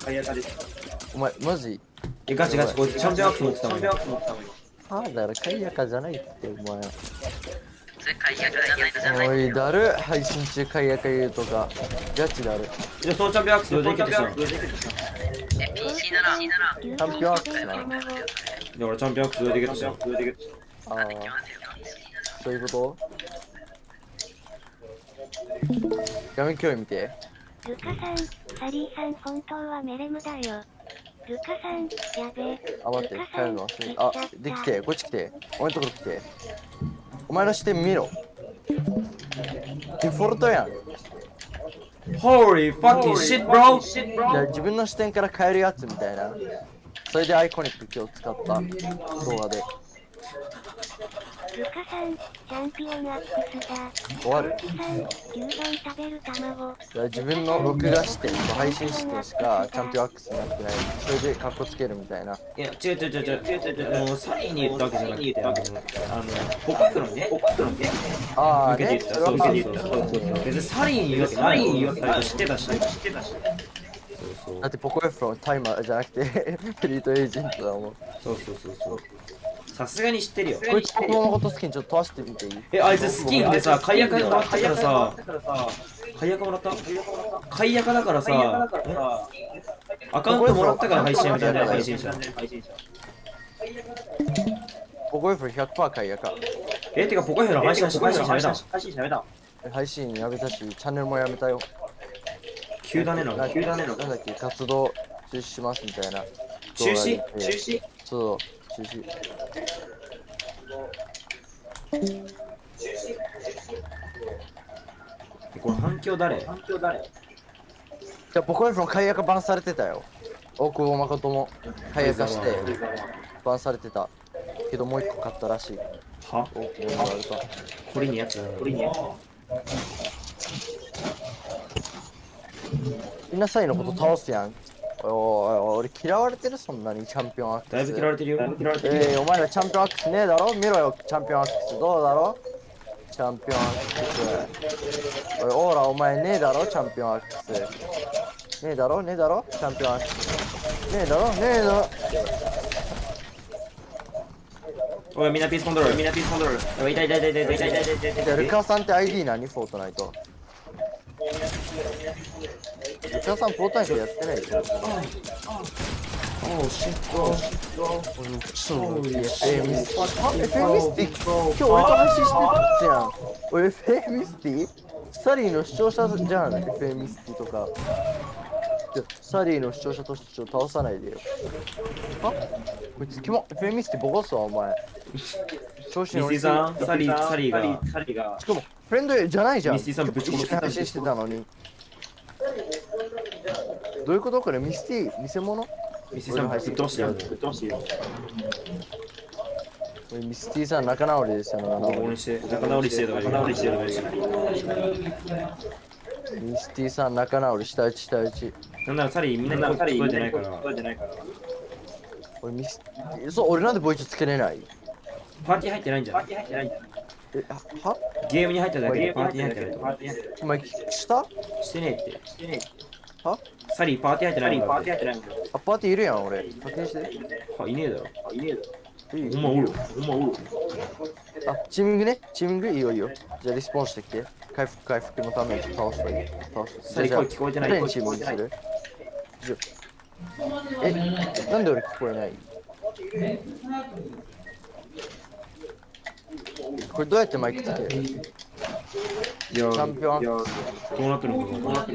お前、マジガチ、こいつチャンピオンアクス持ってたもん。だから解約じゃないって、お前。おい、だる。配信中解約言うとか。ガチだる。じゃあ、そのチャンピオンアクスできてしたの。チャンピオンアクスな。だからチャンピオンアクスできてしたの。ああ。そういうこと画面共有見て。ルカさん、サリーさん、本当はメレムだよ。ルカさん、やべえ。あ、待って、帰るの忘れた。あ、で、来て、こっち来て。お前のところ来て。お前の視点見ろ。デフォルトやん。Holy fucking shit, bro! 自分の視点から変えるやつみたいな。それでアイコニック今日使った動画で。ルカさん、チャンピオンアックスだ。終わる。さん、牛丼食べる卵。いや自分の録画視点と配信視点しかチャンピオンアックスになってない。それでカッコつけるみたいな。いや、違う。もうサリーに言ったわけじゃなくて、ポカフロンね。ああ、受けて言った。そう。別にサリーに言うわけない。知ってたし。だってポコエフロンタイマーじゃなくてエリートエージェントだもん。そう。さすがに知ってるよ。こいつこのことスキンちょっと飛ばしてみていい？あいつスキンでさ、解約もらったからさ、解約もらった？解約だからさ、アカウントもらったから配信やめたんだよ、配信者。ポコエフロン 100% 解約か。てかポコエフロン配信やめた。配信やめたし、チャンネルもやめたよ。急だねの。なんだっけ、活動中止しますみたいな。中止？そう、中止。これ反響誰？じゃあポコエフロン解約バンされてたよ。大久保誠も解約してバンされてたけど、もう一個買ったらしい。は？これにやつだ。みんなサイのこと倒すやん。俺嫌われてる、そんなにチャンピオンアックス。だいぶ嫌われてるよ。お前らチャンピオンアックスねえだろ。見ろよ、チャンピオンアックスどうだろ。チャンピオンアックス。オーラお前ねえだろ、チャンピオンアックス。ねえだろ、チャンピオンアックス。ねえだろ。おい、みんなピースコントロール。痛い。ルカさんって ID 何？フォートナイト。ルカさんフォートナイトやってないでしょ。FA ミスティ今日俺と配信してたじゃん。俺 FA ミスティサリーの視聴者じゃん。FA ミスティとかサリーの視聴者として倒さないでよ。こいつキモ。FA ミスティボコすわお前。調子に乗りすぎ。サリーがしかもフレンドじゃないじゃん。ミスティさんぶち殺す配信してたのに。どういうことこれ？ミスティ偽物？ミスティさんぶっ通してよ。これミスティさん仲直りですよね。仲直りしてとかミスティさん仲直り下打ち。なんならサリーみんなに聞こえてないから。俺なんでボイスつけれない？パーティー入ってないんじゃない？は？ゲームに入っただけでパーティー入ってないと。お前したしてねえって。は？サリーパーティー入ってないの？パーティーいるやん俺。確認して。いねえだろ。お前おる。チーミングね。チーミングいいよ。じゃあリスポーンしてきて。回復のために倒すといい。サリー声聞こえてない。誰にチーミングする？なんで俺聞こえない？これどうやってマイクつける？チャンピオンアックスどうなってるのか。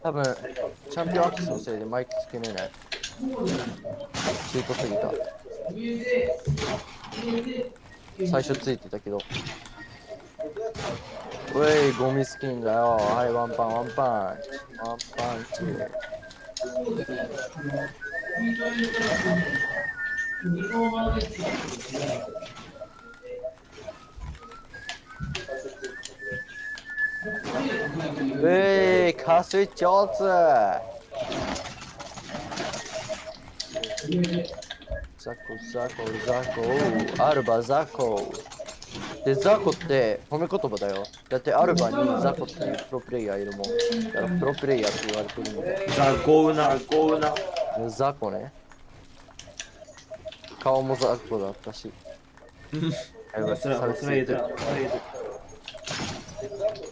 多分チャンピオンアックスのせいでマイクつけれない。チートすぎた。最初ついてたけど。おい、ゴミスキンだよ。はい、ワンパンチ。カースイッチオーツ。ザコアルバザコで、ザコって褒め言葉だよ。だってアルバにザコっていうプロプレイヤーいるもん。だからプロプレイヤーって言われてるんで。ザコウナザコね。顔もザコだったし。それ言うてる。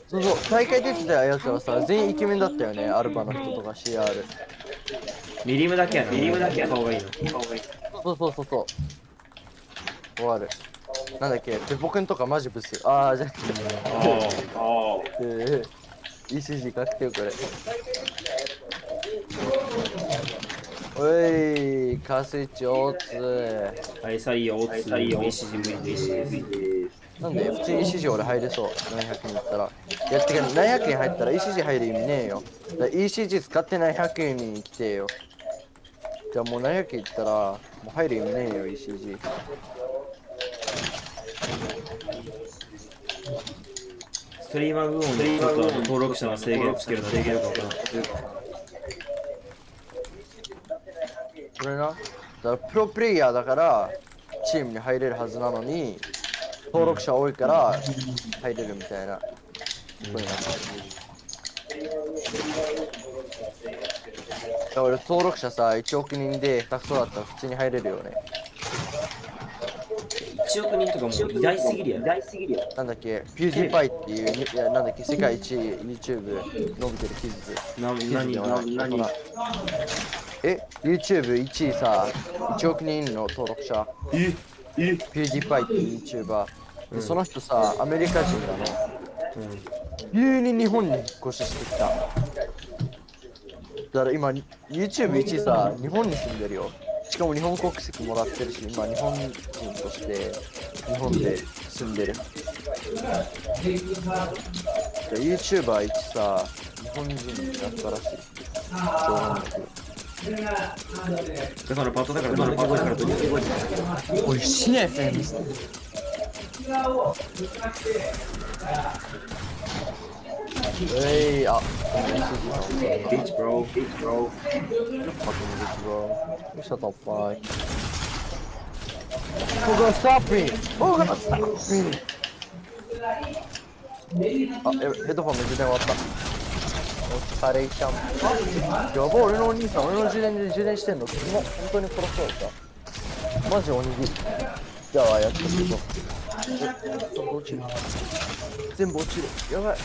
そう、大会出てたやつはさ、全員イケメンだったよね。アルバの人とか CR。ミリムだけやな。顔がいいの。そう。終わる。なんだっけ、ペポくんとかマジブス。じゃあ。ECG 確定これ。おい、カースイッチオーツ。はい、サリーオーツ。ECG 無理です。なんで普通に ECG 俺入れそう。700人いったら。いや、てか700人入ったら ECG 入る意味ねえよ。だ ECG 使って700人に来てよ。じゃあもう700人いったらもう入る意味ねえよ、ECG。ストリーマー部門でちょっと登録者の制限つけるのできるか分からん。これな、だからプロプレイヤーだからチームに入れるはずなのに、登録者多いから入れるみたいなことになってる。俺登録者さ、1億人で下手くそだったら普通に入れるよね。1億人とかもう偉大すぎるやろ。なんだっけ、ピューディーパイっていう、いやなんだっけ、世界一 YouTube 伸びてる記事。YouTube1 位さ、1億人の登録者。ピューディーパイっていう YouTuber。でその人さ、アメリカ人なの。急に日本に引っ越ししてきた。だから今、YouTube1 位さ、日本に住んでるよ。しかも日本国籍もらってるし、今日本人として日本で住んでる。YouTuber1 さ、日本人だったらしい。だからパッドだからどうパッドだからどうおいしねえフェンス。Hey, bitch, bro. Bitch, bro. You're fucking bitch, bro. You shut the fuck. Who's gonna stop me? Who's gonna stop me? あ、ヘッドフォンの充電終わった。お疲れちゃん。やば、俺のお兄さん、俺の充電で充電してんの。本当に殺そうか。マジおにぎり。じゃあ、やってみるぞ。全部落ちる。全部落ちる。やばい。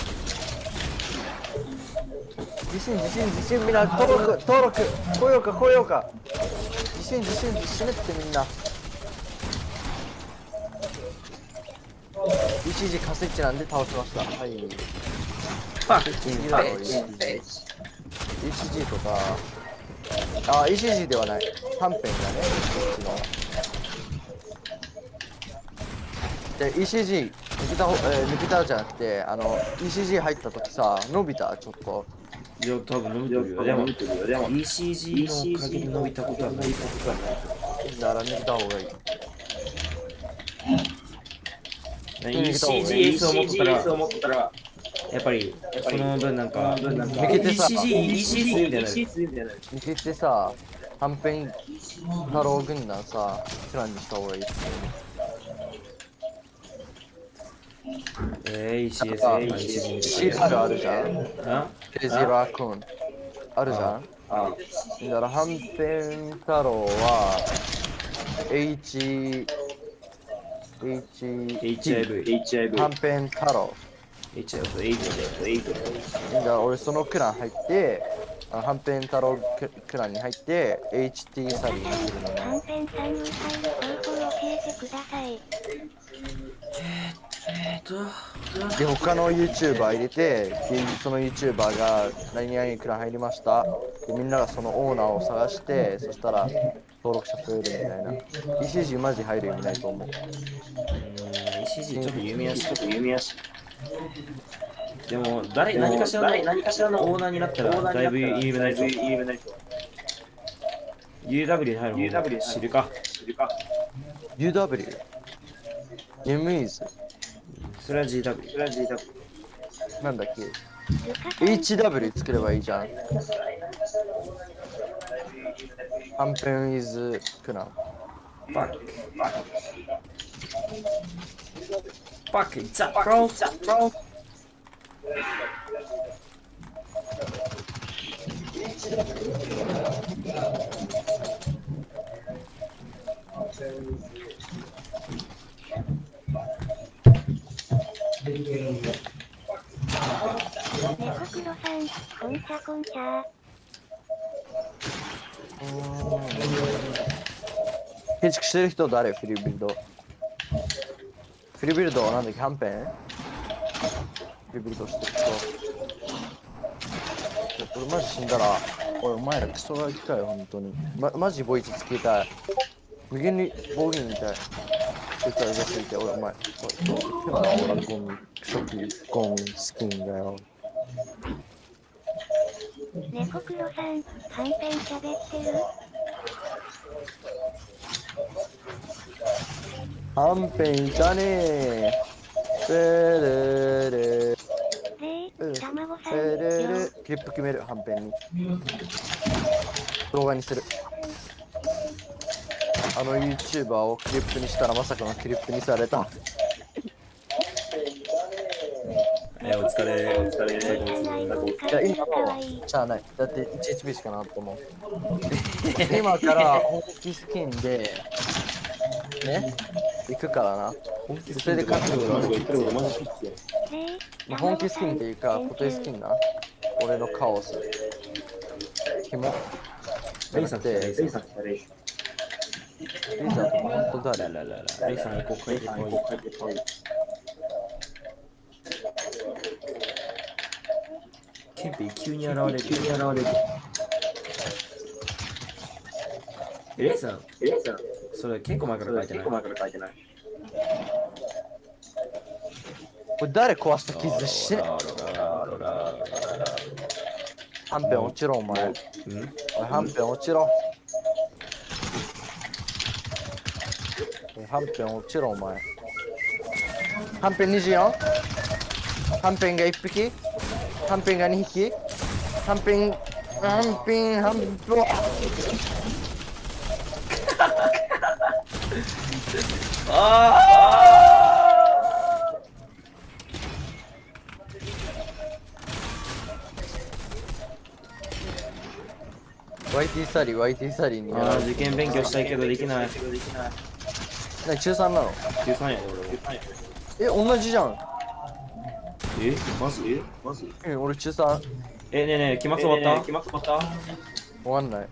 自信みんな登録来ようか自信ねってみんな。一時カスイッチなんで倒しました。はい。ECG とか、あ、ECG ではない。はんぺんだね。で ECG 抜けたじゃなくて、ECG 入った時さ、伸びたちょっと。いや、多分伸びてるよ。でも ECG の限り伸びたことはない。だから抜けた方がいい。ECG を持ってたら、やっぱりその分なんか抜けてさ、ECG 抜けてさ、はんぺん太郎軍団さ、クランにした方がいいっすね。CR あるじゃん。ペジラー君あるじゃん。だからはんぺん太郎は HIV はんぺん太郎。だから俺そのクラン入って、はんぺん太郎クランに入って HT サリーにするのね。はんぺんさんに入る方法を教えてください。で他の YouTuber 入れて、その YouTuber が何々クラン入りました。でみんながそのオーナーを探して、そしたら登録者増えるみたいな。ECG マジ入る意味ないと思う。ECG ちょっと有名やし。でも何かしらのオーナーになったらだいぶ有名ないぞ。UW に入る方知るか。UW？ MEs？ それは GW。なんだっけ？ HW 作ればいいじゃん。はんぺん is クナン。Fuck, it's up, bro.こんちゃ。建築してる人誰？フリービルド。フリービルドはなんだっけ？はんぺん？フリービルドしてる人。俺マジ死んだら、お前らクソガキかよ、本当に。マジボイスつけたい。無限に暴言みたい。こいつはうざすぎて、俺、お前。ほら、ゴミ、初期、ゴミ、スキンだよ。猫黒さん、はんぺん喋ってる？はんぺんいかねえ。クリップ決める、はんぺんに。動画にする。あの YouTuber をクリップにしたらまさかのクリップにされた。お疲れ。お疲れ。いや、今のしゃあない。だって1 HP しかなと思う。今から本気スキンで、ね、行くからな。それで勝つのが本気スキンっていうか、固定スキンな。俺のカオス。キモ。レイさんって、レイさんとか本当誰？レイさん行こう、帰ってこい。ケンピ急に現れる。レイさんそれ結構前から書いてない。これ誰壊した傷してはんぺん落ちろお前。はんぺん落ちろ。はんぺん落ちろお前。はんぺん24。はんぺんが1匹。はんぺんが2匹。はんぺんYT サリーに受験勉強したいけどできない。何中3なの？中3やで俺。同じじゃん。マジ？俺中3。ねえ、期末終わった？終わんない。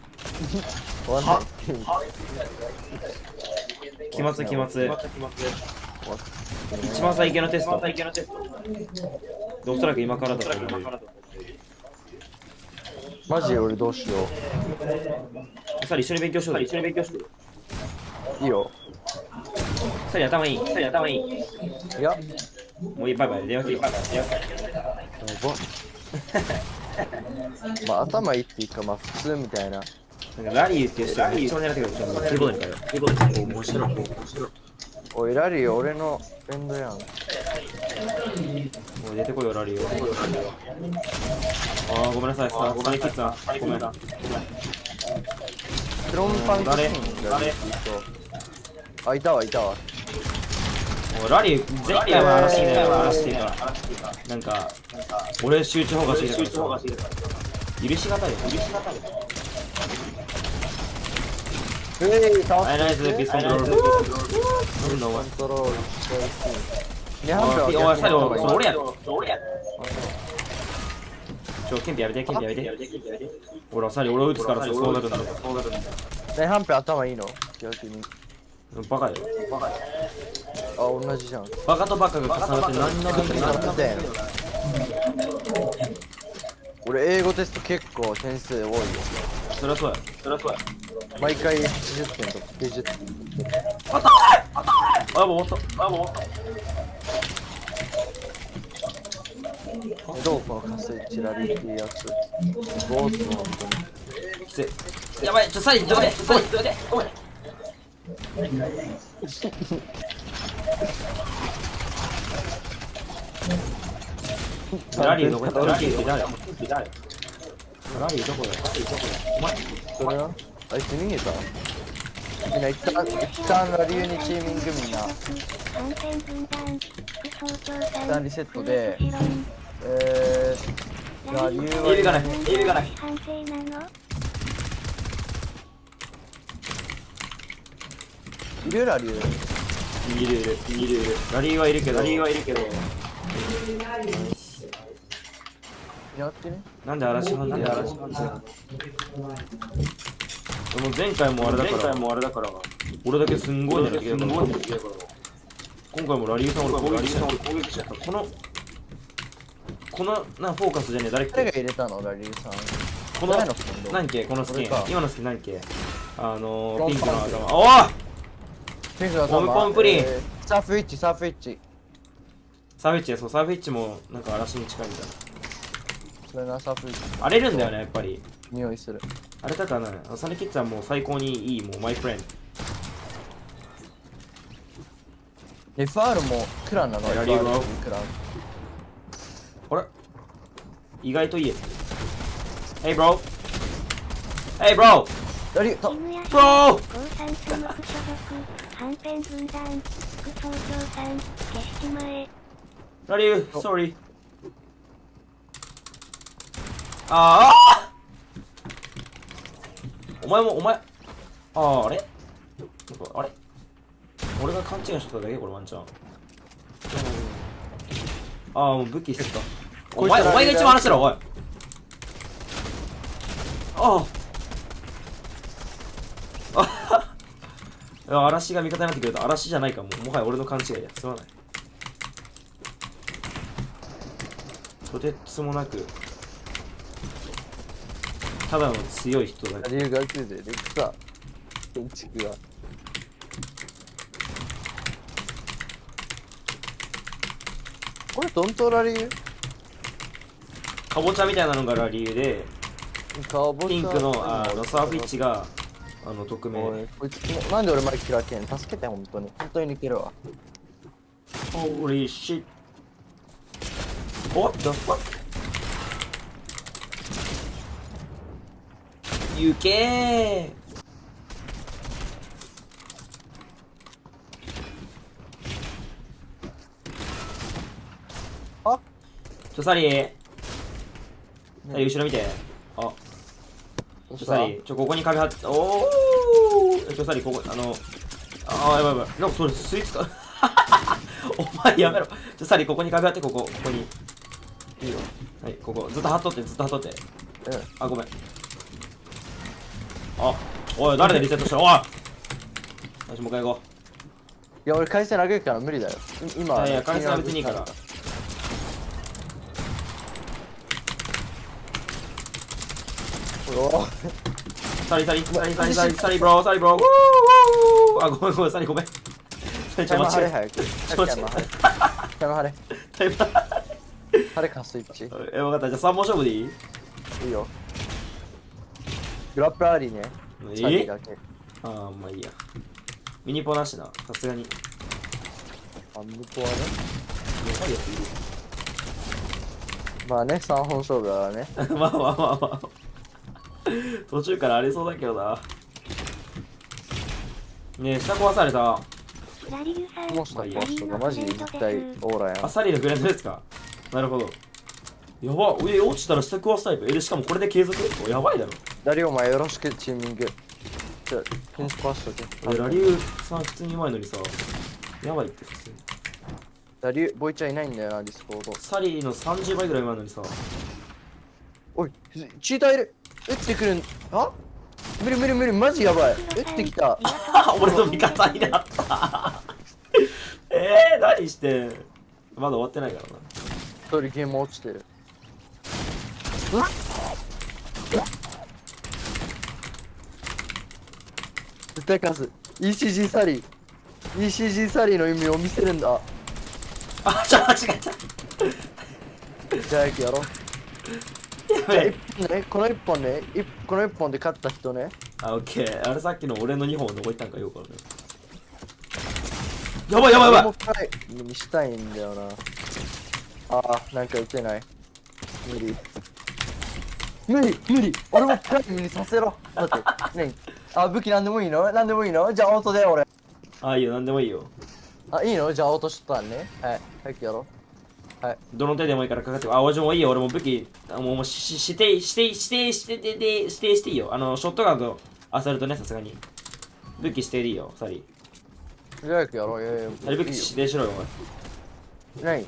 期末。一番最近のテスト。おそらく今からだと思う。マジ俺どうしよう。さあ一緒に勉強しよう。いいよ。さあ頭いい。いや。もういい、バイバイ。電話切る。まあ頭いいっていうか、まあ普通みたいな。ラリーっていう人がめっちゃ狙ってくる。キーボードに変えよう。面白い。おい、ラリー俺のフレンドやん。もう出てこいよ、ラリーよ。ごめんなさい、サニキッズさん。ごめん。クロンパンクスキン誰いたわ。ラリー、前回は嵐してるから。なんか、俺集中砲がしてるから。許しがたいよ。ナイスピスコントロール。おい、最後、それ俺やろ。ケンピやめて。ほら、サリ俺を打つからそうなるんだよ。ハンペ頭いいの？逆に。バカよ。同じじゃん。バカとバカが重なって何の勉強になったんだよ。俺英語テスト結構点数多いよ。そりゃそうや。毎回80点とか90点。もう終わった。どうこの火星チラリっていうやつ。どうするの？きつい。やばい、サリどこでごめん。ラリーどこだ？ラリーどこだ？お前それはあいつ逃げた？みんな一旦ラリーにチーミングみんな一旦リセットでラリーはエビがないいるラリーいるラリーはいるけどやってね。なんで嵐なんだよ。でも前回もあれだから俺だけすんごい狙ってきたから今回もラリーさん俺攻撃しちゃった。このフォーカスじゃねえ誰が入れたのラリーさん。この何けこのスキン今のスキン何けピンクの頭。おいピンクの頭。ポンプリンサーフィッチサーフィッチもなんか嵐に近いみたいな。それなサーフィッチ荒れるんだよねやっぱり。匂いする。あれだからサニキッズはもう最高にいいもうマイフレンド。FR もクランなの？ラリーブロー。クラン。あれ意外といいやつ。Hey bro! Hey bro! ラリー、キムヤシ、ブロー高三スムク所属、はんぺん軍団、副総長さん、消しちまえ。ラリュー、sorry。ああお前も、お前。あれあれ俺が勘違いしてただけこれワンチャン。もう武器捨てた。お前が一番話してろ、おい。嵐が味方になってくれた。嵐じゃないかも。もはや俺の勘違いや。すまない。とてつもなくただの強い人だけ。留学生で草建築が。これどんとラリー？かぼちゃみたいなのがラリーで、ピンクのサーフィッチが匿名。こいつなんで俺までキラーけん？助けて本当に抜けるわ。Holy shit! What the fuck? 行けー。あ？サリー。サリー後ろ見て。サリー、ここに壁張って。おー。サリー、ここやばいやばい。なんかそれスイーツか。お前やめろ。サリー、ここに壁張って、ここに。いいよ。はい、ここ。ずっと張っとって。ごめん。おい、誰でリセットしたの？おい！よし、もう一回行こいや、俺回線投げるから無理だよ。今。いや、回線は別にいいから。サリブロー、ごめん、サリごめん。タイマー張れ早く。タイマー張れ。張れかスイッチ。わかった、じゃあ3本勝負でいい？いいよ。グラップラリーね。まあいいや。ミニポなしな、さすがに。向こうはね。やばいやついる。まあね、3本勝負だからね。まあ。途中から荒れそうだけどな。ねえ、下壊された。もう下壊したか、マジで絶対オーラやん。サリーのフレンドですか？なるほど。やば、落ちたら下壊すタイプ。で、しかもこれで継続？やばいだろ。ラリーお前よろしく、チーミング。じゃあ、ピンチ壊しとけ。ラリューさん普通にうまいのにさ、やばいって普通に。ラリュー、ボイちゃんいないんだよな、ディスコード。サリーの30倍ぐらいうまいのにさ。おい、チーターいる。撃ってくるん。無理、マジやばい。撃ってきた。俺の味方になった。何してん？まだ終わってないからな。一人ゲーム落ちてる。絶対勝つ。ECG サリーの意味を見せるんだ。間違えた。じゃあ、やろう。この一本で勝った人ね。オッケー。あれさっきの俺の2本どこ行ったんかよくわかるね。やばい。俺も深いにしたいんだよな。なんか打てない。無理。俺も深いにさせろ。だってね。武器なんでもいいの？じゃあオートで俺。いいよ、なんでもいいよ。いいの？じゃあオートしとったんね。はい、早くやろう。はい。どの手でもいいからかかってこい。俺もいいよ。俺も武器もう指定していいよ。ショットガンとアサルトね、さすがに。武器指定でいいよ、サリー。早くやろう。武器指定しろよ、お前。何？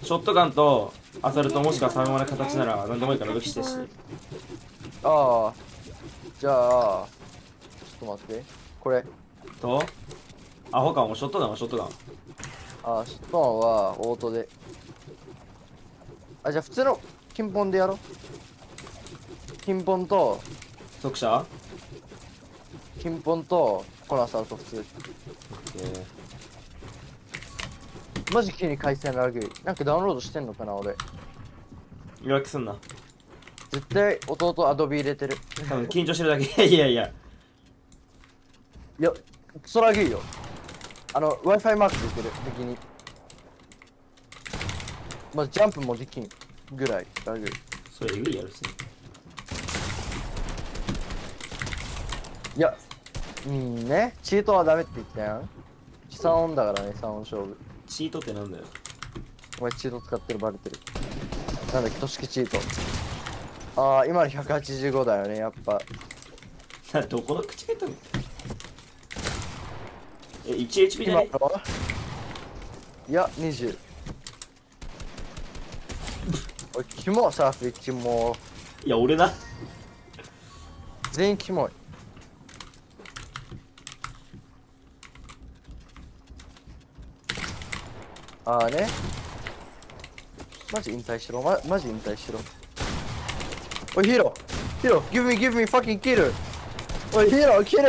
ショットガンとアサルトもしくはサメマの形なら何でもいいから武器指定して。じゃあちょっと待って。これアホかも。ショットガン。ショットガンはオートで。じゃあ普通の金本でやろう。金本と速射？金本とこのアサルト普通。マジ急に回線ラグ。なんかダウンロードしてんのかな俺。予約すんな。絶対弟アドビ入れてる。多分緊張してるだけ。いや。クソラグいよ。Wi-Fi マーク出てる、右に。まずジャンプもできんぐらいラグ。それえぐいやるっすね。いや、ね、チートはダメって言ったやん。3音だからね、3音勝負。チートってなんだよ。お前チート使ってるバレてる。なんだっけ、都市チート。ああ、今の185だよね、やっぱ。どこの口が言ったの？1HP じゃね？いや、20。おい、キモサーフィッチもう。いや、俺だ。全員キモい。ああね。マジ引退しろ、マジ引退しろ。おい、ヒーロー、give me fucking kill。おい、ヒーロー、キル。も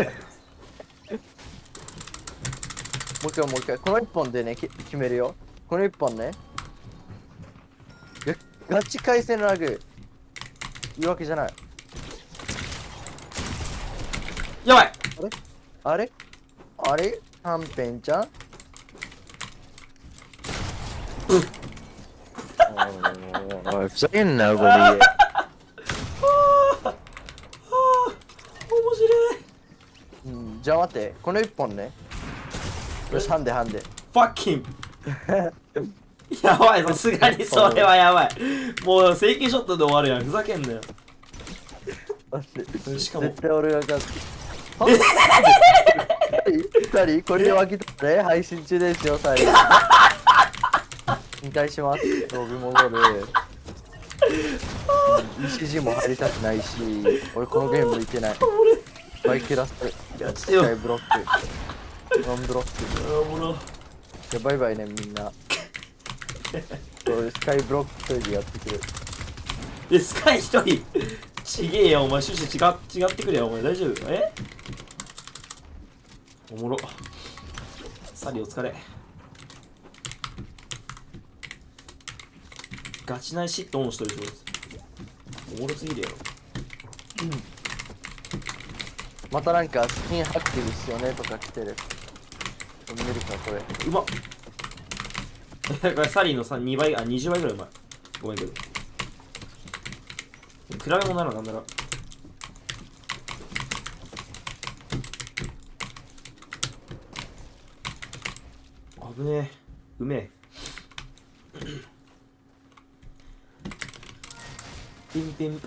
う一回、この一本でね、決めるよ。この一本ね。ガチ回線ラグ。言い訳じゃない。やばい。あれはんぺんちゃん。おい、ふざけんなよ、ゴミ。面白い。じゃあ待って、この一本ね。よし、ハンデ。ファッキン。やばい、さすがにそれはやばい。もう正規ショットで終わるやん。ふざけんなよ。しかも絶対俺が勝つ。2人これで分けたね。配信中ですよ、最後。引退します。ロビ戻る。ECG も入りたくないし、俺このゲーム向いてない。バイクラスト、スカイブロック、ノンブロック。じゃあバイバイね、みんな。俺スカイブロック一人でやってくる。で、スカイ一人ちげえよ、お前。趣旨違ってくれよ、お前。大丈夫？おもろ。サリお疲れ。ガチ内シットオンしとるでしょ。おもろすぎるやろ。またなんかスキンハッキンですよねとか来てる。見るかこれ。うまっ。これサリーのさ2倍、20倍ぐらいうまい。ごめんけど。比べ物ならなんなら。危ねえ。うめえ。ピンピン。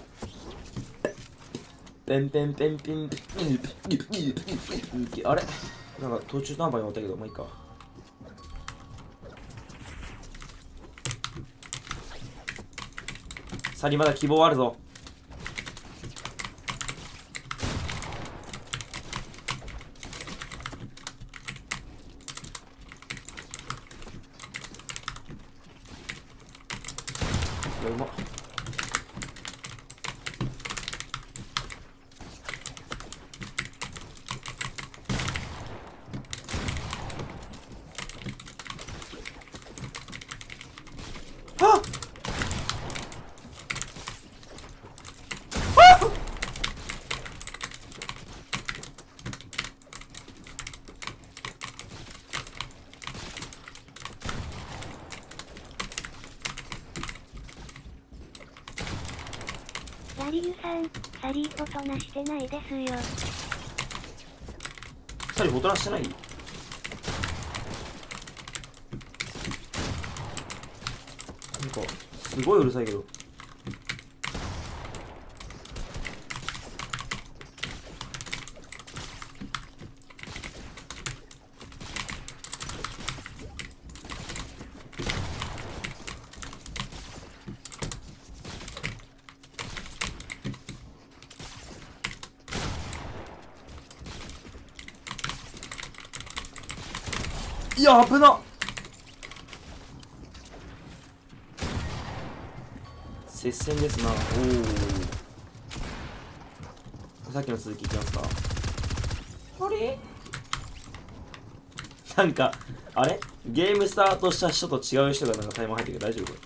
ペンペンペンピン。あれなんか途中何番に終わったけど、もういいか。サリまだ希望あるぞ。うまっ。ラリユさん、サリーフォトナしてないですよ。サリーフォトナしてない？なんかすごいうるさいけど。いや、危なっ。接戦ですな。おお。さっきの続きいきますか。あれなんか、あれゲームスタートした人と違う人がなんかタイマー入ってるけど大丈夫？こ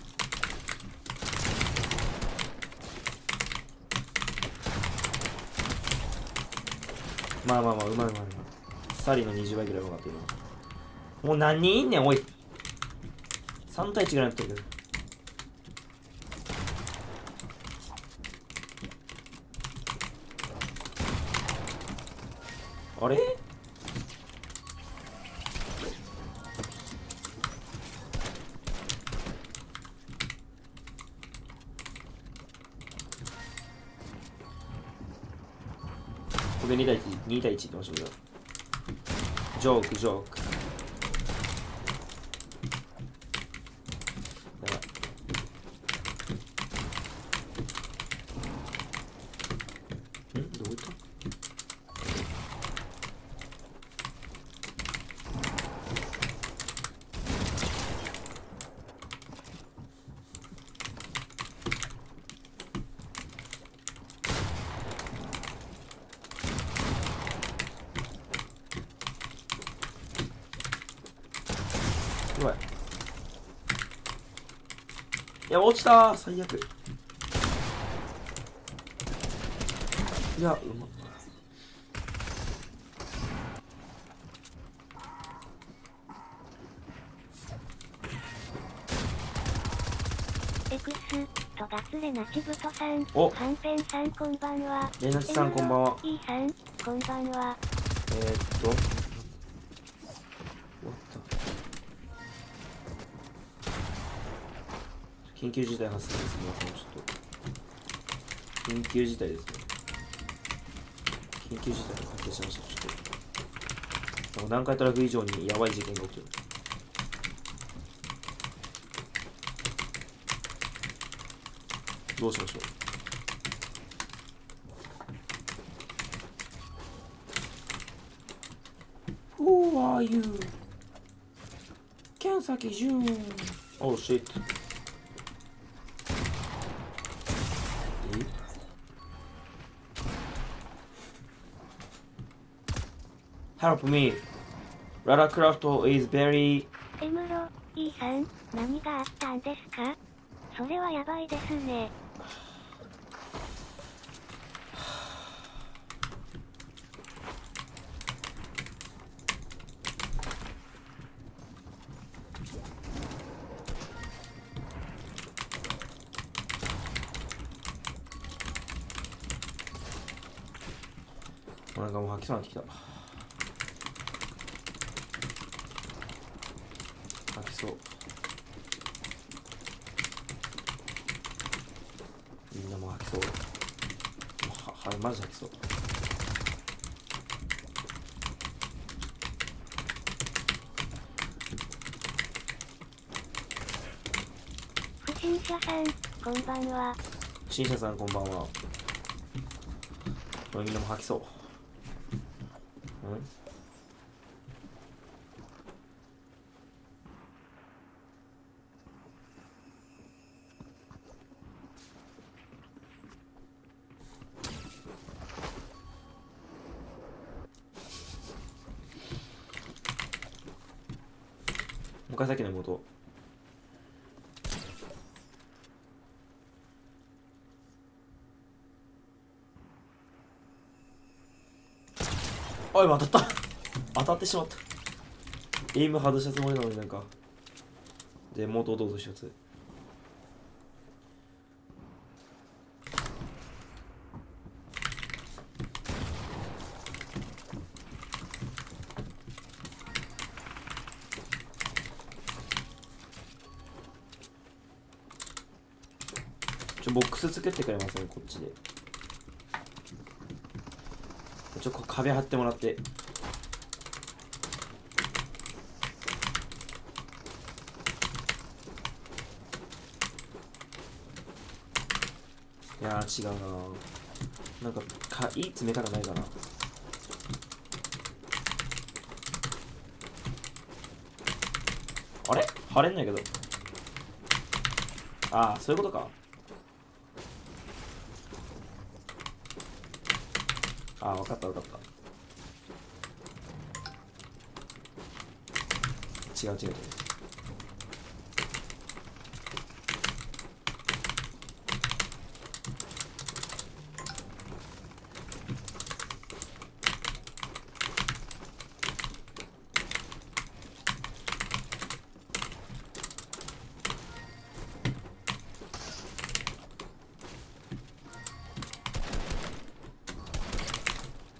れ。まあまあまあ、うまい。サリの20倍ぐらい上がってるな。もう何人いんねん、おい。3対1ぐらいになってるけど。あれ？これ2対1、2対1いきましょうよ。ジョーク、ジョーク。やばい。どういった？やばい。いや、落ちたー、最悪。いや、うまっ。エクスとガツレナチブトさん、おはんぺんさんこんばんは。レナチさんこんばんは。イーさんこんばんは。緊急事態発生です。皆さん、ちょっと。緊急事態ですね。緊急事態が発生しました。ちょっと。南海トラフ以上にやばい事件が起きてる。どうしましょう。Who are you? 剣先潤。Oh shit. Help me. Lara Croft is very. エムロ、イーさん、何があったんですか？それはやばいですね。なんかもう吐きそうになってきた。吐きそう。みんなも吐きそう。はい、マジ吐きそう。不審者さん、こんばんは。不審者さんこんばんは。みんなも吐きそう。もう一回さっきの妹。あ、今当たった。当たってしまった。エイム外したつもりなのになんか。で、元をどうぞ一つ。ボックス作ってくれません、こっちで。壁張ってもらって。いやー違うな。なんかいい詰め方ないかな。あれ貼れんないけど。ああ、そういうことか。ああ、分かった分かった。違う違う違う。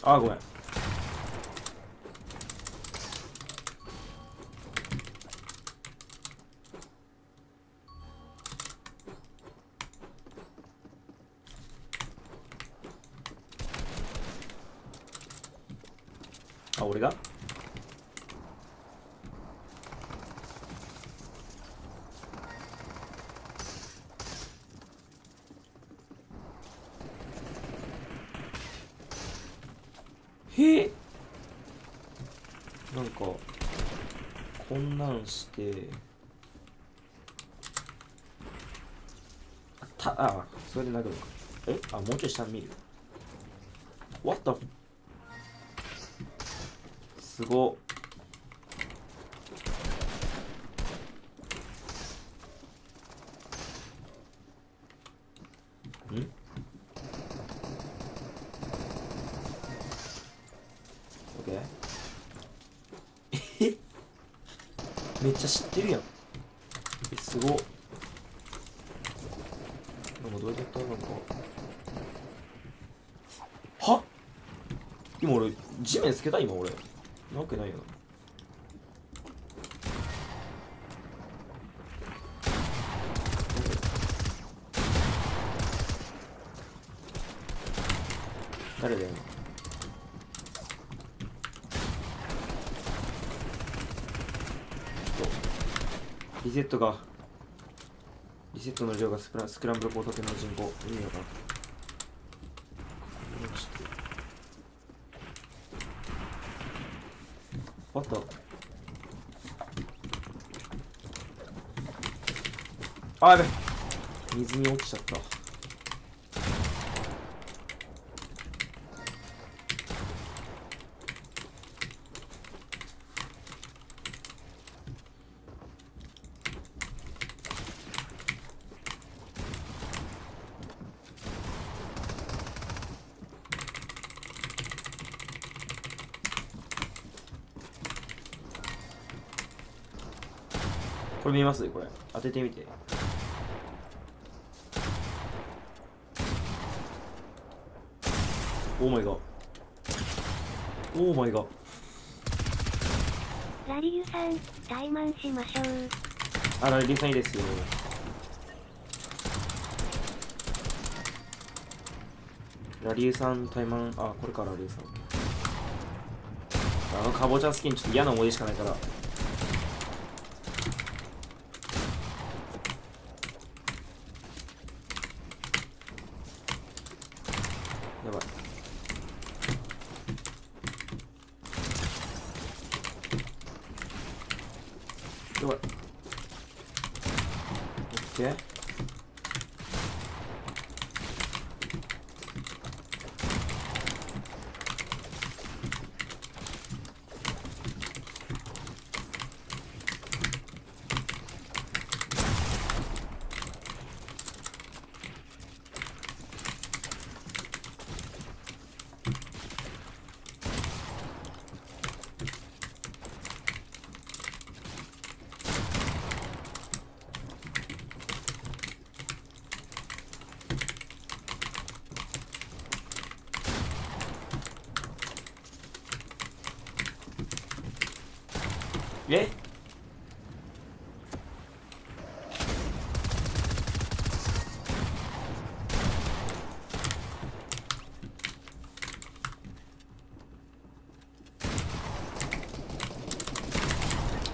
あ、ごめん。あ、俺がへえ、なんかこんなんしてそれで殴るのか。もうちょい下見る。What the すごっ。めっちゃ知ってるやん。すごっ。なんかどうやってやったなんか。は？今俺、地面つけた今俺。なわけないよな。誰だよ。リセットの量がスクランブル交差点の人口意味わからん。What the？ あ、やべ、水に落ちちゃった。これ見ます？これ当ててみて。オーマイガー。オーマイガー。ラリュウさん、タイマンしましょう。ラリュウさんいいですよ。ラリュウさん、タイマン、これからラリュウさん。かぼちゃスキンちょっと嫌な思い出しかないから。やばい。やばい。オッケー。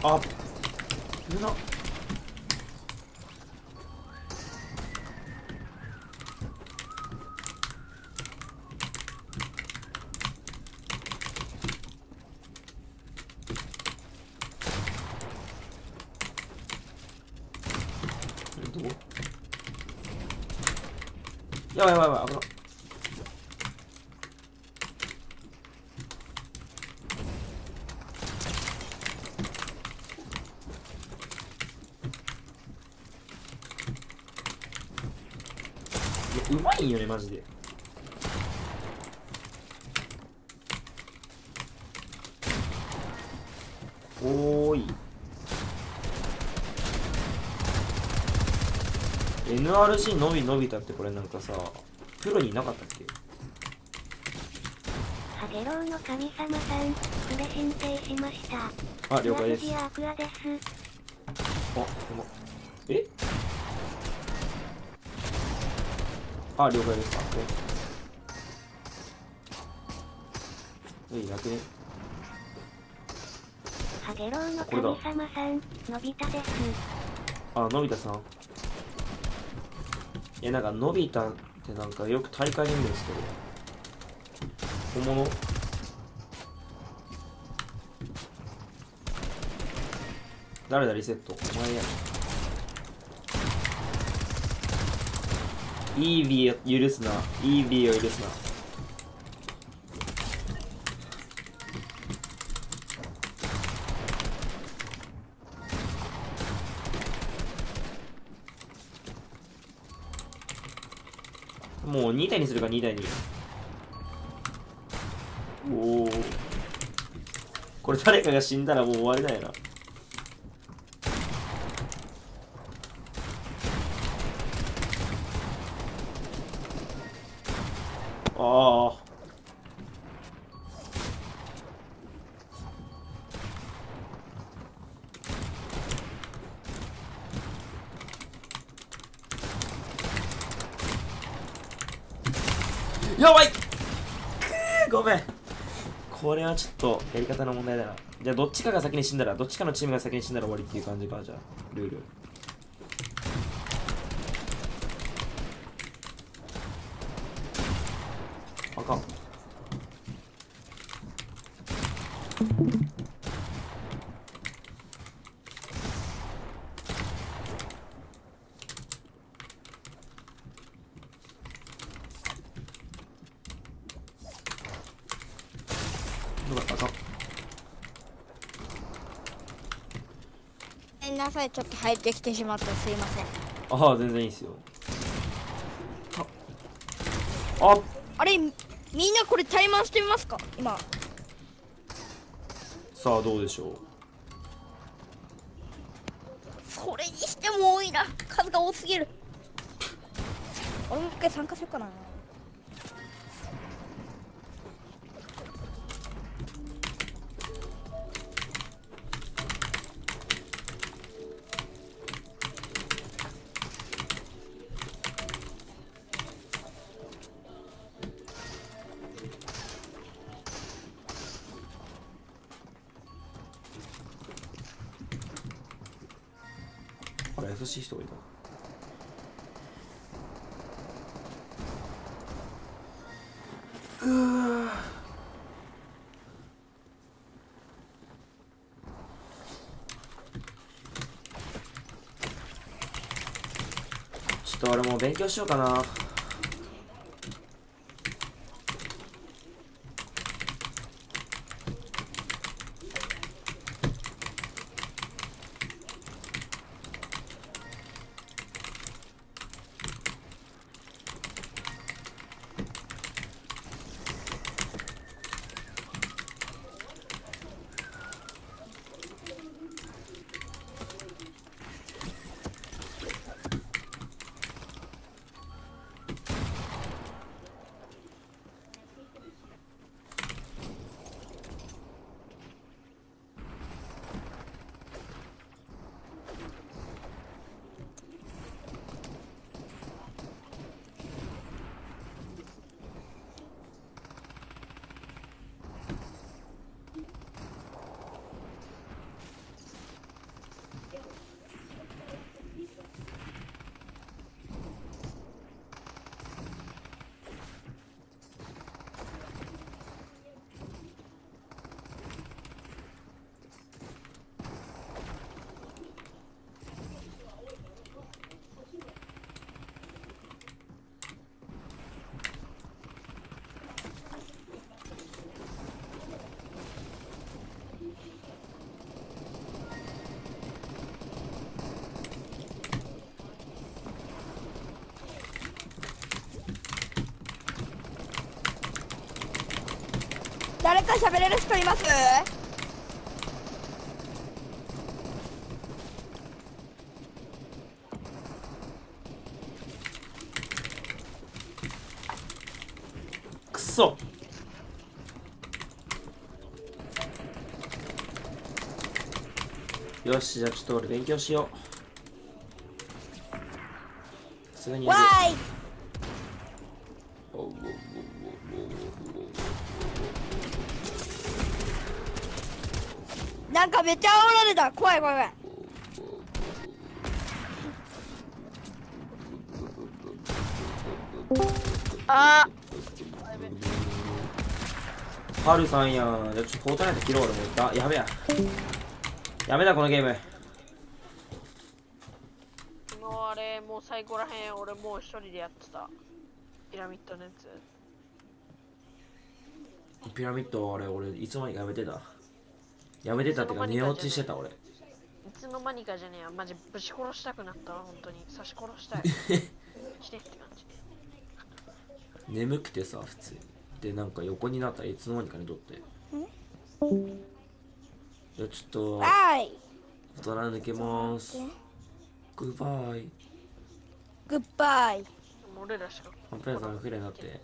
あ、危な。どこ？やばいやばいやばい、危な。うまいんよねマジで。おーい NRC 伸びたってこれなんかさプロにいなかったっけ？ハゲローの神様さん、プレ申請しました。あ、了解です。アークアです。あ、えあ、了解です。楽ね。ハゲローの神様さん、のび太です。あ、のび太さん。いや、なんかのび太ってなんかよく大会にいるんですけど、本物？誰だリセット？お前や。イービーを許すな。イービーを許すな。もう2体にするか、2体に。おお。これ誰かが死んだらもう終わりだよな。ああ。やばい。ごめん。これはちょっとやり方の問題だな。じゃあどっちかが先に死んだら、どっちかのチームが先に死んだら終わりっていう感じか。じゃあルール。あかん。ごめんなさい、ちょっと入ってきてしまってすいません。ああ、全然いいっすよ。ああれ、みんなこれタイマンしてみますか今。さあどうでしょう。それにしても多いな、数が多すぎる。俺も一回参加しようかな。あれ優しい人がいた。ちょっと俺もう勉強しようかな。誰か喋れる人います？くそ。よし、じゃあちょっと俺勉強しよう。さすがにやわる。ーい。なんかめっちゃ煽られた。怖い怖い怖い。あハルさんやん。じゃあちょっとフォートナイト切ろう。俺も言った。やべや。やめだこのゲーム。もうあれ、もう最後らへん、俺もう一人でやってた。ピラミッドのやつ。ピラミッド、あれ、俺、いつの間にかやめてた。やめてたってか、寝落ちしてた、俺。いつの間にかじゃねえや。マジぶち殺したくなったわ、本当に。刺し殺したい。してって感じ。眠くてさ、普通に。で、なんか横になったらいつの間にか寝とって。じゃあちょっと、大人抜けまーす。グッバイ。グッバイ。俺らしか。ハンペンさんがフレになって。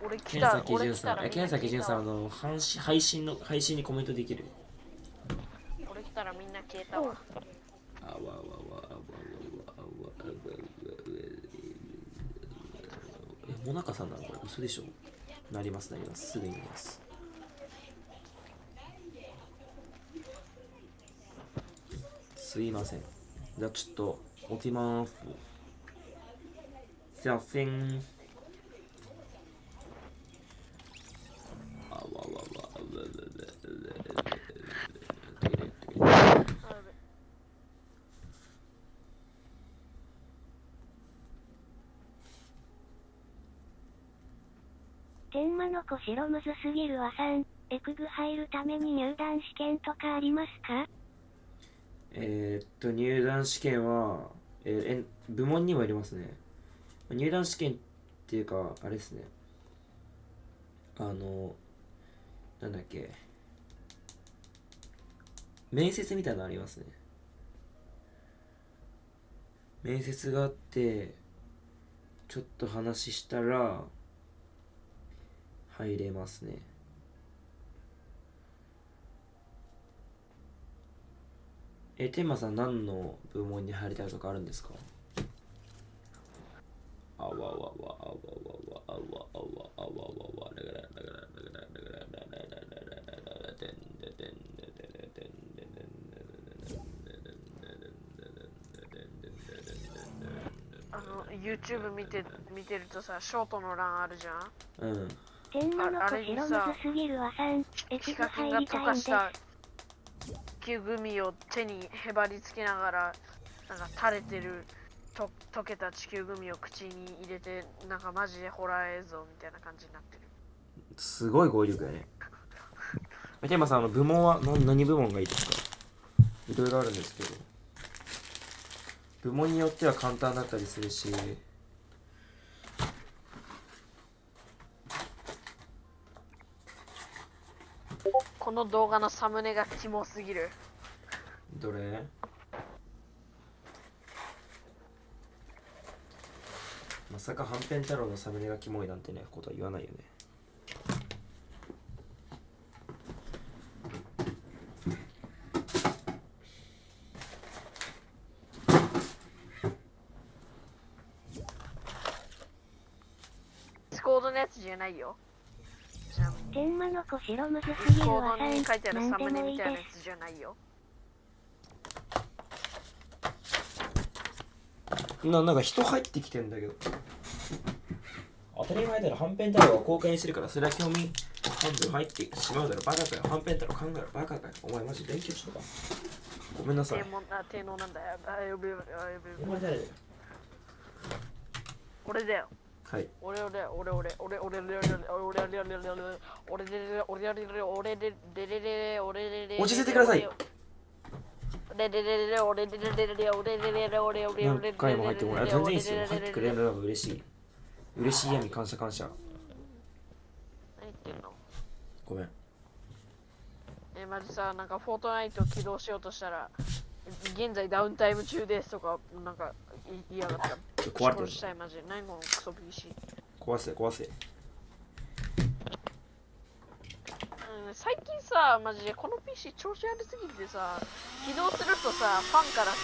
俺来ケンた。サキジュンさん、俺来たらケンサキジュンさん、配信にコメントできる。俺来たらみんな消えたわ。モナカさんなのこれ嘘でしょ。なります、すぐになります。すいません。じゃあちょっと起きまーす。すいません。天満の子白むずすぎるわさん。エクグ入るために入団試験とかありますか？入団試験は、部門にもよりますね。入団試験っていうか、あれですね。なんだっけ。面接みたいなのありますね。面接があって、ちょっと話したら、入れますね。天馬さん何の部門に入りたいとかあるんですか？YouTube 見てるとさ、ショートの欄あるじゃん。うん。天満の子白むずすぎるわさん。エクグ入りたいんです。球グミを手にへばりつけながら、なんか垂れてる溶けた地球グミを口に入れて、なんかマジでホラー映像みたいな感じになってる。すごい語彙力やね。天馬さん、部門は何部門がいいですか？いろいろあるんですけど、部門によっては簡単だったりするし、この動画のサムネがキモすぎる。どれ？まさかはんぺん太郎のサムネがキモいなんてね、ことは言わないよね。スコードのやつじゃないよ。天満の子白むずすぎるわさん。に書いてあるサムネみたいなやつじゃないよ。なんか人入ってきてんだけど。当たり前だろ、はんぺん太郎は公開にしてるから、それは興味半分入ってしまうだろ。バカかよ、はんぺん太郎考えろ、バカかよ。お前マジ勉強しろか。ごめんなさい。低能なんだよ。お前誰だよ。俺だよ。はい。俺落ち着いてください。何回も入ってこない。全然いいですよ。入ってくれるのが嬉しい。嬉しい闇、感謝感謝。何言ってんの？ごめん。マジさ、なんかフォートナイト起動しようとしたら、現在ダウンタイム中ですとか、なんか言いやがった。壊れてる。したいマジ。何このクソ PC。壊せ。最近さ、マジでこの PC 調子悪すぎてさ、起動するとさ、ファンからさ、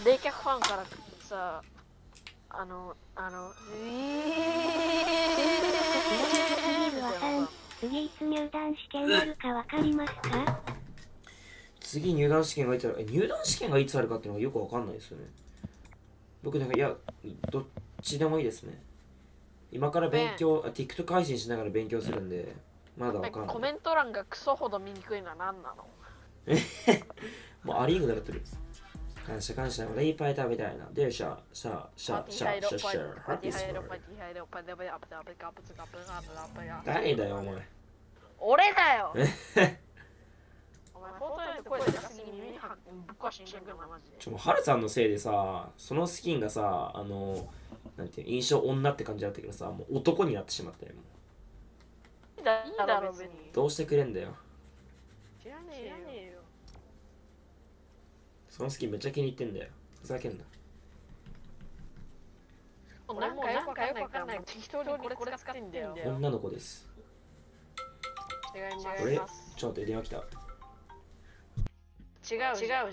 冷却ファンからさ、次いつ入団試験あるかわかりますか？次入団試験がいつある、入団試験がいつあるかっていうのがよくわかんないですよね。僕なんか、いや、どっちでもいいですね。今から勉強、TikTok 配信しながら勉強するんで、まだわかんない。コメント欄がクソほど見にくいのは何なの？もうアリーグだってる。感謝感謝、レイパイ食べたいな。で、シャー、シャー、シャー、シャー、シャー、シャー、ハッピースコー。誰だよ、お前。俺だよ。お前、フォートナイト声出しすぎに耳はぶっ壊しにしてくるな、マジで。ハルさんのせいでさ、そのスキンがさ、なんていう印象女って感じだったけどさ、もう男になってしまったよ。いいだろ、別に。どうしてくれんだよ。知らねえよ。そのスキンめっちゃ気に入ってんだよ。ふざけんな。なんかよくわかんない。適当にこれ使ってんだよ。女の子です。違います。あれちょっと待って、電話来た。違うじゃん。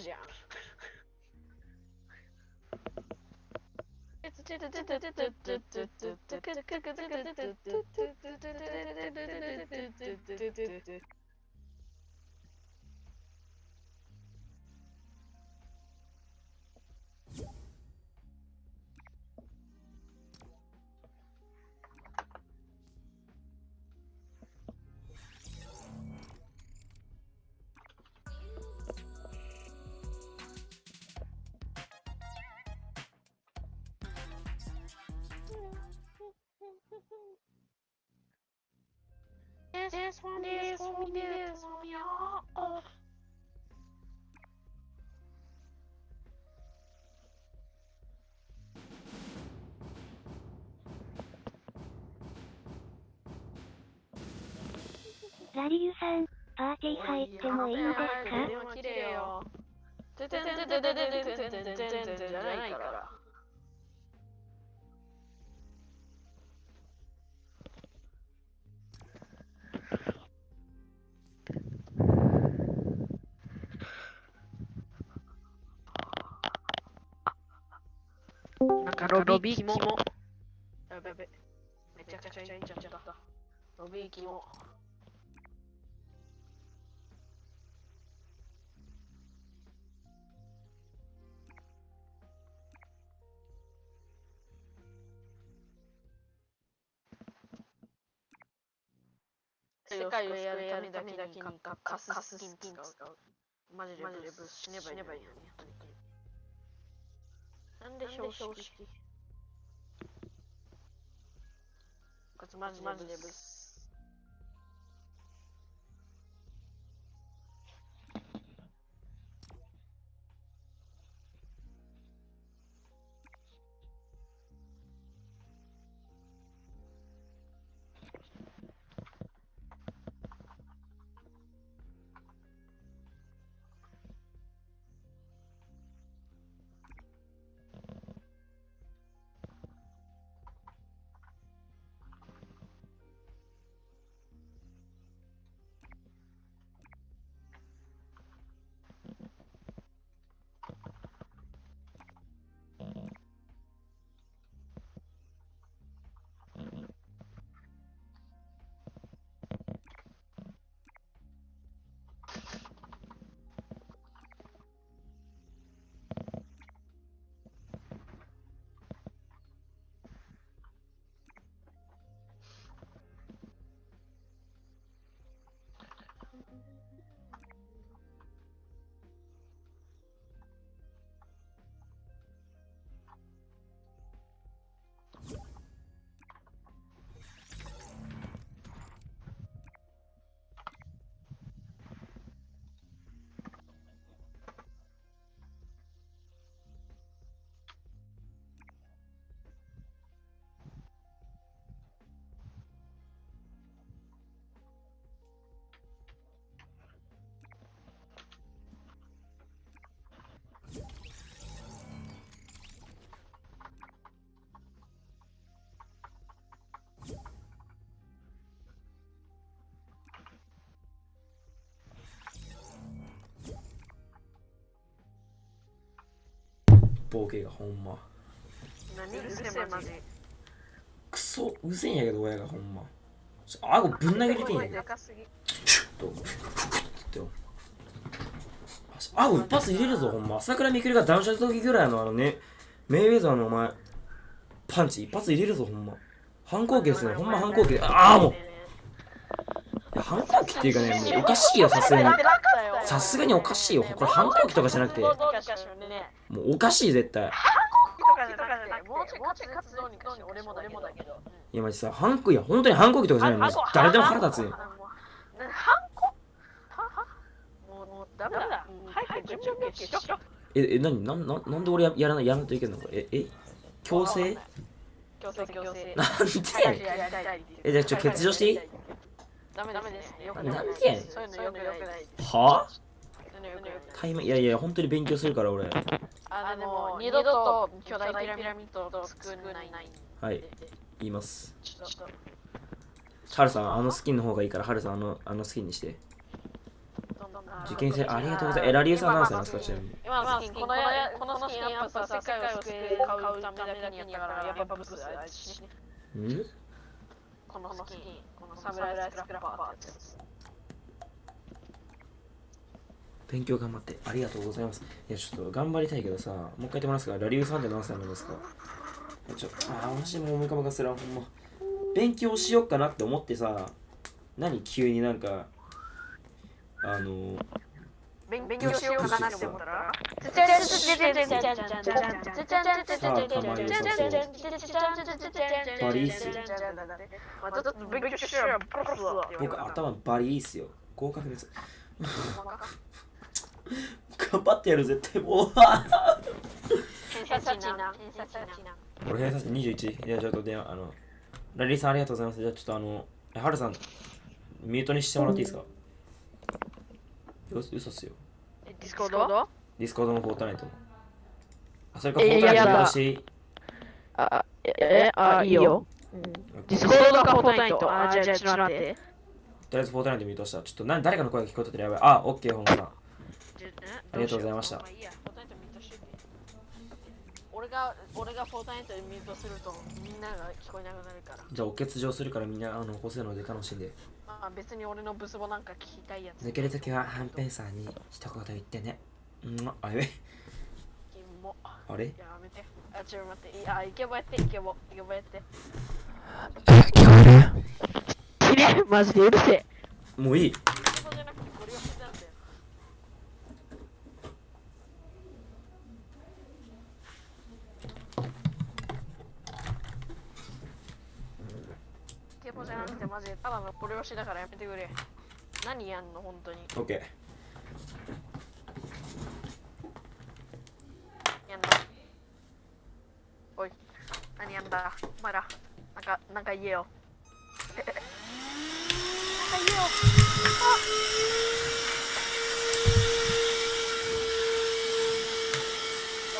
This one is for me.ラリユさん、パーティー入ってもいいですか？電話切れよ。ててんててててててててててじゃないから。なんかロビーキモ。やべやべ。めちゃくちゃいいんちゃった。ロビーキモ。世界をやるためだけにカススキン使う。マジでブス死ねばいいのに。なんで標識こいつマジでブス。ボケがほんま。何うるせえマジ。クソうぜえんやけど親がほんま。顎ぶん投げれてんやけど。シュッと顎一発入れるぞほんま。朝倉未来がダウンした時ぐらいのね、メイウェザーのお前パンチ一発入れるぞほんま。反抗期ですね、ほんま反抗期で。ああもう反抗期っていうかね、もうおかしいよ、さすがに。さすがにおかしいよ。これ反抗期とかじゃなくて、もうおかしい絶対。いやマジさ、反抗、いや本当に反抗期とかじゃないの。誰でも腹立つよ。なんで俺やらないといけんのか。強制なんでやねん。じゃあ欠場していい？ダメですね。なんでやねん。はぁ？タイム、いや本当に勉強するから俺。二度と巨大ピラミッドを作らない。はい、言います。ハルさん、あのスキンの方がいいから、ハルさん、あのスキンにして。受験生、ありがとうございます。ラリューさん何歳なんですか、ちなみに。今のスキン、このスキンやっぱさ、世界を救う買うためだけにやったから、やっぱブスあいつね。このスキン、このサムライスクラッパーってやつ。勉強頑張って、ありがとうございます。いや、ちょっと頑張りたいけどさ、もう一回言ってもらいますか。ラリューさんって何歳なんですか。マジでもうムカムカするわ、ほんま。勉強しよっかなって思ってさ、何急になんか、勉強しようかなって思ったらバリいいっすよ。僕頭バリいいっすよ。合格です。頑張ってやる絶対もう。俺偏差値21。いやちょっと電話ラリーさんありがとうございます。じゃあちょっとハルさんミュートにしてもらっていいですか。嘘っすよ。ディスコード？ディスコードのフォートナイト。それかフォートナイト見渡していい？いいよ。ディスコードかフォートナイト。じゃあちょっと待って。とりあえずフォートナイト見通した。ちょっと誰かの声が聞こえててやばい。あ、オッケー、本間さん。ありがとうございました。俺がフォートナイトでミュートするとみんなが聞こえなくなるから。じゃあお欠場するからみんな個性ので楽しんで。別に俺のブスボなんか聞きたいやつ。抜けるときははんぺんさんに一言言ってね。あれあれやめて。ちょっと待って。イケボやって。イケボやって。聞こえる？マジでうるせえ。もういい。イケボじゃなくてマジでただのご両親だからやめてくれ。何やんの本当に。オッケー。やんだ。おい。何やんだ。お前ら。なんか言えよ。なんか言えよ。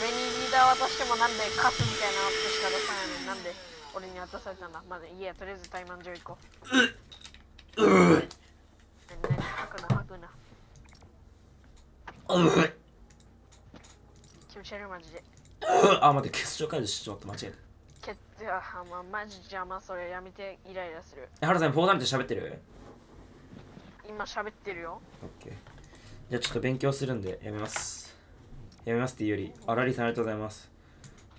俺にリーダー渡してもなんでカスみたいなアップしか出さないのになんで俺に渡されたんだ。まだいいや、とりあえずタイマン上行こう。吐くな。気持ち悪いマジで。待って、決勝解除しちゃった。間違えた。マジ邪魔、それやめて。イライラする。ハルさん、フォートナイト喋ってる？今喋ってるよ。オッケー。じゃあちょっと勉強するんでやめます。やめますっていうより、ラリーさんありがとうございます。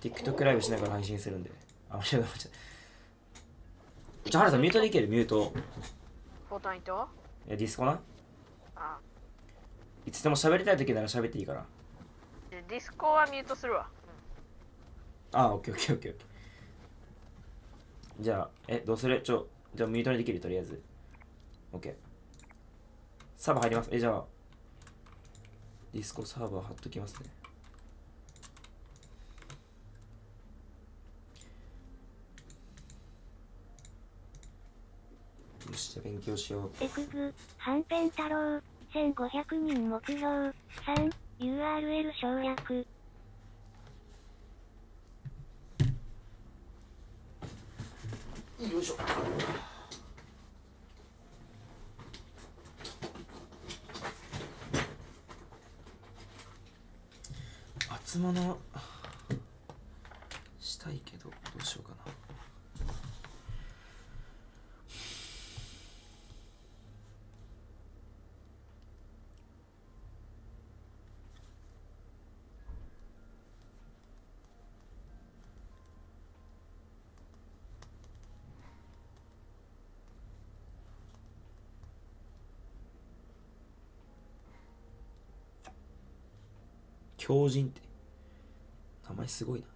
TikTok ライブしながら配信するんで。間違えた。じゃあハルさんミュートでいける？ミュート。フォートナイト？いや、ディスコな。いつでも喋りたい時なら喋っていいから。ディスコはミュートするわ。オッケー。じゃあ、どうする？じゃあミュートにできる？とりあえず。オッケー。サーバー入ります。じゃあ、ディスコサーバー貼っときますね。よし、じゃあ勉強しよう。エクグ、はんぺん太郎、1500人目標、3、URL 省略。よいしょ。厚物いけどどうしようかな。狂人って名前すごいな。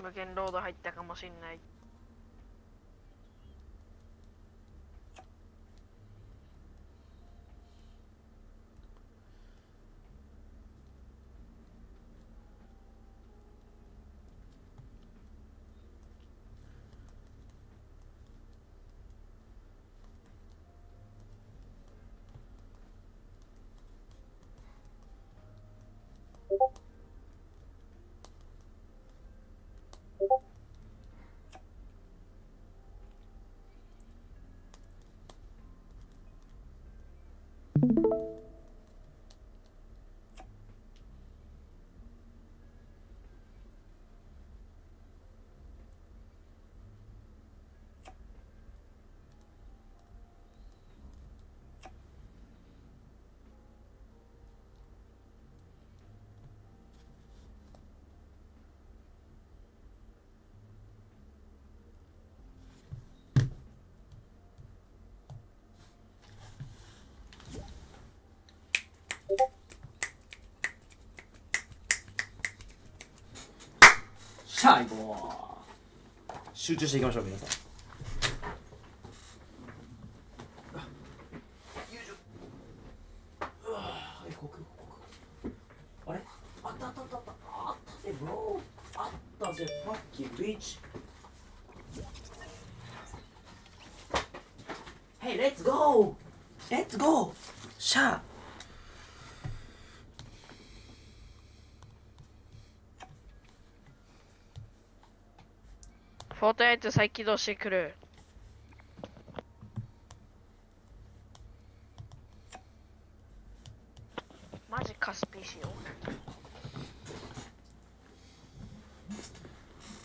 無限ロード入ったかもしんない。さあ行こう。集中していきましょう皆さん。あれあったあったあったあったぜブロー、あったぜファッキービーチ。Hey, let's go! Let's go! シャー。フォートナイト再起動してくる。マジカスピーしよう。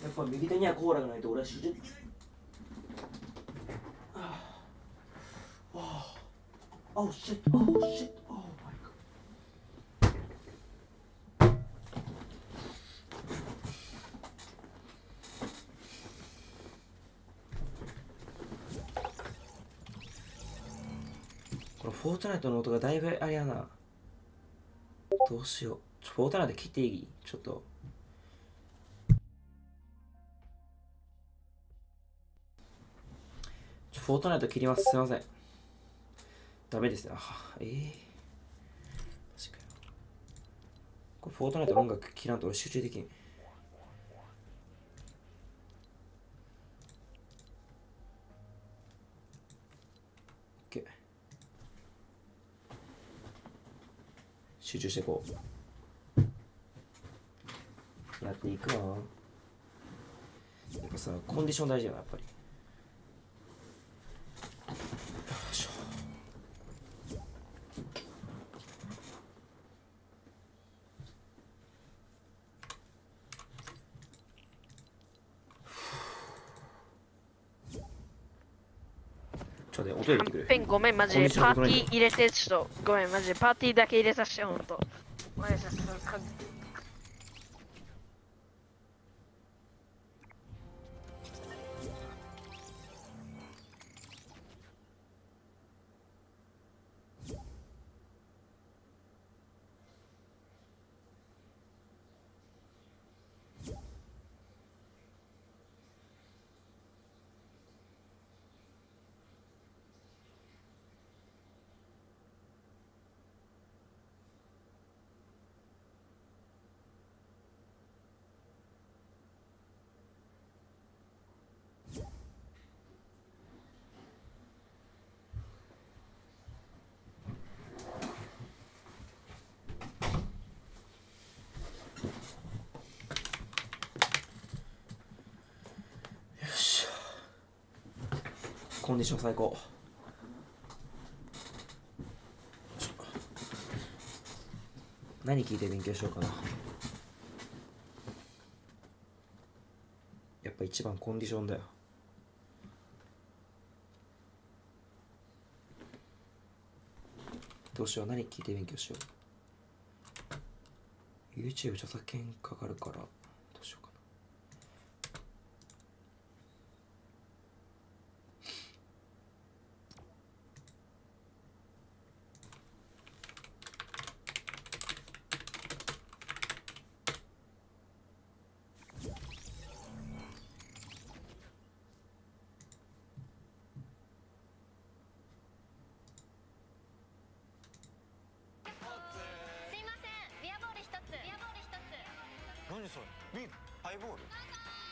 やっぱ右手にはコーラがないと俺は集中できない。Oh shit, oh shit, oh my god. このフォートナイトの音がだいぶあれやな。どうしよう。フォートナイト切っていい？ちょっと。フォートナイト切ります。すいません。ダメですね。確かに。これフォートナイトの音楽切らんと俺集中できん。OK。集中していこう。やっていくわ。やっぱさ、コンディション大事よな、やっぱり。ちょっと音入れてくれ。ペンごめんマジでパーティー入れてちょっとごめんマジでパーティーだけ入れさせてほんと。お願いします。コンディション最高。何聞いて勉強しようかな。やっぱ一番コンディションだよ。どうしよう、何聞いて勉強しよう。YouTube 著作権かかるからどうしようかな。何それ？ビール？ハイボール？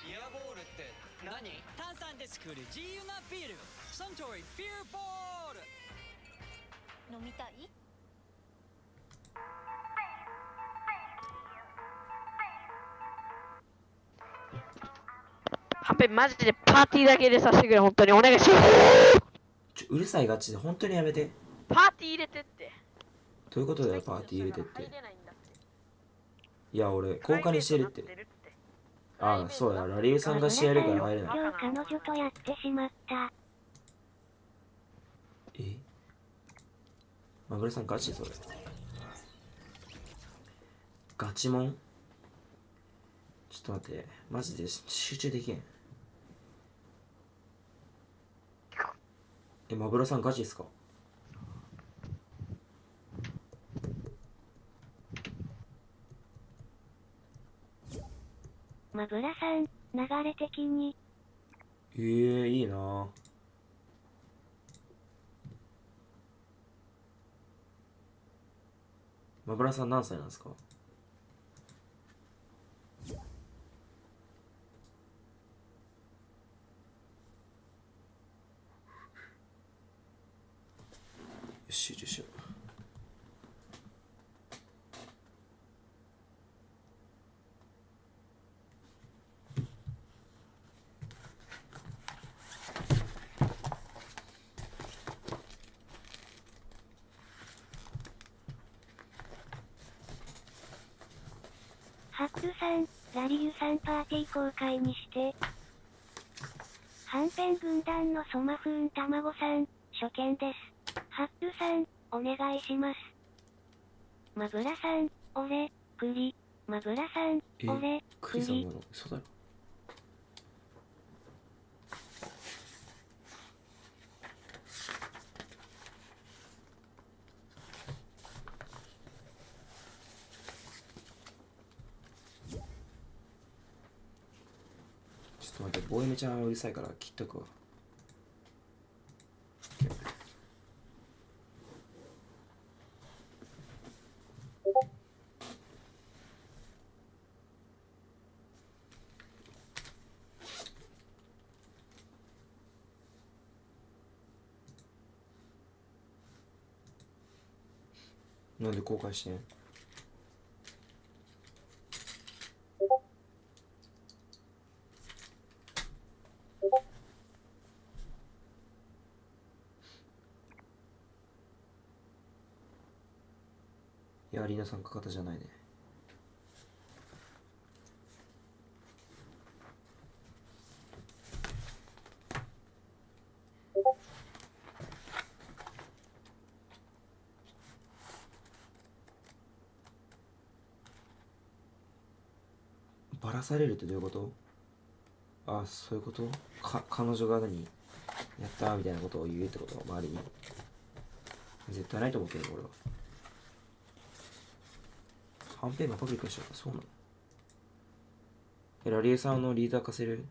ビアボールって何？炭酸で作る自由なビール。サントリービアボール。飲みたい？はんぺんマジでパーティーだけでさせてくれ、本当にお願いします。うるさいガチで本当にやめて。パーティー入れてって。どういうことだよ、パーティー入れてって。いや俺交換にしてるって。ああそうや、ラリウさんが試合やるから入れない。今日彼女とやってしまった。マグロさんガチそれ。ガチモン？ちょっと待って、マジで集中できん。マグロさんガチですか？マブラさん、流れ的に。いいなぁ。マブラさん何歳なんですか？よし、集中しよう。ハックさん、ラリュウさんパーティー公開にして。はんぺん軍団のソマフーンたまごさん、初見です。ハックさん、お願いします。マブラさん、俺、栗。マブラさん、俺、栗さんなの？嘘だろ。ちょっと待って、ボーエムちゃんはうるさいから切っとくわ。なんで後悔してん？いや、リナさんかかったじゃないね。バラされるってどういうこと？あ、そういうこと？彼女が何やったみたいなことを言うってこと？周りに。絶対ないと思うけど、俺は。はんぺんがパブリックにしようか。そうなの？ラリエさんのリーダー化せる？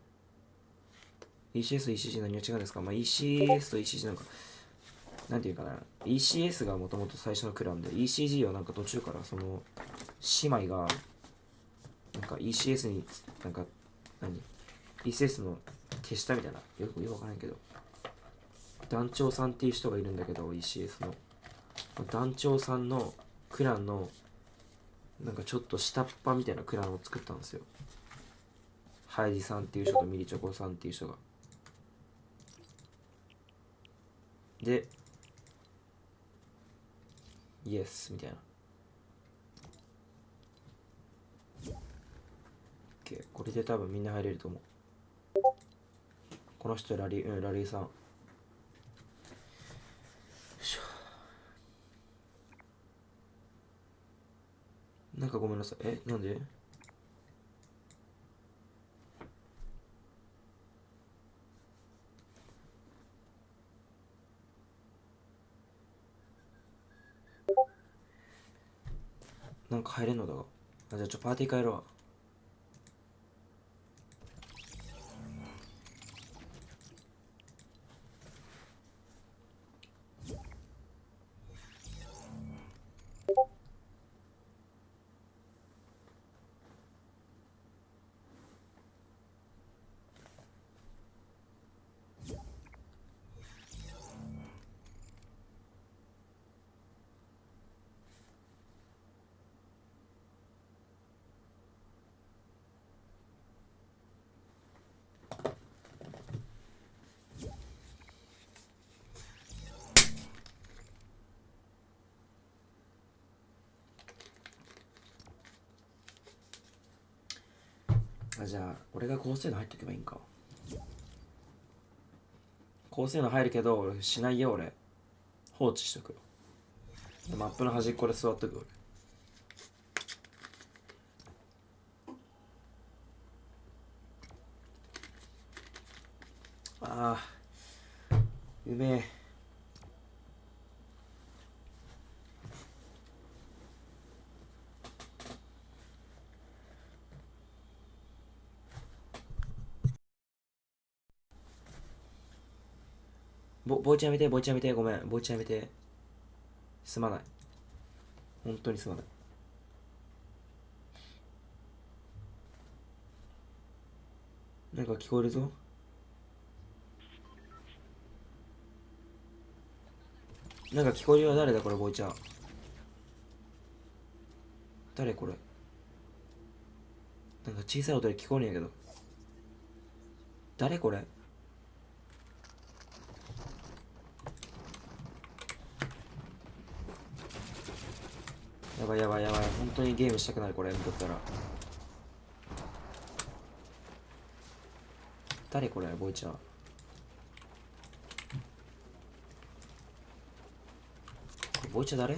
ECS と ECG 何が違うんですか？まあ、ECS と ECG なんか、なんていうかな。ECS がもともと最初のクランで、ECG はなんか途中からその、姉妹が、なんか ECS に、なんか、ECS の消したみたいな。よくわからんけど。団長さんっていう人がいるんだけど、ECS の。団長さんのクランの、なんかちょっと下っ端みたいなクランを作ったんですよ。ハイジさんっていう人とミリチョコさんっていう人が。でイエスみたいな。OK、これで多分みんな入れると思う。この人ラリー、ラリーさん。よいしょ。なんかごめんなさい。なんで？なんか入れんのだが。じゃあパーティー帰ろう。じゃあ俺が高性能入っとけばいいんか。高性能入るけど俺しないよ。俺放置しとくよ。マップの端っこで座っとくよ俺。ああうめえ。ボイチやめて、ボイチやめて、ごめん、ボイチやめて。すまない。本当にすまない。なんか聞こえるぞ。なんか聞こえるよ。誰だこれ、ボイチャー。誰これ。なんか小さい音で聞こえるんやけど。誰これ。やばいやばいやばい。本当にゲームしたくなるこれ見とったら。誰これボイチャー。ボイチャー誰？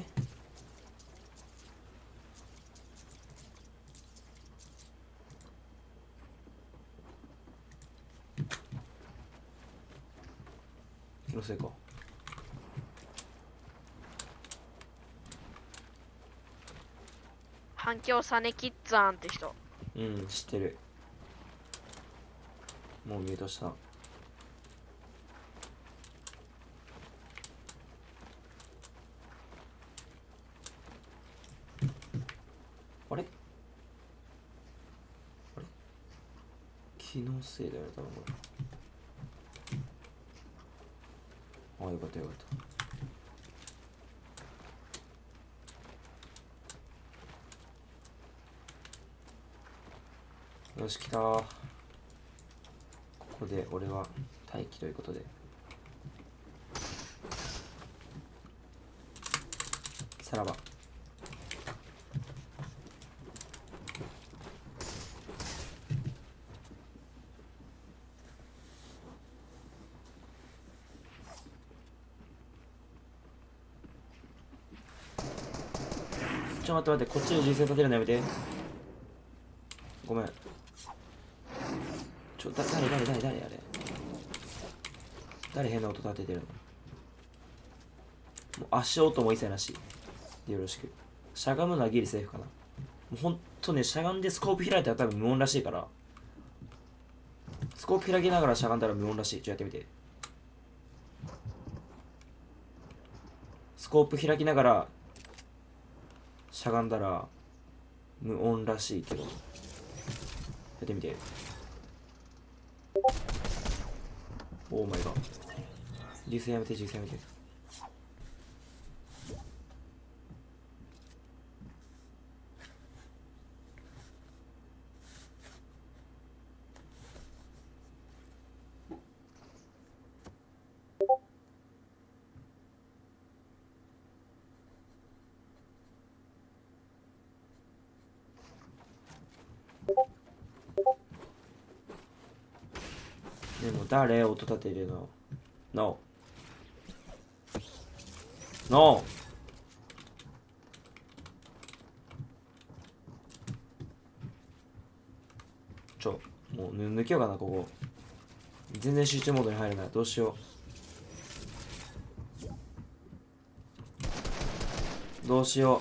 気のせいか。反響サネキッザーンって人。うん、知ってる。もうミュートした。あれ気のせいだよね、多分これ。ああ、よかったよかった。よし、来たー。ここで俺は待機ということで。さらば。ちょっと待って、こっちに人生立てるのやめて。ごめん。誰あれ。誰変な音立ててるの。もう足音も一切なし。よろしく。しゃがむのはギリセーフかな。もうほんとね、しゃがんでスコープ開いたら多分無音らしいから。スコープ開きながらしゃがんだら無音らしい。やってみて。スコープ開きながらしゃがんだら無音らしいけど。やってみて。オーマイガー。実践やめて。誰音立てるの ?No No もう抜けようかな、ここ。全然集中モードに入れない。どうしよう。どうしよ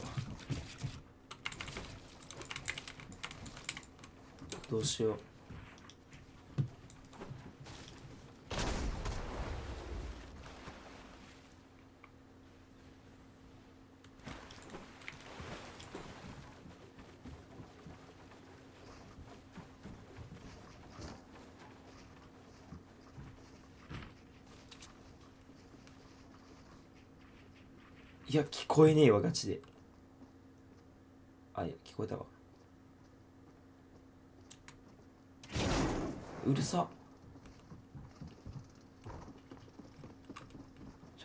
う。どうしよう。いや、聞こえねえわ、ガチで。あ、いや、聞こえたわ。うるさ。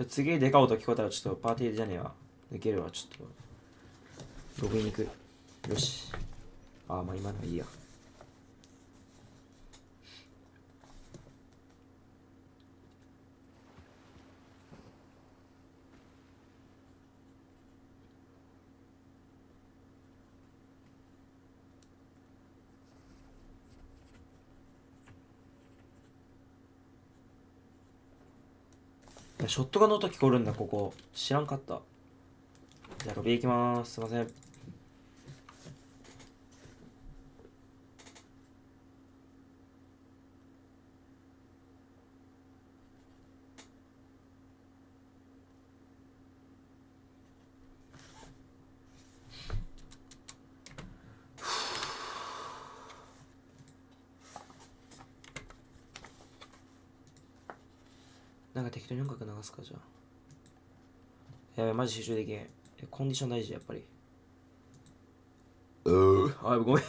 次でかい音聞こえたらちょっとパーティーじゃねえわ。抜けるわ、ちょっと。ログイン行く。よし。あ、まあ今のはいいや。ショットガンの音聞こえるんだ、ここ。知らんかった。じゃあ、ロビー行きまーす。すいません。なんか適当に音楽流すか、じゃあ。やべ、マジ集中できん。コンディション大事、やっぱり。あ、ごめん。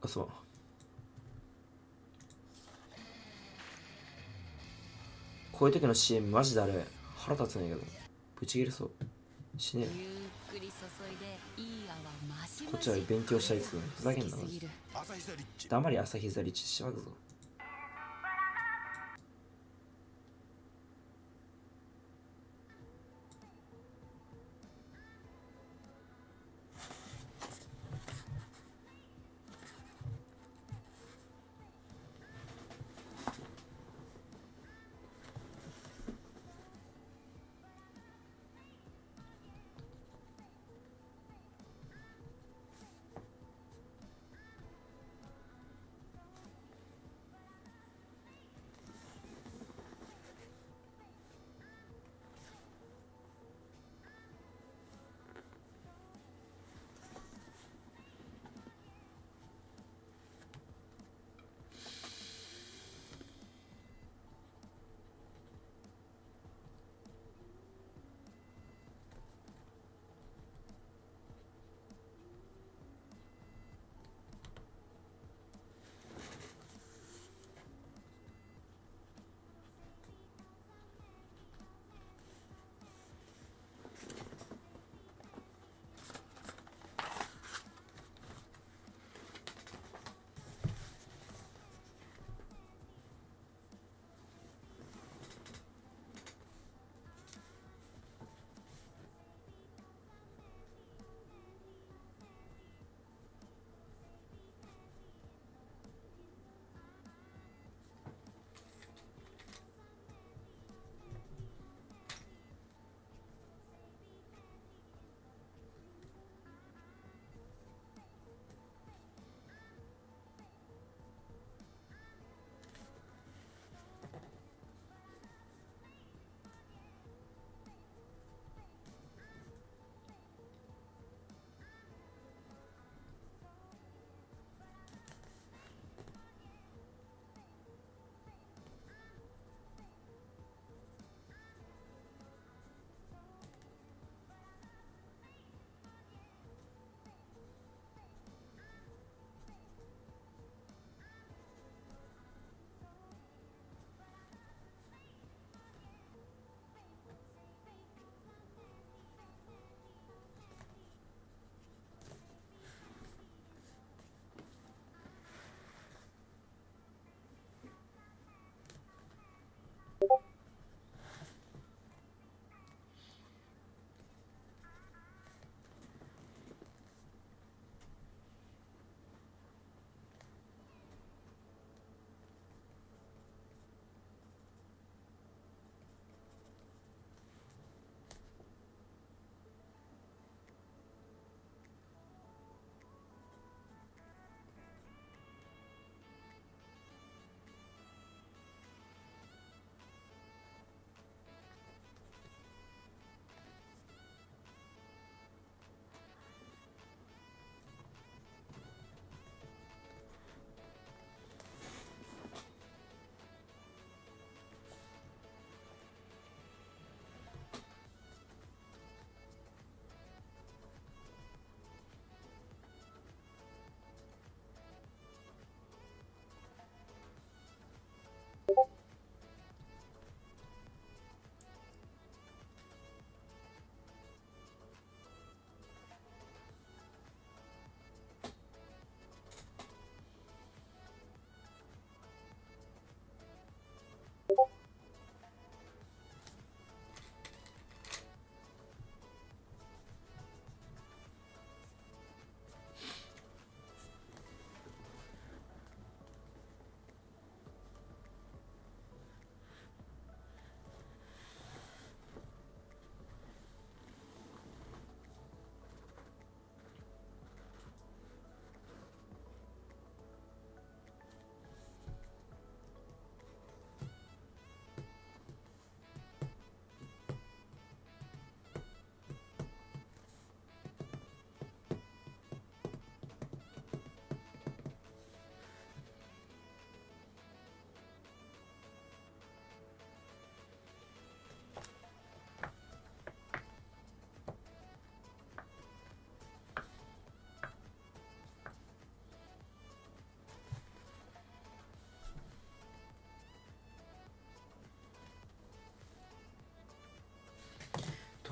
あ、そう。こういう時の CM マジであれ腹立つんやけど。ぶち切れそう。死ねえ。こっちは勉強したいっすよね。ふざけんな、マジで。黙り朝日ザリッチしばくぞ。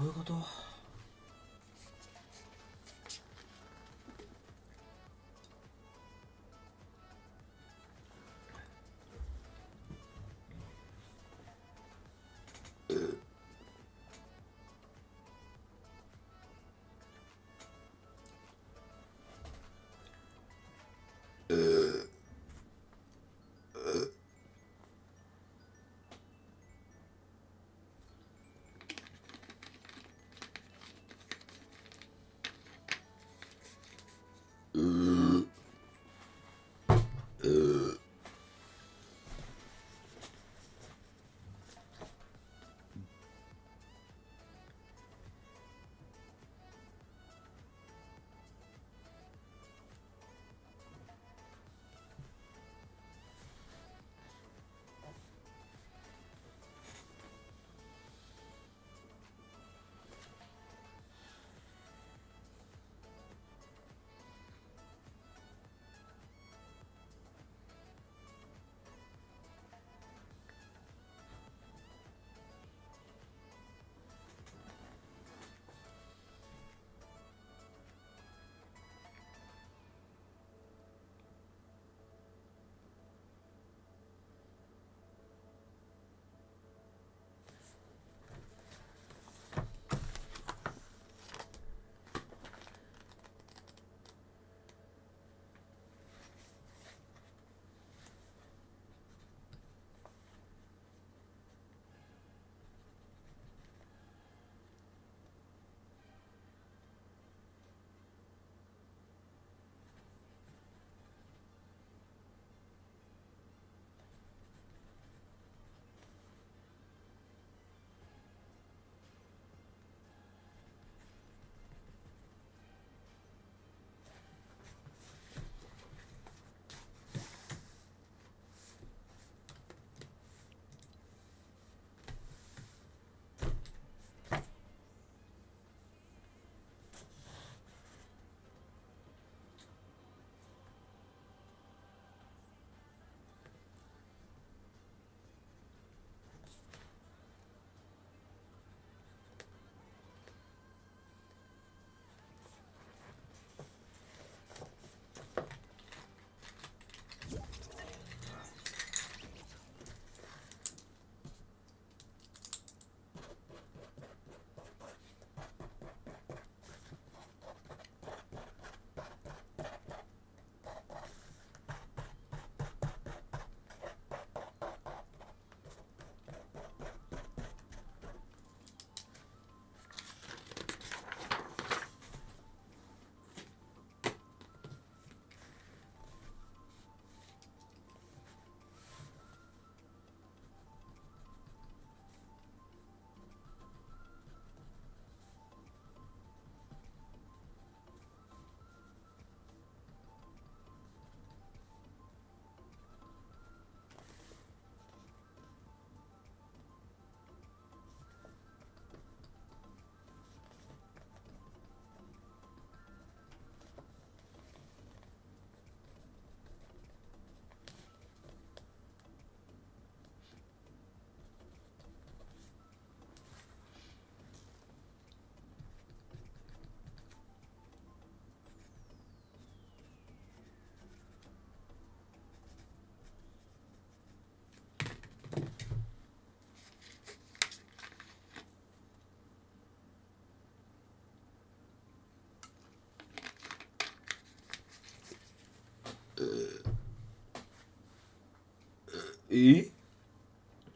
いうこと？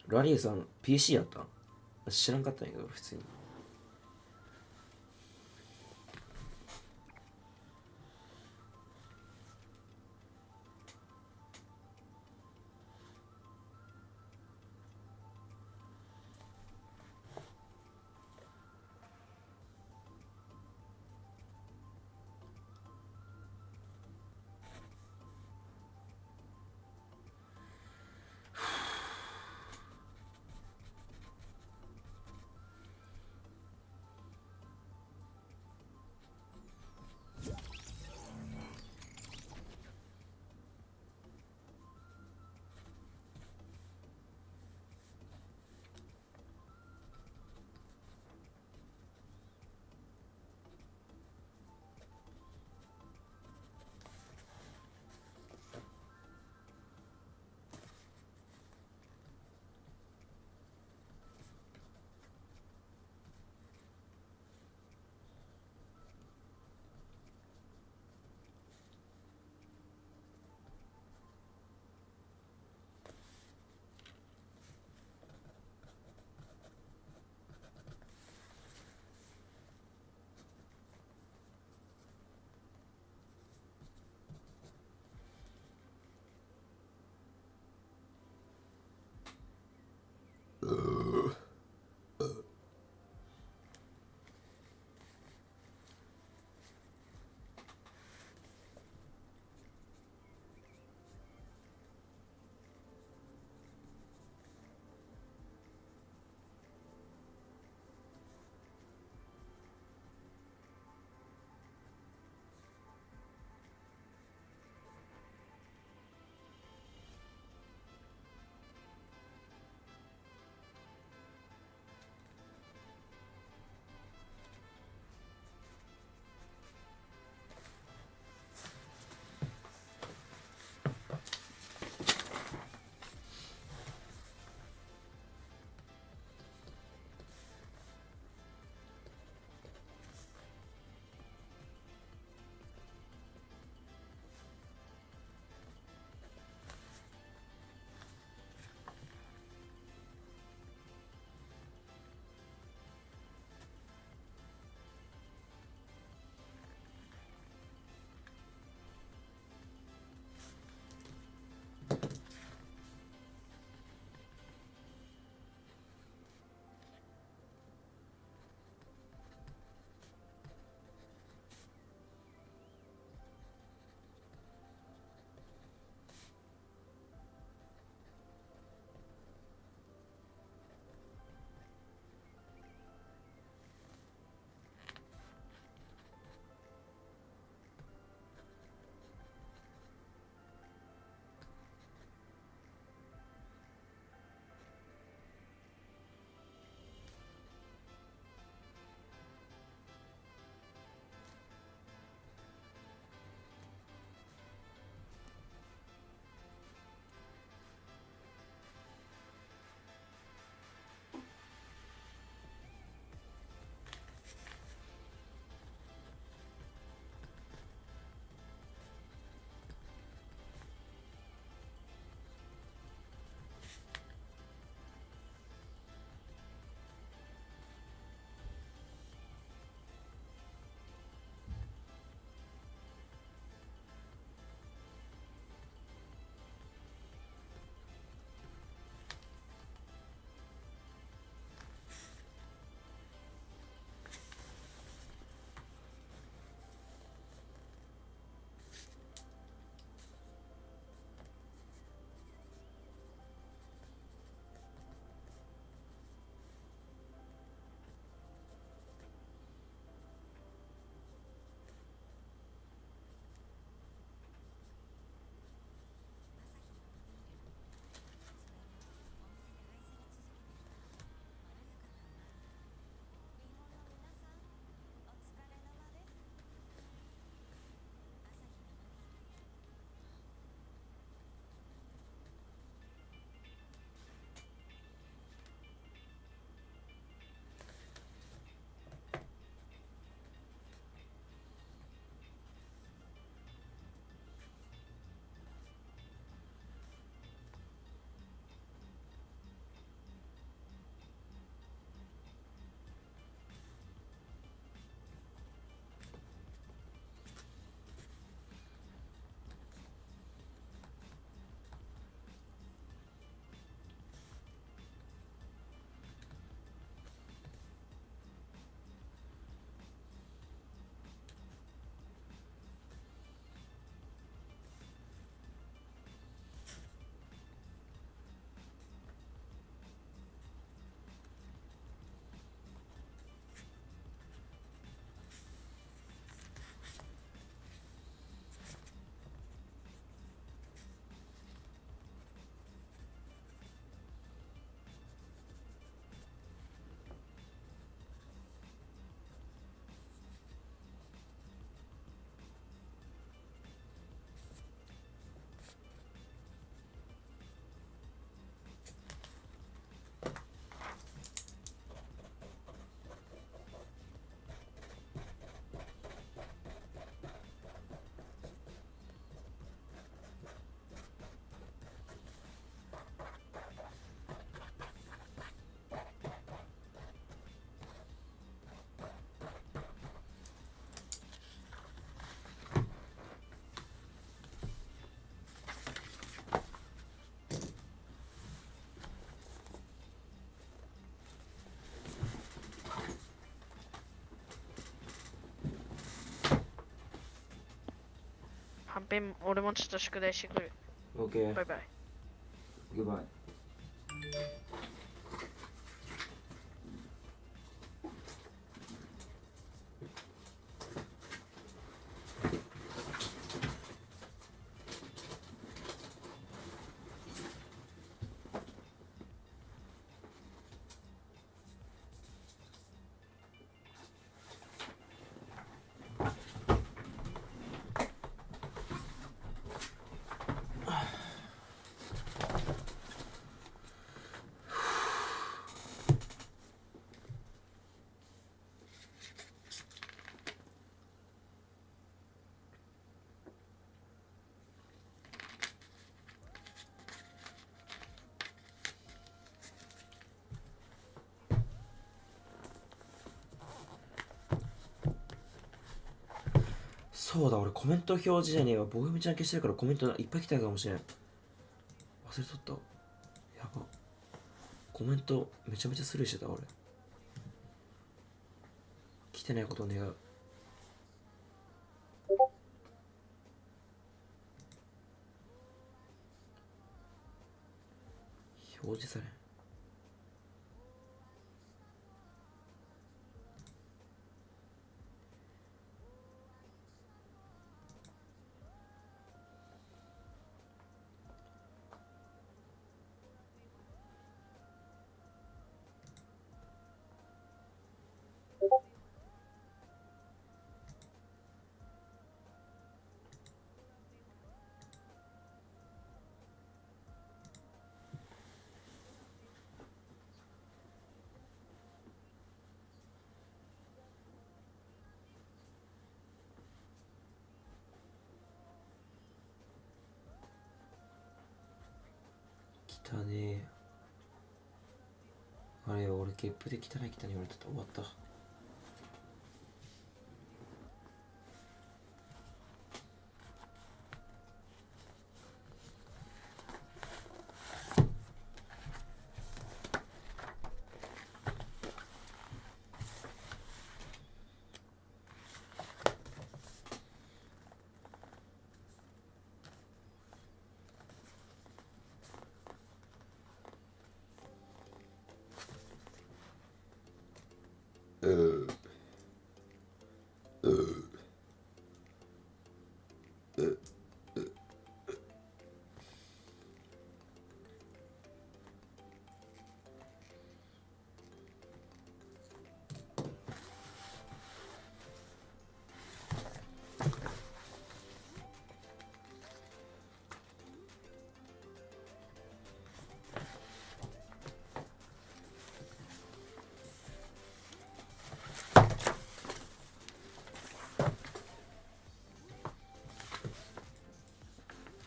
ラリーさん PC やったん？知らんかったんやけど普通に。俺もちょっと宿題してくる。OK。バイバイ。グッバイ。そうだ、俺コメント表示じゃねえわ。ボリュームちゃん消してるからコメントいっぱい来たかもしれん。忘れとった。やば。コメントめちゃめちゃスルーしてた、俺。来てないことを願う。表示されん。汚ねえ。あれよ、俺ゲップで汚い言われてた。終わった。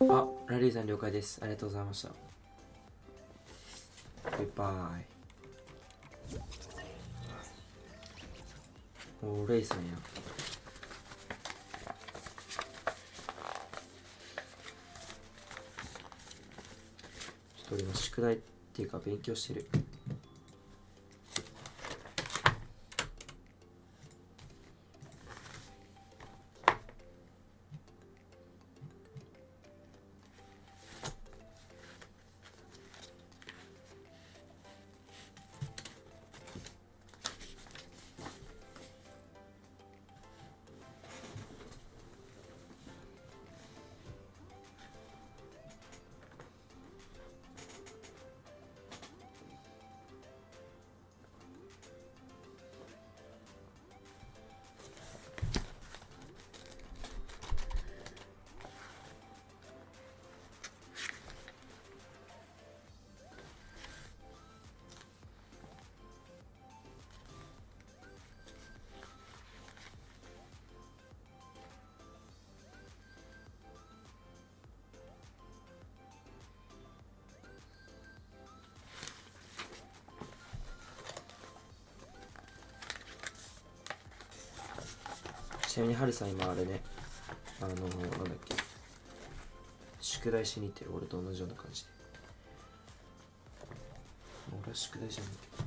あ、ラリーさん了解です。ありがとうございました。グッバイ。おー、レイさんや。ちょっと今宿題っていうか勉強してる。ちなみにハルさん今あれね、なんだっけ、宿題しに行ってる。俺と同じような感じで。俺は宿題じゃないけど。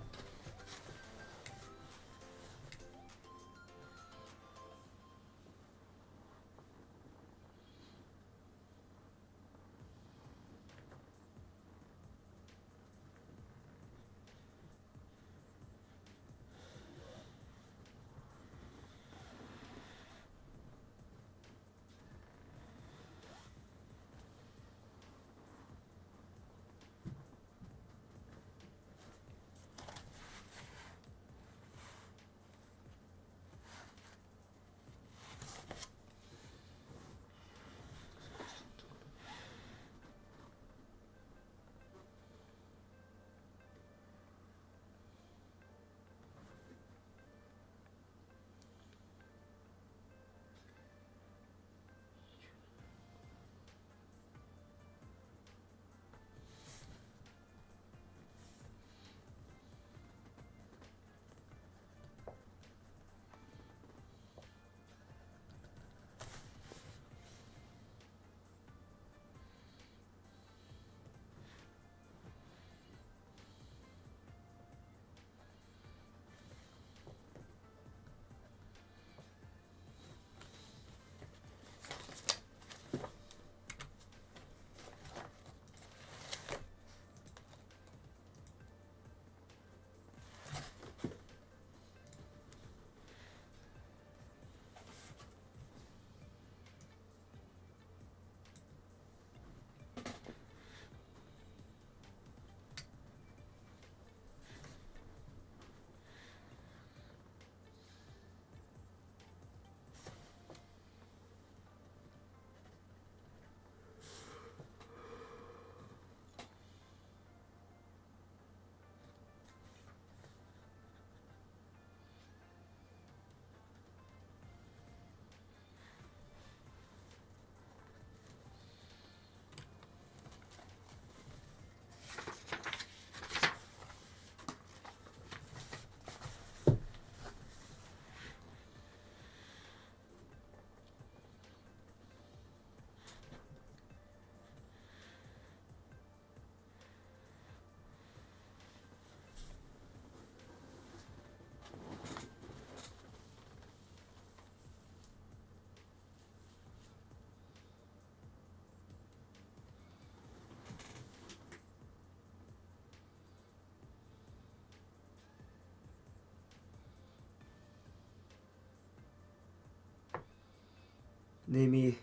ネミ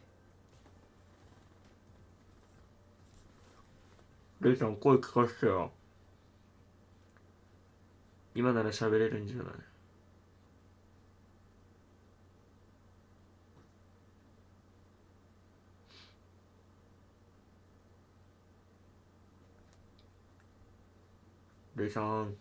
レイさん声聞かせてよ。今なら喋れるんじゃない？レイさん。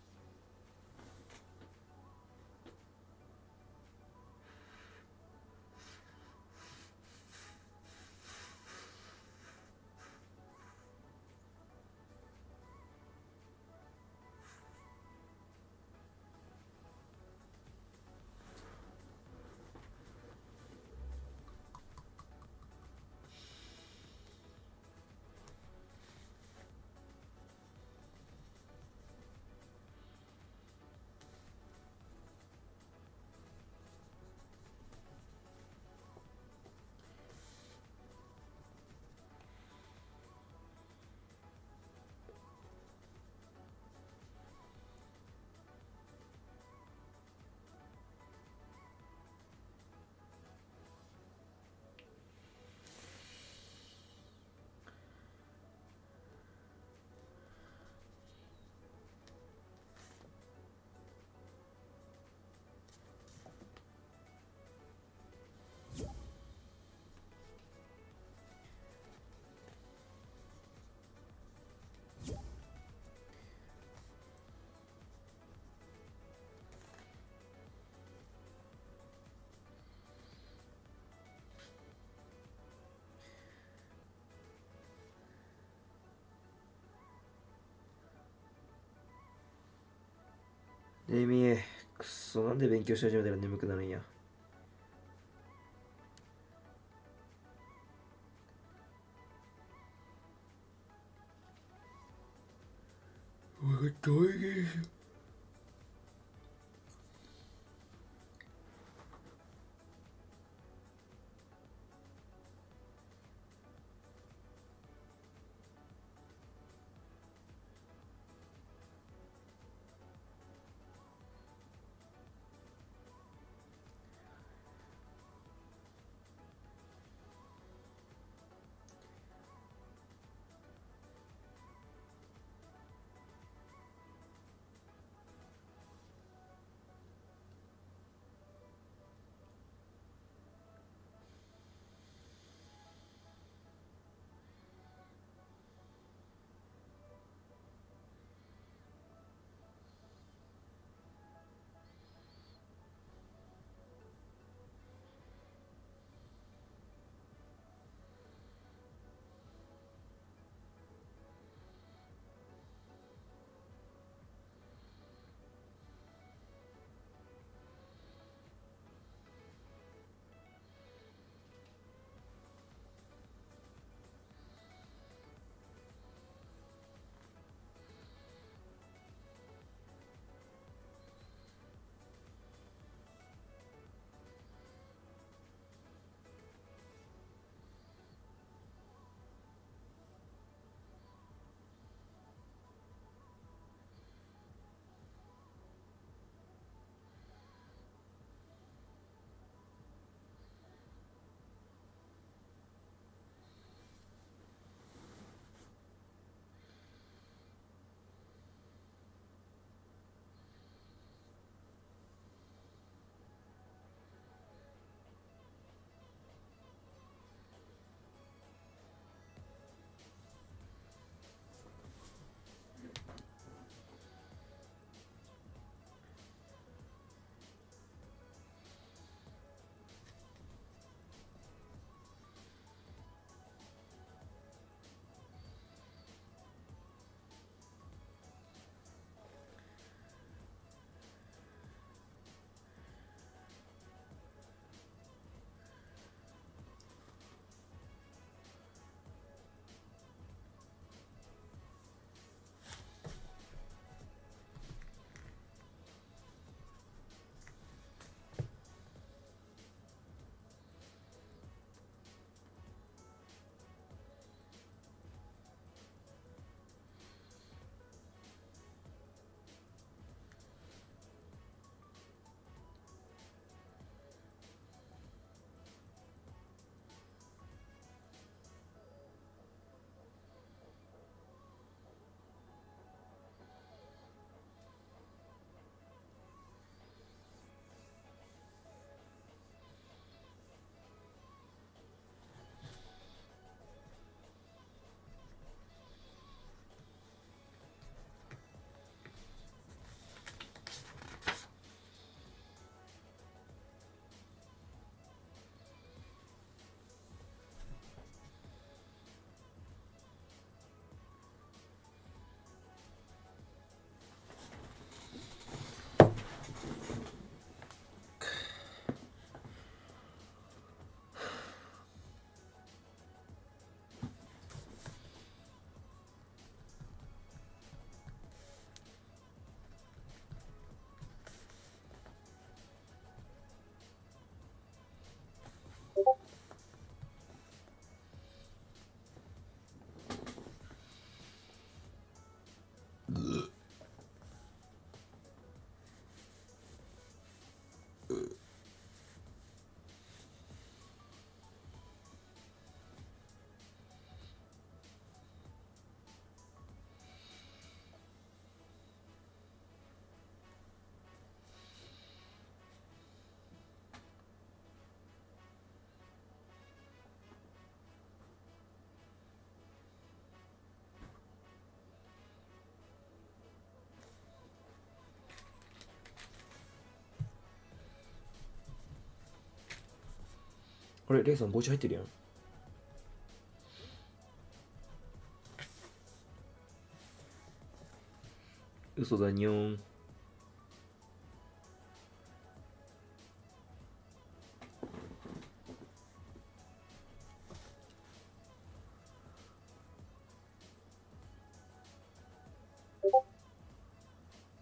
ネイミー、くっそ、なんで勉強し始めたら眠くなるんや。どういう現象？あれ、レイさん、墓地入ってるやん。嘘だにょん。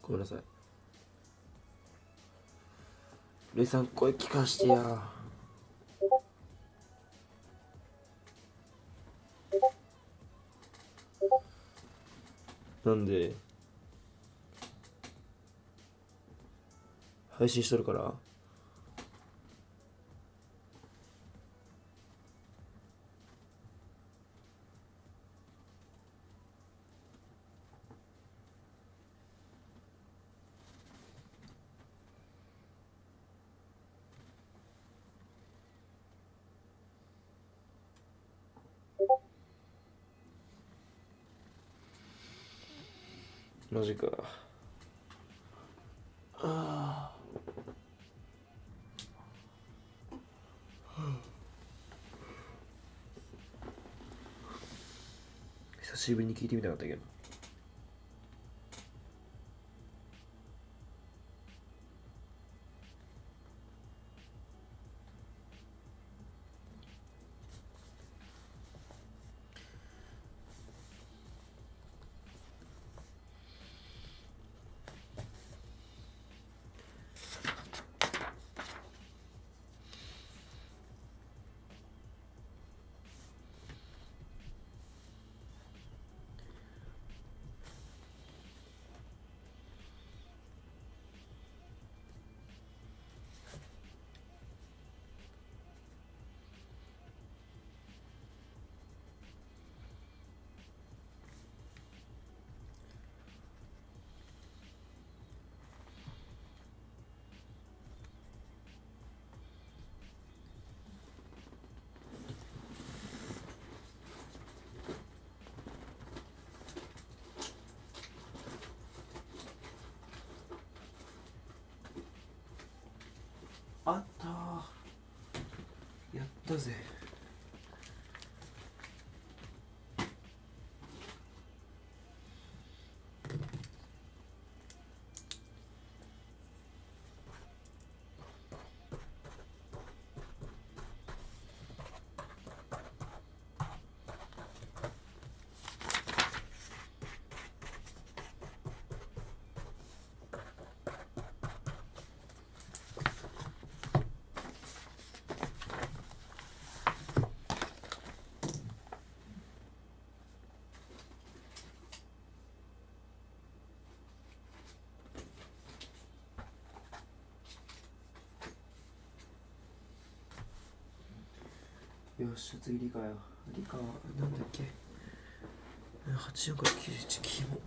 ごめんなさい。レイさん、声聞かしてや。なんで配信しとるから。マジか。ああ。久しぶりに聞いてみたかったけど。あったー、やったぜ。よっしゃ、次理科よ。理科はなんだっけ。84から91、キモ。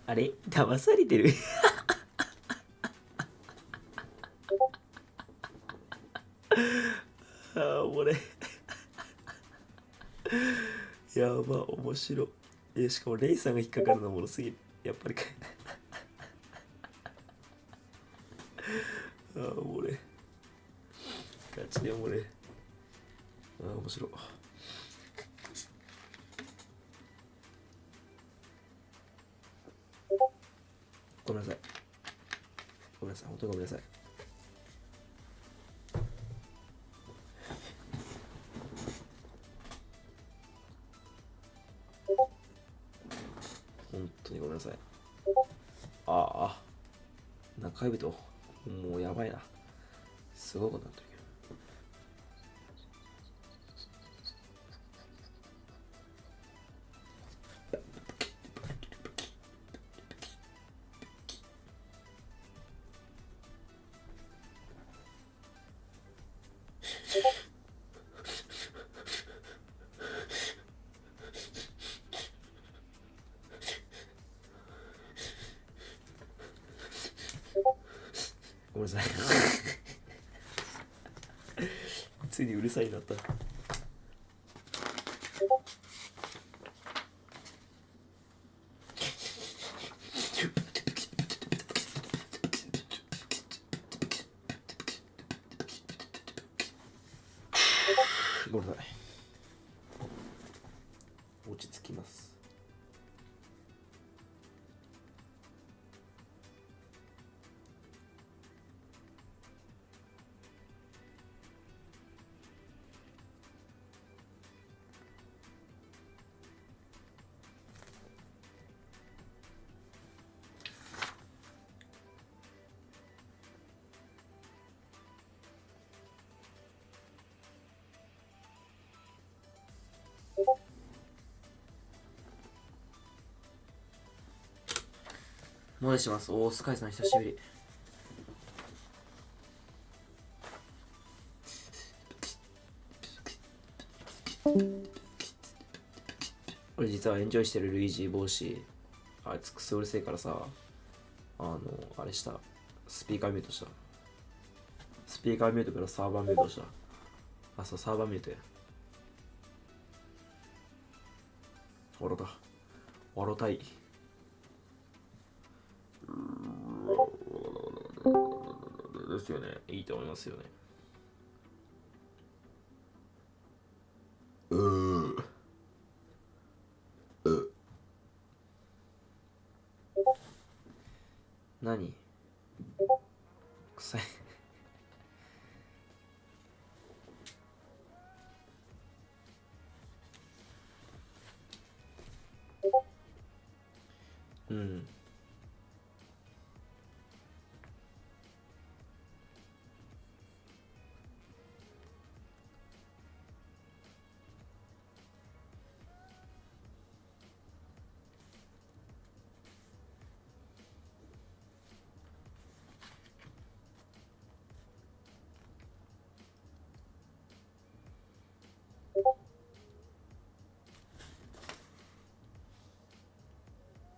あれ騙されてるああ、俺やば、面白い。しかもレイさんが引っかかるのものすぎる。やっぱりかああ、俺ガチで俺ああ、面白い。ごめんなさい。ごめんなさい。本当にごめんなさい。本当にごめんなさい。ああ、中指と、もうやばいな。すごいことになってるけど。ごめんなさいついにうるさいになった。ごめんなさい。落ち着きます。モデします。おー、スカイさん久しぶり。俺実はエンジョイしてるルイージ帽子、あいつクソうるせえからさ、あれした。スピーカーミュートした。スピーカーミュートからサーバーミュートした。あ、そう、サーバーミュートや。笑った。笑たい。ですよね。いいと思いますよね。何臭い。うん。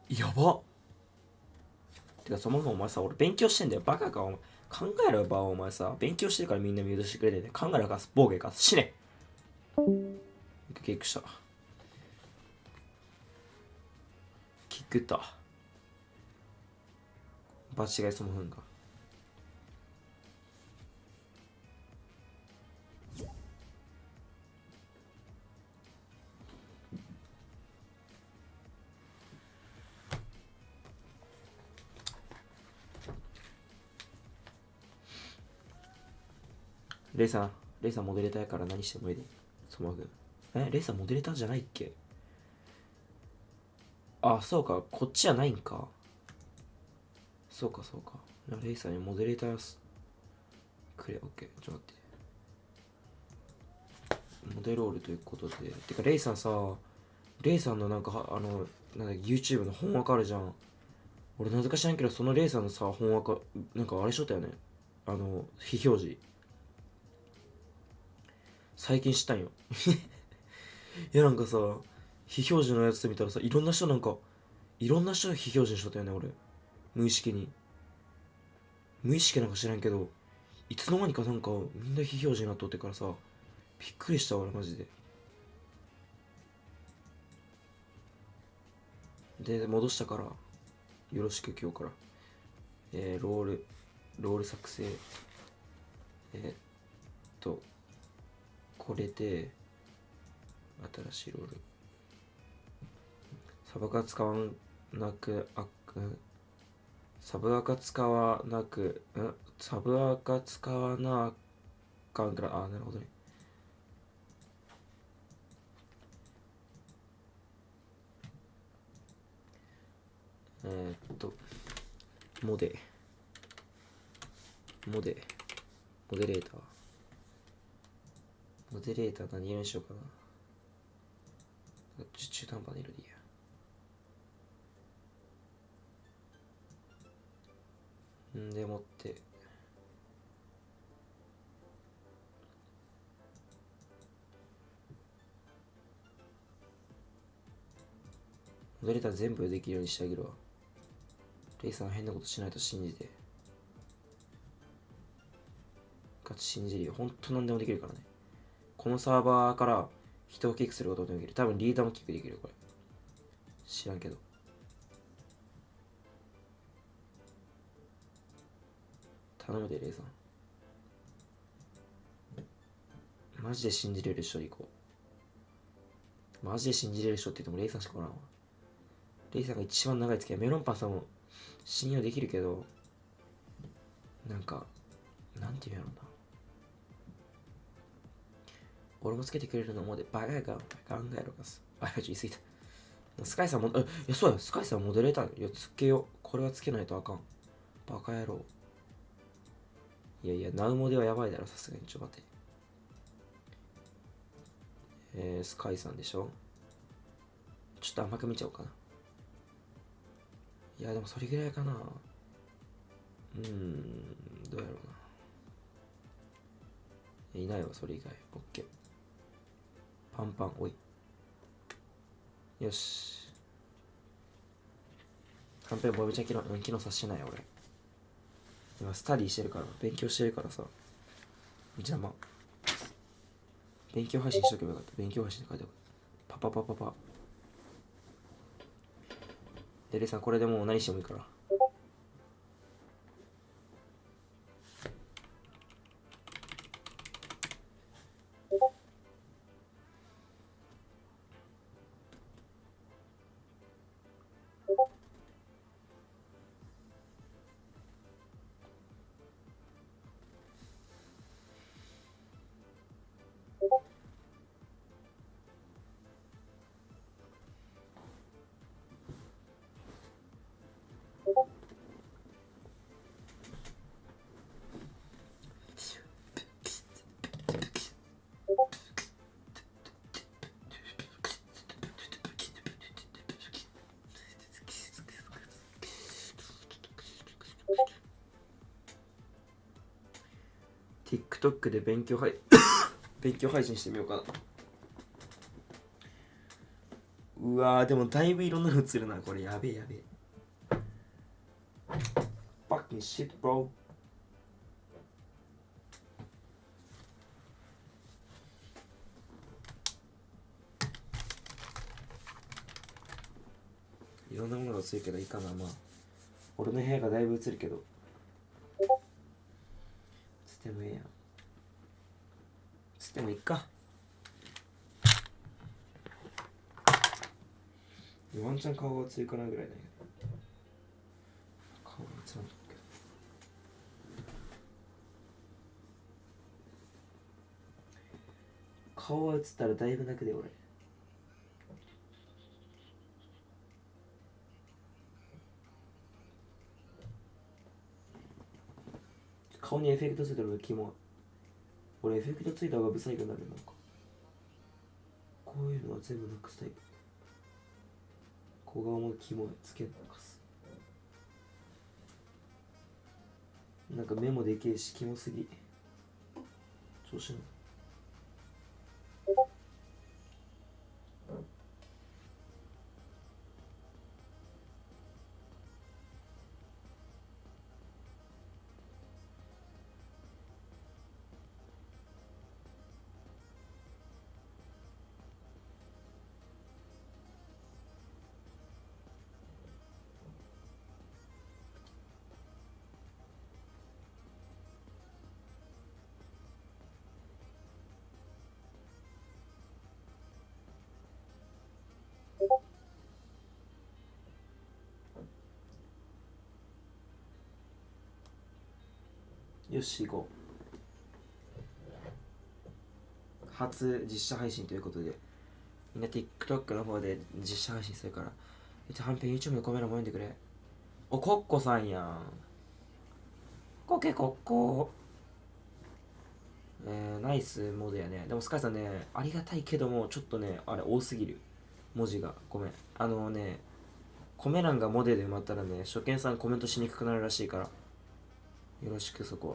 やばっ。てかそもそもお前さ、俺勉強してんだよ。バカかお前。考えろよ、バーお前さ。勉強してるからみんなミュートしてくれてね。考えろか、ボケか、死ね。キックした。キックった。場違いそのふんか。レイさんモデレーターやから何してもいいで。そのレイさんモデレーターじゃないっけ？あ、そうか、こっちじゃないんか。そうか。レイさんにモデレーターくれ、オッケー。ちょっと待って。モデロールということで。てか、レイさんのなんか、YouTube の本わかるじゃん。俺、なぜか知らんけど、そのレイさんのさ、本わか、なんかあれしとったよね。非表示。最近知ったんよ。いやなんかさ、非表示のやつで見たらさ、いろんな人が非表示にしとったよね、俺。無意識なんか知らんけど、いつの間にかなんかみんな非表示になっとってからさ、びっくりした俺マジで。で、戻したから、よろしく今日から。ロール作成。これで新しいロールサブが使わなくサブアカ使わなかんから、あ、なるほどね。モデレーター何色にしようかな。中途半端な色でいいや。んでもってモデレーター全部できるようにしてあげるわ。レイさん変なことしないと信じて。ガチ信じるよ。ほんと何でもできるからね。このサーバーから人をキックすることもできる。多分リーダーもキックできるよ、これ。知らんけど。頼むで、レイさん。マジで信じれる人でいこう。マジで信じれる人って言ってもレイさんしかおらんわ。レイさんが一番長い付き合い。メロンパンさんも信用できるけど、なんか、なんて言うんやろうな。俺もつけてくれるのもで、バカやから考えろかす。あ、言い過ぎた。スカイさんも、いや、そうや、スカイさんモデレーター。いや、つけよう。これはつけないとあかん。バカ野郎。いや、ナウモデはやばいだろ、さすがに。ちょっと待って。スカイさんでしょ。ちょっと甘く見ちゃおうかな。いやでもそれぐらいかな。どうやろうな。いないわそれ以外。オッケー。パンパン、おい。よし。カンペボイちゃん昨日察してないよ俺。今スタディしてるから、勉強してるからさ。邪魔。勉強配信しとけばよかった。勉強配信で書いておく。パパパパパ。で、レイさんこれでもう何してもいいから。TikTok で勉強配信してみようかな。うわーでもだいぶいろんなの映るな。これやべえやべえ。Fucking shit bro。いろんなものが映るけどいいかな。まあ俺の部屋がだいぶ映るけどつってもええやん。つってもいいか。ワンチャン顔が映るかなぐらいだけど顔が映らんとけど顔が映ったらだいぶ泣くで俺。顔にエフェクトついてるのキモい。俺エフェクトついた方がブサイクになる。なんかこういうのは全部なくすタイプ。小顔もキモい。つけなかす。なんか目もでけえしキモすぎ。調子乗る。よし、行こう。初実写配信ということで、みんな TikTok の方で実写配信するから、はんぺん YouTube のコメントも読んでくれ。お、コッコさんやん。コケコッコ。ナイスモードやね。でもスカイさんね、ありがたいけども、ちょっとね、あれ多すぎる。文字が。ごめん。コメ欄がモデで埋まったらね、初見さんコメントしにくくなるらしいから。よろしくそこ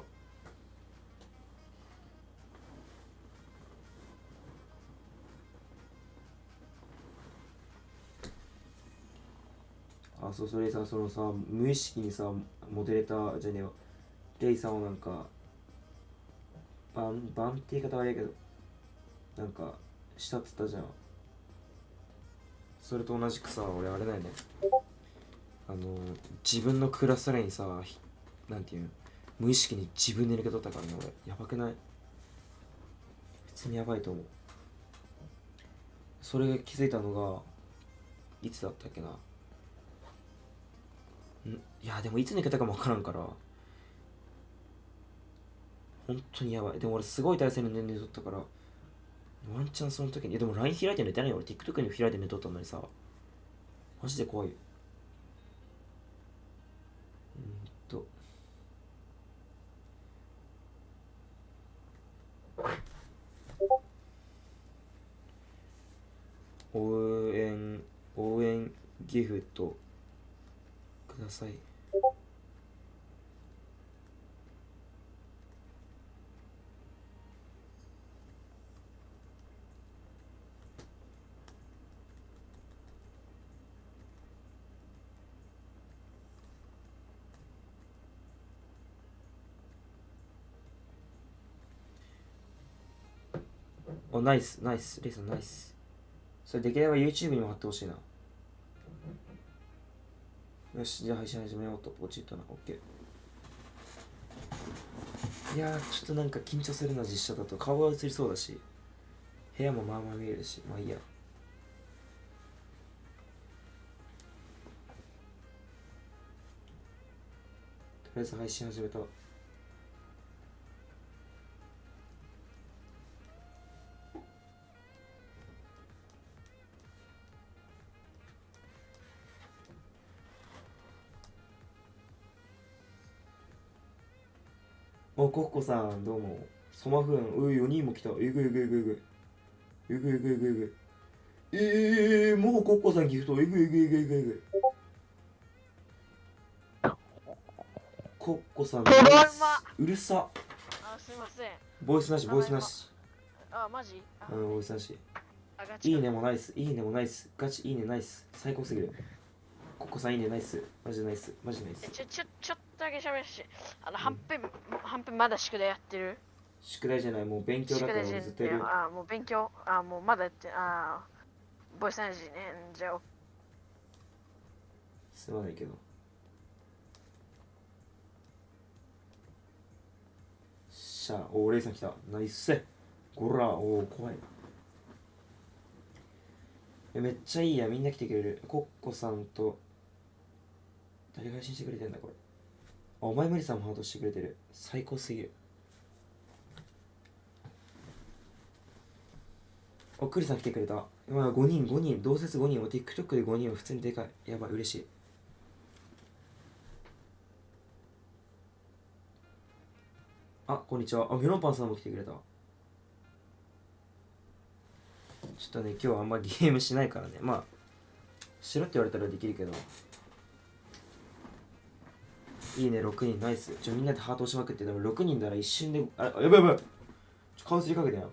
は。あ、そうそれさ、そのさ、無意識にさ、モデレーターじゃねえわ。レイさんをなんか、バンって言い方は悪いけど、なんか、したっつったじゃん。それと同じくさ、俺あれだよね。自分のクラスラインさ、なんていうの、無意識に自分で抜け取ったからね、俺。やばくない？普通にやばいと思う。それが気づいたのが、いつだったっけな。いや、でもいつ抜けたかもわからんから、本当にやばい。でも俺すごい体勢で寝とったから、ワンチャンその時に、いやでも LINE 開いて寝てないよ。俺 TikTok に開いて寝とったのにさ、マジで怖いよ。応援ギフトくください。お、ナイス、ナイス、レイさんナイス。それできれば YouTube にも貼ってほしいな。よし、じゃあ配信始めようと。ポチッとな。OK。いやー、ちょっとなんか緊張するな、実写だと。顔が映りそうだし。部屋もまあまあ見えるし。まあいいや。とりあえず配信始めた。お、コッコさん、どうも。ソマフン、4人も来た。えぐいぐいぐいぐい。えぐいぐいぐいぐい。もうコッコさんギフト。えぐいぐいぐいぐいぐい。コッコさん、うるさ。あ、すいません。ボイスなし、ボイスなし。あ、マジ？うん、ボイスなし。あ、ガチ。いいねもナイス、いいねもナイス。ガチいいねナイス。最高すぎる。コッコさんいいねナイス。マジナイス、マジナイス。ちょっとだけ喋るし、はんぺんまだ宿題やってる？宿題じゃない、もう勉強だから俺ずっとやる。あ、もう勉強、あ、もうまだやって、あ、ボイスなしね。じゃあ、すまないけど。しゃあ、おー、レイさん来た。ナイス。ごら、おー、怖いな。めっちゃいいや、みんな来てくれる。コッコさんと、誰が配信してくれてんだ、これ。あ、お前無理さんもハートしてくれてる。最高すぎる。お、クリさん来てくれた。まあ、5人、同説5人。TikTok で5人は普通にでかい。やばい、嬉しい。あ、こんにちは。あ、メロンパンさんも来てくれた。ちょっとね、今日はあんまゲームしないからね。まあ、しろって言われたらできるけど。いいね、6人、ナイス。みんなでハート押しまくって、でも6人なら一瞬で、あ、やばいやばい。顔すりかけてよ。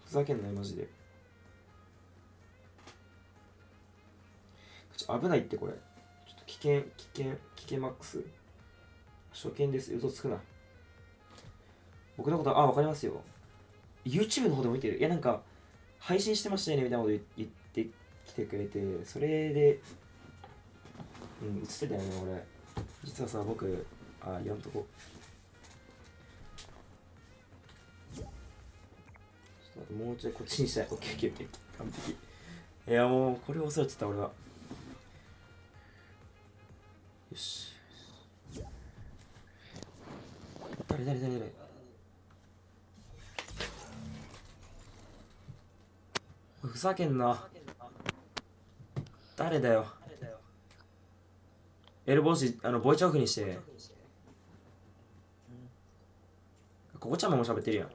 ふざけんなよ、マジで。危ないってこれ。ちょっと危険マックス。初見です。嘘つくな。僕のこと、あ、わかりますよ。YouTube の方でも見てる。いや、なんか、配信してましたよね、みたいなこと言ってきてくれて、それで、うん、映ってたよね、俺。実はさ、僕、あ、やんとこ。ちょっと待って、もうちょいこっちにしたい。オッケーオッケーオッケー。完璧。いや、もう、これを忘れてた、俺は。よし。誰ふざけんな。誰だよ。エルボーシ、ボイチャオフにして。ここちゃんも喋ってるやん。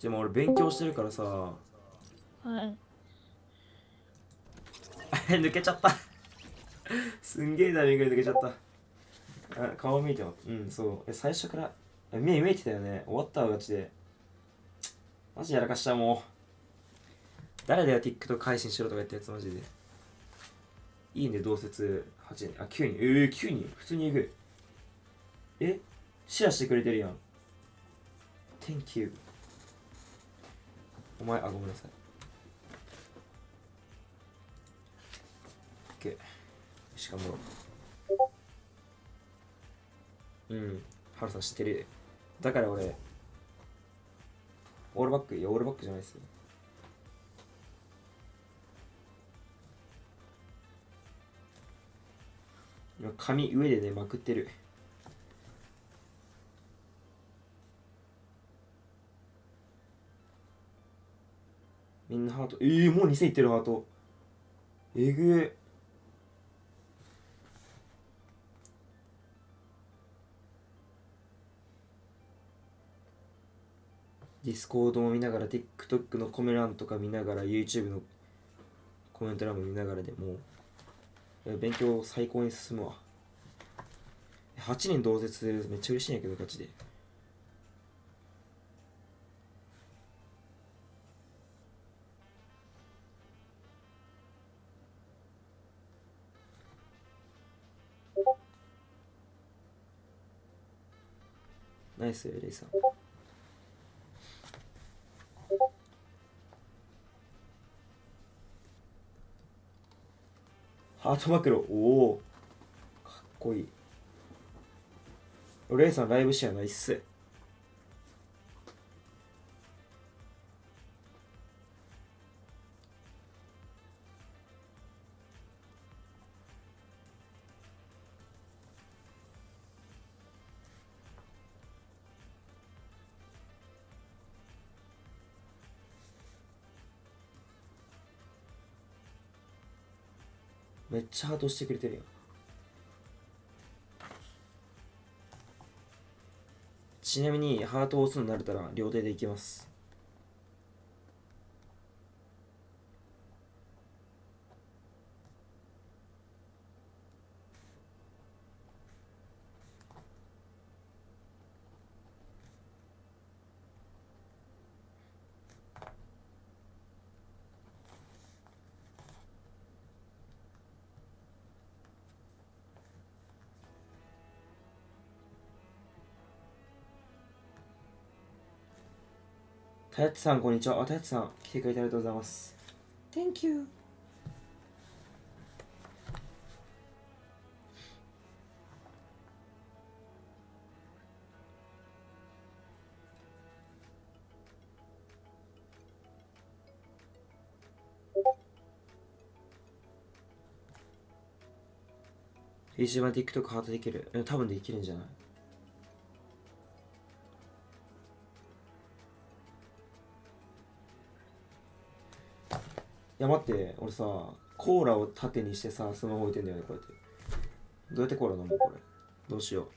でも俺勉強してるからさ。はい。抜けちゃった。すんげえタイミングで抜けちゃった。あ、顔見えてます。うん、そう。最初から、見えてたよね。終わったわ、ガチで。マジやらかした、もう。誰だよ、TikTok 配信しろとか言ったやつ、マジで。いいね、同説8人。あ、9人。9人普通にえぐい。シェアしてくれてるやん。Thank you。お前、あ、ごめんなさい。OK。しかも、うん。ハルさん知ってる。だから俺、オールバック、いや、オールバックじゃないですよ。今、髪上でね、まくってる。みんなハート。もう2000いってるハート。えぐい。ディスコードも見ながら、TikTok のコメ欄とか見ながら、YouTube のコメント欄も見ながらでもう、勉強最高に進むわ。8年同絶めっちゃ嬉しいんやけど、ガチで。ナイス、レイさん。ハートマクロ、おお、かっこいい。レイさんライブシェアないっす。めっちゃハートしてくれてるやん。ちなみにハートを押すのになれたら両手でいきます。たやっちさん、こんにちは。あ、たやっちさん、来てくれてありがとうございます。Thank you。一番 TikTok ハートできる。多分できるんじゃない？いや待って、俺さ、コーラを縦にしてさ、スマホ置いてんだよね、こうやって。どうやってコーラ飲むこれ。どうしよう。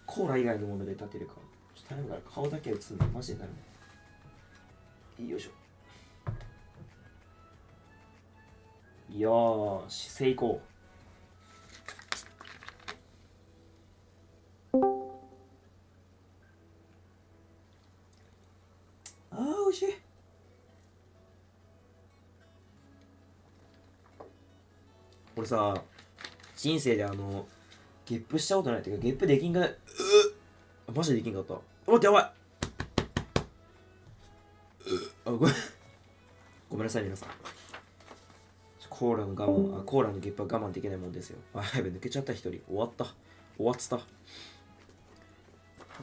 コーラ以外のもので立てるか。ちょっと頼むから顔だけ映すのマジで頼む。よいしょ。よーし、成功。あー、おいしい。俺さ、人生でゲップしたことないっていうか、ゲップできんかない。マジでできんかった。待って、やばい。ごめん。ごめんなさい、皆さん。コーラの我慢、コーラのゲップは我慢できないもんですよ。あ、やべ、抜けちゃった一人。終わった。終わってた。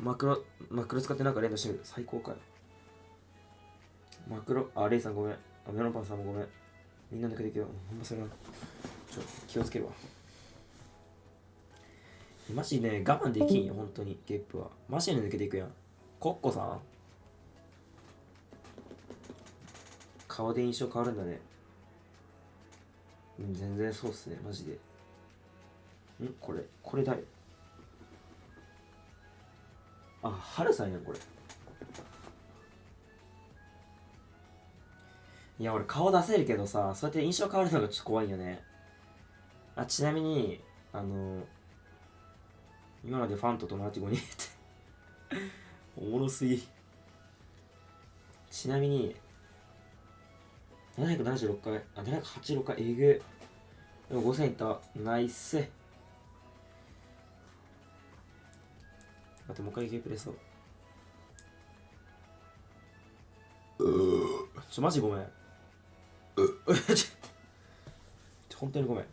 マクロ使ってなんか連打してる。最高かよ。マクロ、レイさんごめん。メロンパンさんもごめん。みんな抜けていけよ。ほんまそれは。気をつけるわ。マジね、我慢できんよ、本当に。ゲップは。マジで抜けていくやん。コッコさん顔で印象変わるんだね。全然そうっすね、マジで。これ誰？あ、ハルさんやん、これ。いや、俺顔出せるけどさ、そうやって印象変わるのがちょっと怖いよね。ちなみに、今までファンと友達5人っておもろすぎ。ちなみに、776回、786回、えぐ。でも5000いった。ナイス。待って、もう一回ゲープレそう。マジごめん。本当にごめん。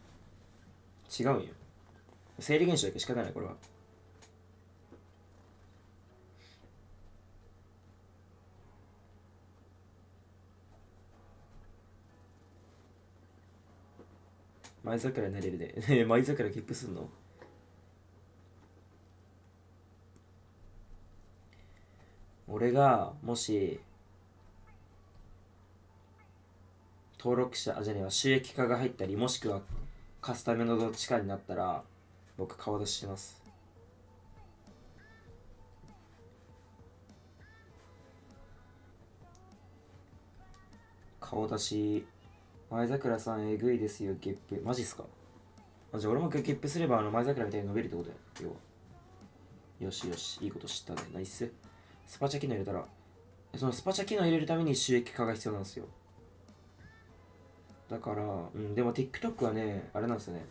違うんよ。生理現象だけ仕方ない、これは。舞桜になれるで。舞桜ゲップすんの？俺が、もし、登録者、じゃねえわ、収益化が入ったり、もしくはカスタムのどっちかになったら、僕顔出しします。顔出し、前桜さんえぐいですよ、ゲップ。マジっすか？じゃあ俺もゲップすれば前桜みたいに伸びるってことや。要は。よしよし、いいこと知ったね。ナイス。スパチャ機能入れたら、そのスパチャ機能入れるために収益化が必要なんですよ。だから、でも TikTok はね、あれなんですよね。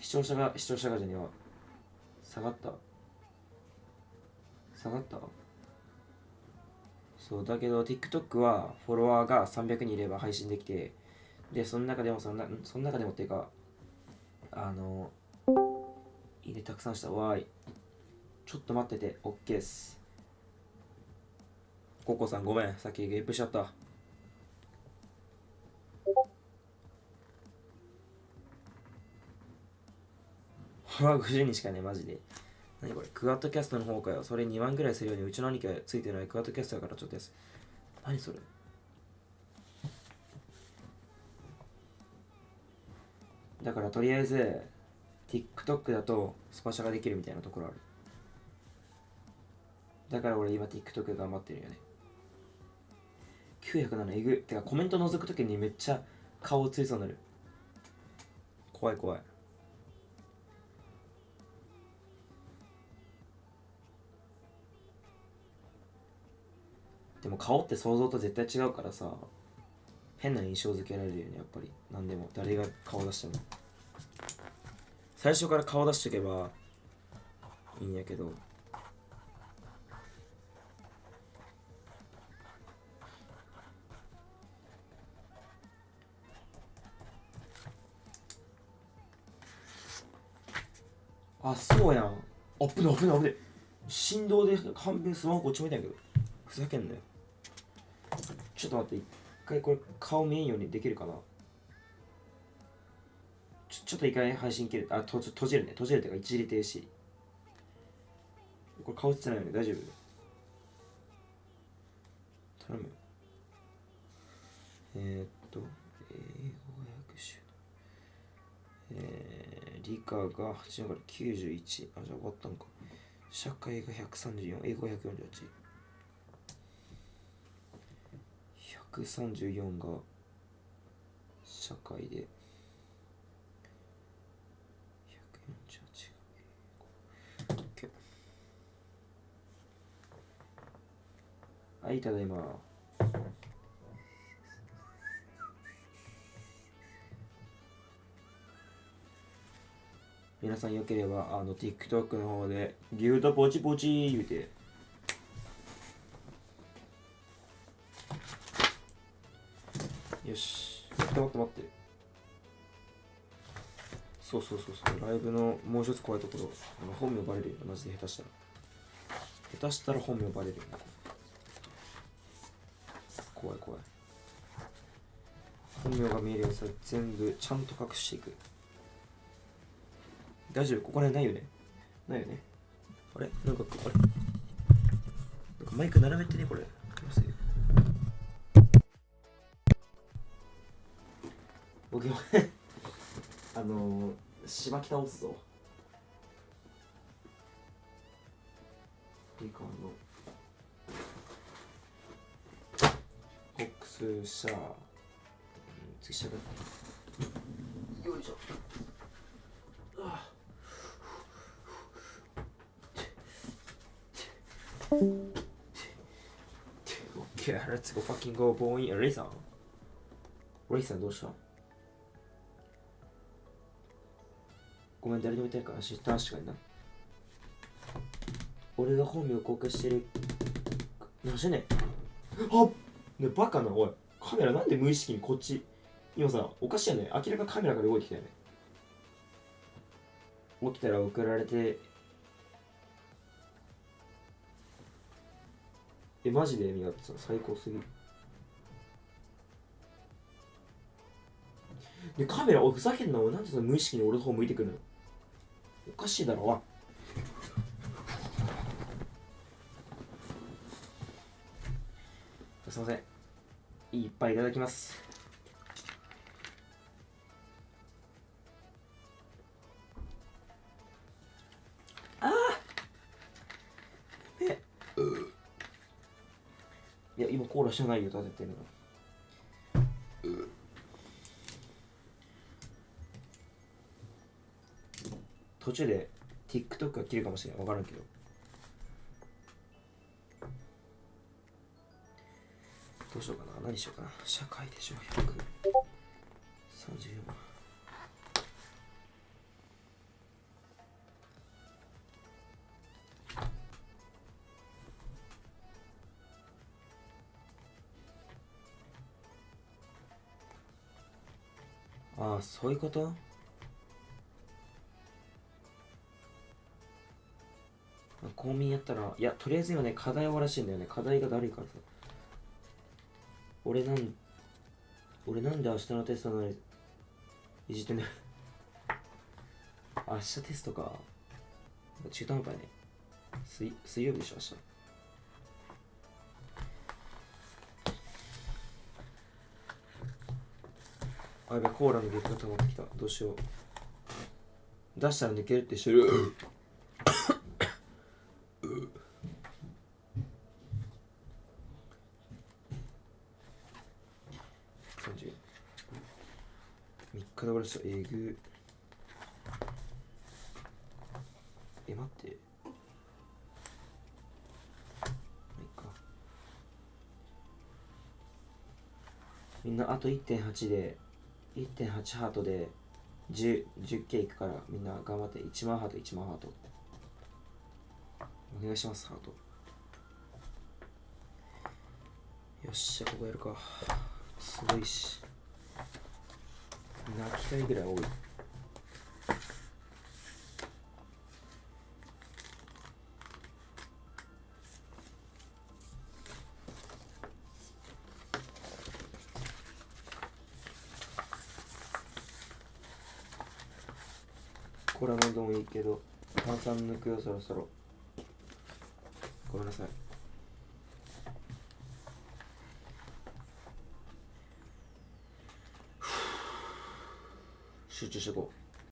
視聴者がじゃには、下がったそう、だけど TikTok はフォロワーが300人いれば配信できて、で、その中でもっていうか、いいねたくさんした。わーい。ちょっと待ってて、OK です。ココさんごめん、さっきゲップしちゃった。50人しかね、マジで。何これ、クワッドキャストの方かよ。それ2万ぐらいするようにうちの兄貴がついてないクワッドキャストだからちょっとやす。何それ。だからとりあえず TikTok だとスパチャができるみたいなところある。だから俺今 TikTok 頑張ってるよね。907えぐ。てかコメント覗くときにめっちゃ顔映りそうになる。怖い怖い。でも顔って想像と絶対違うからさ、変な印象付けられるよね、やっぱり。なんでも誰が顔出しても最初から顔出しとけばいいんやけど。あ、そうやん。危ね。振動で半分スマホこっち向いたんやけど。ふざけんなよ。ちょっと待って、一回これ顔見えんようにできるかな。ちょっと一回配信切る。あ、閉じるね。閉じるっていうか一時停止。これ顔映ってないよね。大丈夫？頼むよ。英語訳習。理科が8から91。あ、じゃあ終わったのか。社会が134。英語が148。134が社会で148が英語。はい、ただいま。皆さんよければTikTok の方でギューとポチポチ言うて。よし、待って。そう。ライブのもう一つ怖いところ、本名バレるよ、マジで下手したら本名バレるよ。怖い。本名が見えるやつは全部ちゃんと隠していく。大丈夫？ここら辺ないよね。あれなんかマイク並べてね、これ。僕はしばき倒すぞ。リカのボックスシャー、次しゃべる。よいしょ。Okay, let's go fucking go boy. レイさんどうした？ごめん、誰でも言ってないから確かにな。俺が本名公開してる。何してんねん。あね、バカな、おい。カメラなんで無意識にこっち。今さ、おかしいよね。明らかカメラから動いてきたよね。起きたら送られて。マジで見がってさ、最高すぎる。で、カメラ、おい、ふざけんな、おい。なんでその無意識に俺の方向いてくるの？おかしいだろ、おい。すいません。いっぱいいただきます。いや、今コーラしてないよ、立ててるの。途中で TikTok が切るかもしれない。わからんけど。どうしようかな。何しようかな。社会でしょ。134万。ああ、そういうこと？公民やったら、いや、とりあえず今ね、課題終わらしいんだよね。課題がだるいからさ。俺なんで明日のテストなのにいじってんだよ。明日テストか。中途半端やね。水曜日でしょ、明日。あ、やべ、コーラのゲットが溜まってきた。どうしよう。出したら抜けるってしてる。30。3日で終わらした。えぐ。待って。みんなあと 1.8 で1.8 ハートで 10K いくから、みんな頑張って。1万ハート1万ハートお願いします。ハートよっしゃ、ここやるか。すごいし、泣きたいぐらい多い。コーラ飲んでもいいけど炭酸抜くよ、そろそろ。ごめんなさい。集中してこう。